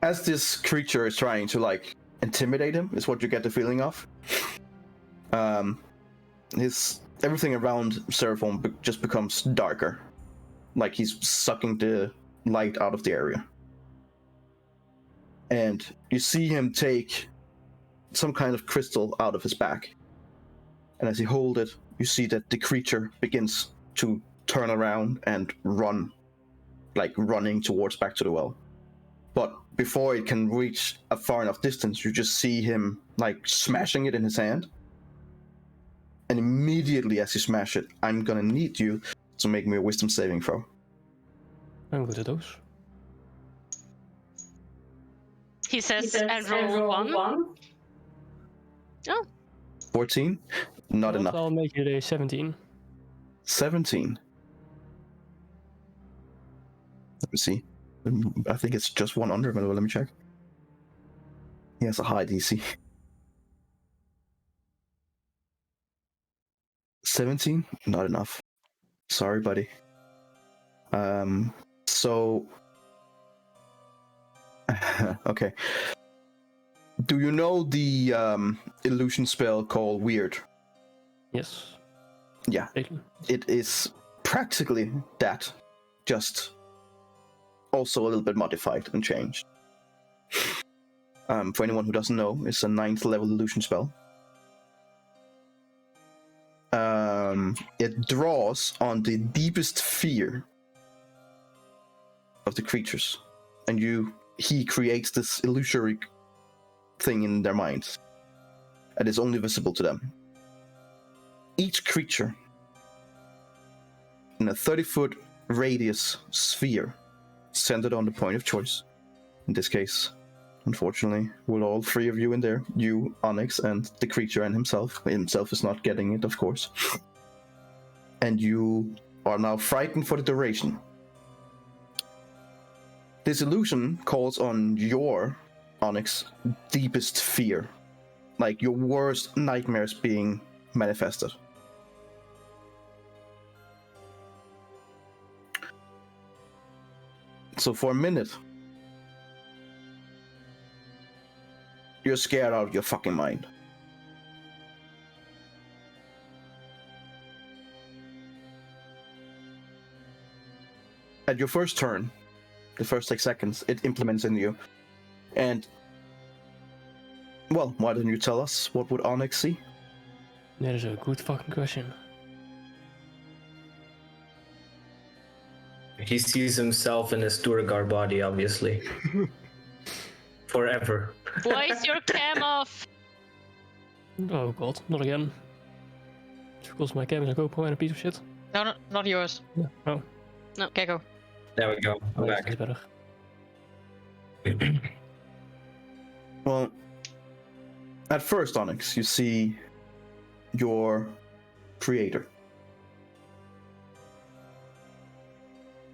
as this creature is trying to like intimidate him, is what you get the feeling of. Everything around Seraphon just becomes darker, like he's sucking the light out of the area. And you see him take some kind of crystal out of his back. And as he holds it, you see that the creature begins to turn around and run, like running towards back to the well. But before it can reach a far enough distance, you just see him like smashing it in his hand. And immediately as you smash it, I'm gonna need you to make me a wisdom saving throw. I'm good at those. He says, and roll one. Oh. 14? Not Well, enough. I'll make it a 17. 17. Let me see. I think it's just one under, but let me check. He has a high DC. 17? Not enough. Sorry, buddy. So... okay. Do you know the illusion spell called Weird? Yes. Yeah. It is practically that, just also a little bit modified and changed. For anyone who doesn't know, it's a 9th level illusion spell. It draws on the deepest fear of the creatures, and he creates this illusory thing in their minds, and is only visible to them. Each creature in a 30-foot radius sphere centered on the point of choice. In this case, unfortunately, with all three of you in there, you, Onyx, and the creature and himself. Himself is not getting it, of course. And you are now frightened for the duration. This illusion calls on your, Onyx, deepest fear. Like your worst nightmares being manifested. So for a minute, you're scared out of your fucking mind. At your first turn, the first 6 seconds, it implements in you. And, well, why don't you tell us what would Onyx see? That is a good fucking question. He sees himself in his Durgar body, obviously. Forever. Why is your cam off? Oh god, not again. Because my cam is a GoPro and a piece of shit. No, not yours. Yeah. Oh, No, okay, go. There we go. I'm that's back. better. Well, at first, Onyx, you see your creator.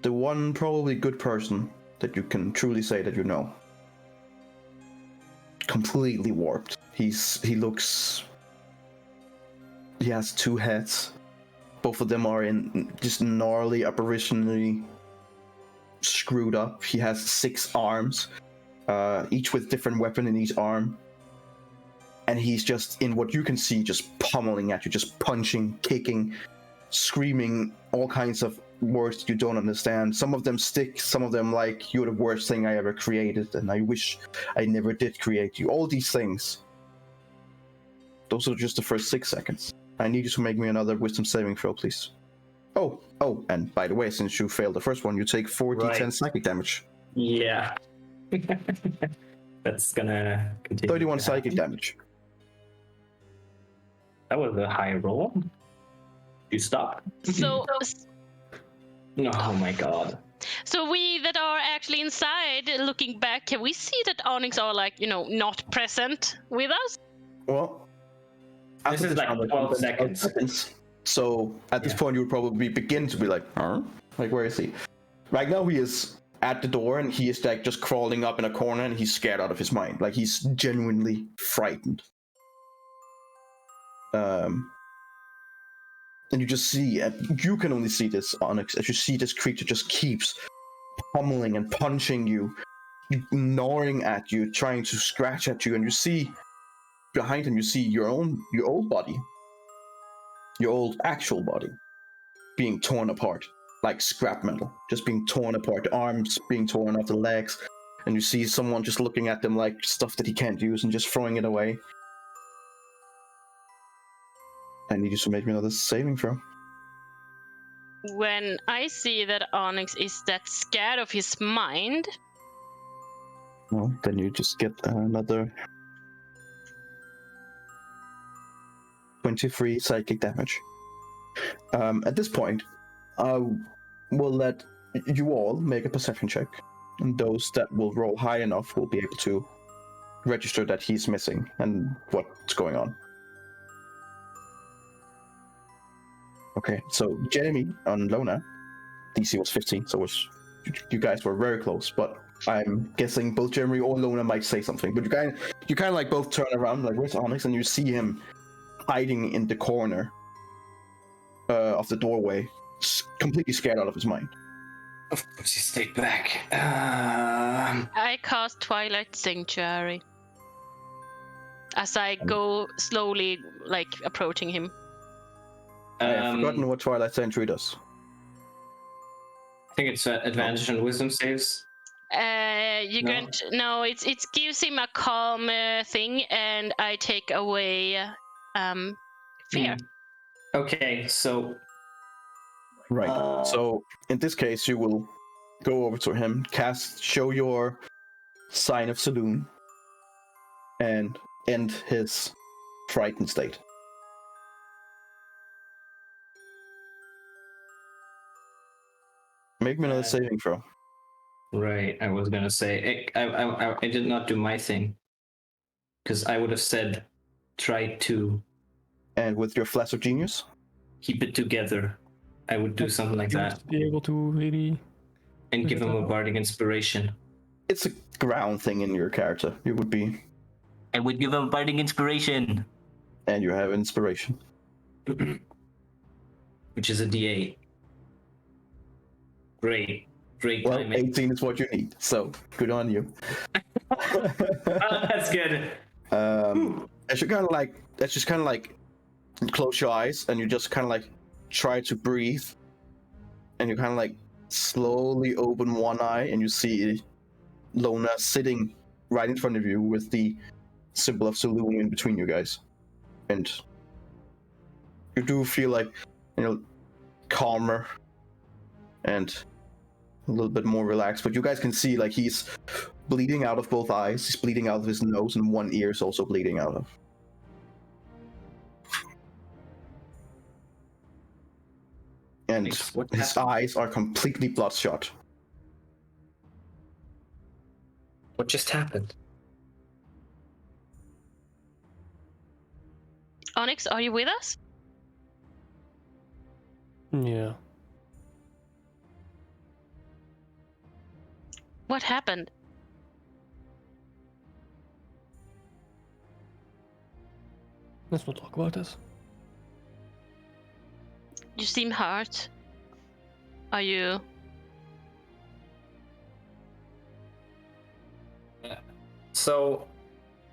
The one probably good person that you can truly say that you know. Completely warped. He has two heads. Both of them are in just gnarly, apparitionally screwed up. He has 6 arms, each with different weapon in each arm. And he's just, in what you can see, just pummeling at you, just punching, kicking, screaming all kinds of words you don't understand. Some of them stick, some of them like, you're the worst thing I ever created, and I wish I never did create you. All these things. Those are just the first 6 seconds. I need you to make me another wisdom saving throw, please. Oh, and by the way, since you failed the first one, you take 4d10 psychic damage. Yeah. That's gonna continue. 31 psychic damage. That was a high roll. You stop. So, Oh my god. so we that are actually inside, looking back, can we see that Onyx are like, not present with us? Well, This is like 12 seconds. So at this point, you would probably begin to be like, huh? Like, where is he? Right now, he is at the door, and he is like just crawling up in a corner, and he's scared out of his mind. Like, he's genuinely frightened. And you just see, and you can only see this, Onyx, as you see this creature just keeps pummeling and punching you, gnawing at you, trying to scratch at you, and you see behind him, you see your old body, your old actual body, being torn apart like scrap metal, just being torn apart, the arms being torn off the legs, and you see someone just looking at them like stuff that he can't use and just throwing it away. I need you to make me another saving throw. When I see that Onyx is that scared of his mind, Well, then you just get another 23 psychic damage. At this point, I will let you all make a perception check, and those that will roll high enough will be able to register that he's missing and what's going on. Okay, so Jeremy on Lona, DC was 15, so you guys were very close, but I'm guessing both Jeremy or Lona might say something. But you kind of like both turn around, like, where's Onyx? And you see him hiding in the corner of the doorway, completely scared out of his mind. Of course, he stayed back. I cast Twilight Sanctuary as I go slowly, like, approaching him. I have forgotten what Twilight Sanctuary does. I think it's advantage on wisdom saves. You grant it gives him a calm thing, and I take away fear. Okay, so Right. So in this case, you will go over to him, show your sign of Saloon, and end his frightened state. Make me another saving throw. right, I was gonna say I did not do my thing because I would have said try to And with your flash of genius, keep it together. I would do something like You that must be able to really. and give him a bardic inspiration. it's a ground thing in your character. You would be, I would give him bardic inspiration. and you have inspiration. Which is a D8. Great Well, timing. 18 is what you need, so good on you. That's good. As you just kind of like close your eyes, and you just kind of like try to breathe, and you kind of like slowly open one eye, and you see Lona sitting right in front of you with the symbol of Saloon in between you guys, and you do feel like, calmer and a little bit more relaxed, but you guys can see like he's bleeding out of both eyes, he's bleeding out of his nose, and one ear is also bleeding out of. And What his happened? eyes are completely bloodshot. What just happened? Onyx, are you with us? Yeah. What happened? Let's not talk about this. You seem hurt. Are you So,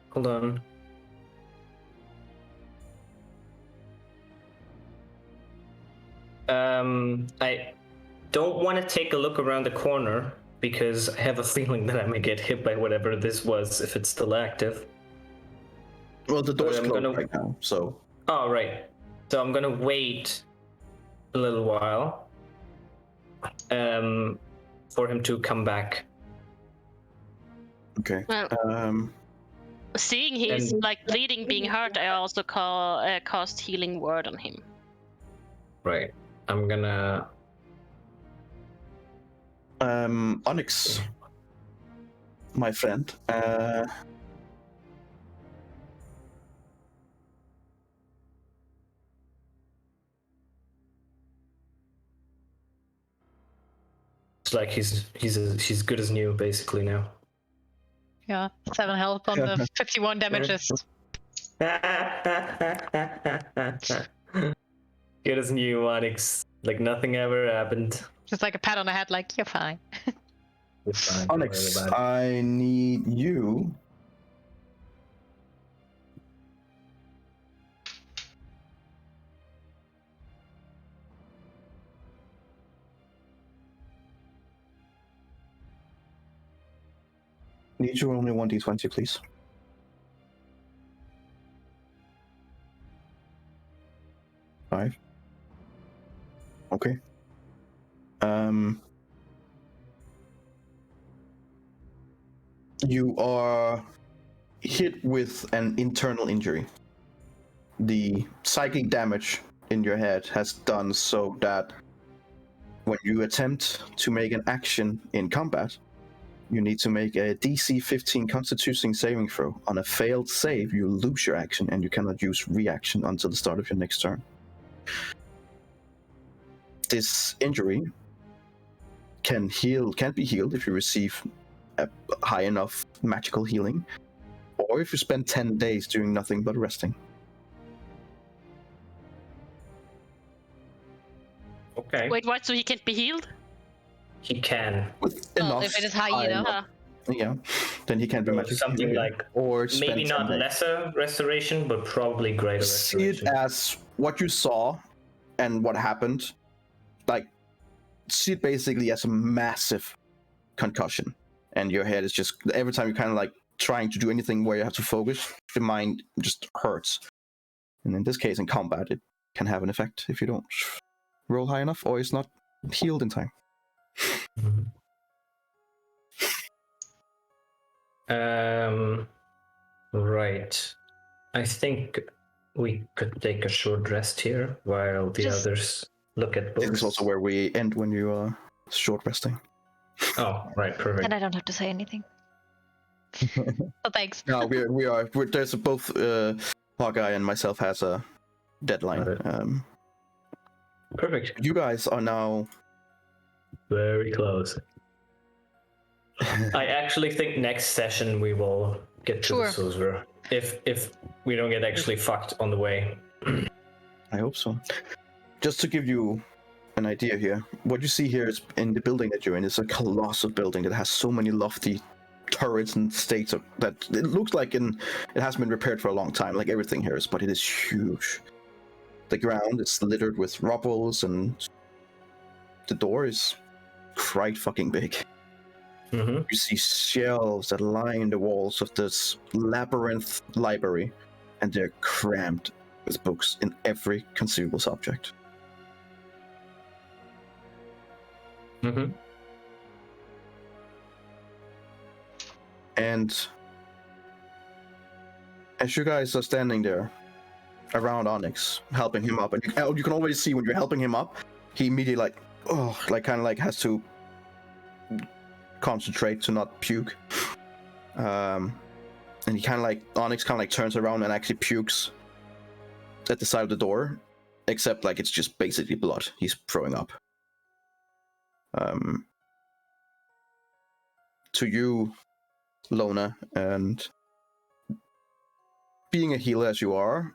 hold on. I don't want to take a look around the corner because I have a feeling that I may get hit by whatever this was if it's still active. Well, the door's I'm closed gonna- right now, so Oh, right. So I'm gonna wait a little while for him to come back. okay. Well, seeing he's and- like bleeding, being hurt, I also cast healing word on him. Right. I'm gonna... Onyx, my friend. It's like he's good as new basically now. Yeah, 7 health on the 51 damages. Good as new, Onyx. Like nothing ever happened. Just like a pat on the head, like, you're fine. It's fine. don't Onyx, worry about it. I need you. Need you only 1d20, please. Five. Okay. You are hit with an internal injury. The psychic damage in your head has done so that when you attempt to make an action in combat, you need to make a DC 15 Constitution saving throw. On a failed save, you lose your action and you cannot use reaction until the start of your next turn. This injury can be healed if you receive a high enough magical healing, or if you spend 10 days doing nothing but resting. Okay. Wait, what? So he can't be healed? He can. With Well, enough if it is high enough. Uh, yeah, then he can be Or magically something healed. like or spend maybe 10 not days. lesser restoration, but probably greater See it restoration. as what you saw and what happened. Like, see it basically as a massive concussion, and your head is just every time you're kind of like trying to do anything where you have to focus, the mind just hurts. And in this case, in combat, it can have an effect if you don't roll high enough or it's not healed in time. Right. I think we could take a short rest here while the Just- others look at books. This is also where we end when you are short resting. Oh, right, perfect. And I don't have to say anything. Oh, thanks. No, we're there's both Hawkeye and myself has a deadline. Got it. Perfect. You guys are now. Very close. I actually think next session we will get to Sure. the Silver. If we don't get actually fucked on the way. I hope so. Just to give you an idea here, what you see here is in the building that you're in is a colossal building that has so many lofty turrets and stakes that it looks like it hasn't been repaired for a long time, like everything here is, but it is huge. The ground is littered with rubbles and the door is quite fucking big. Mm-hmm. You see shelves that line the walls of this labyrinth library, and they're crammed with books in every conceivable subject. Mm-hmm. And as you guys are standing there around Onyx, helping him up, and you can always see when you're helping him up, he immediately has to concentrate to not puke. And he Onyx turns around and actually pukes at the side of the door, except it's just basically blood. He's throwing up. To you, Lona, and being a healer as you are,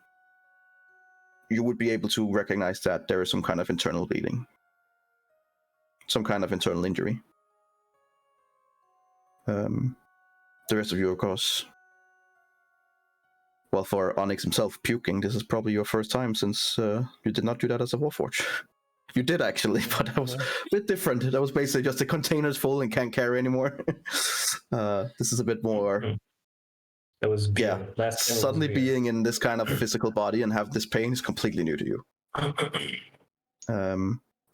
you would be able to recognize that there is some kind of internal bleeding, some kind of internal injury. the rest of you, of course. Well, for Onyx himself puking, this is probably your first time since you did not do that as a Warforged. You did actually, but that was a bit different. That was basically just the containers full and can't carry anymore. This is a bit more. That was Yeah. beer. Last time was Suddenly beer. being in this kind of physical body and have this pain is completely new to you.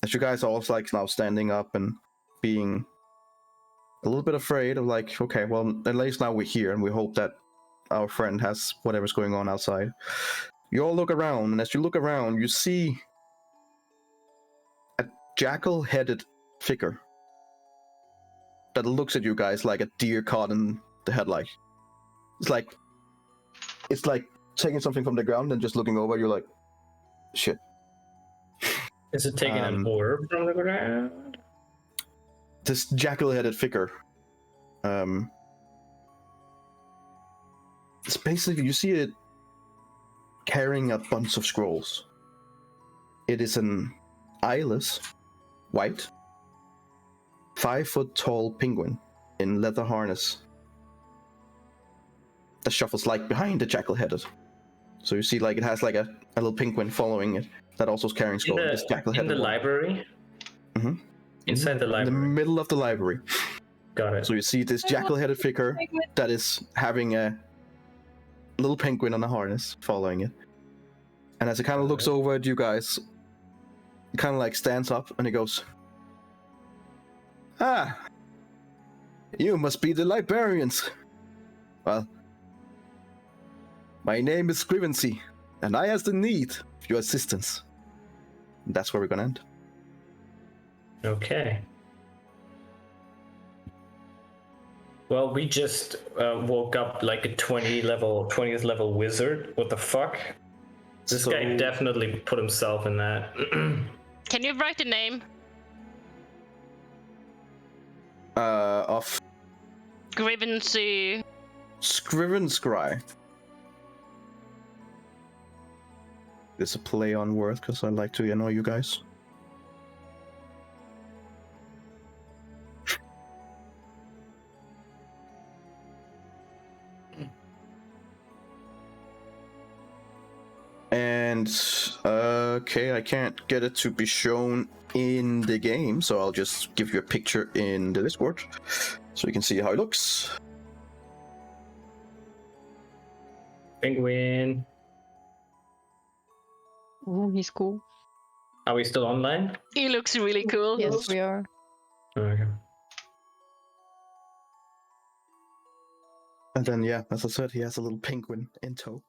As you guys are also like now standing up and being a little bit afraid of like, okay, well, at least now we're here and we hope that our friend has whatever's going on outside. You all look around, and as you look around, you see a jackal-headed figure that looks at you guys like a deer caught in the headlight. It's like taking something from the ground and just looking over. You're like, shit. Is it taking an orb from the ground? This jackal-headed figure. It's basically, you see it carrying a bunch of scrolls. It is an eyeless, white, 5-foot-tall penguin in leather harness that shuffles like behind the jackal-headed. So you see, like it has like a little penguin following it that also is carrying scrolls. This jackal-headed in the one. library? Mm-hmm. Inside the library? In the middle of the library. Got it. So you see this jackal-headed figure that is having a little penguin on a harness following it. And as it kind of looks over at you guys, it kind of like stands up and it goes, "Ah, you must be the librarians. Well, my name is Scrivency, and I have the need of your assistance." And that's where we're gonna end. Okay. Well, we just woke up like a 20th level wizard. What the fuck? This guy definitely put himself in that. Can you write a name? Of Grivency. Scrivenscry. There's a play on words because I like to annoy you guys. And okay, I can't get it to be shown in the game, so I'll just give you a picture in the Discord so you can see how it looks. Penguin. Ooh, he's cool. Are we still online? He looks really cool. Yes, we are. Okay. And then, yeah, as I said, he has a little penguin in tow.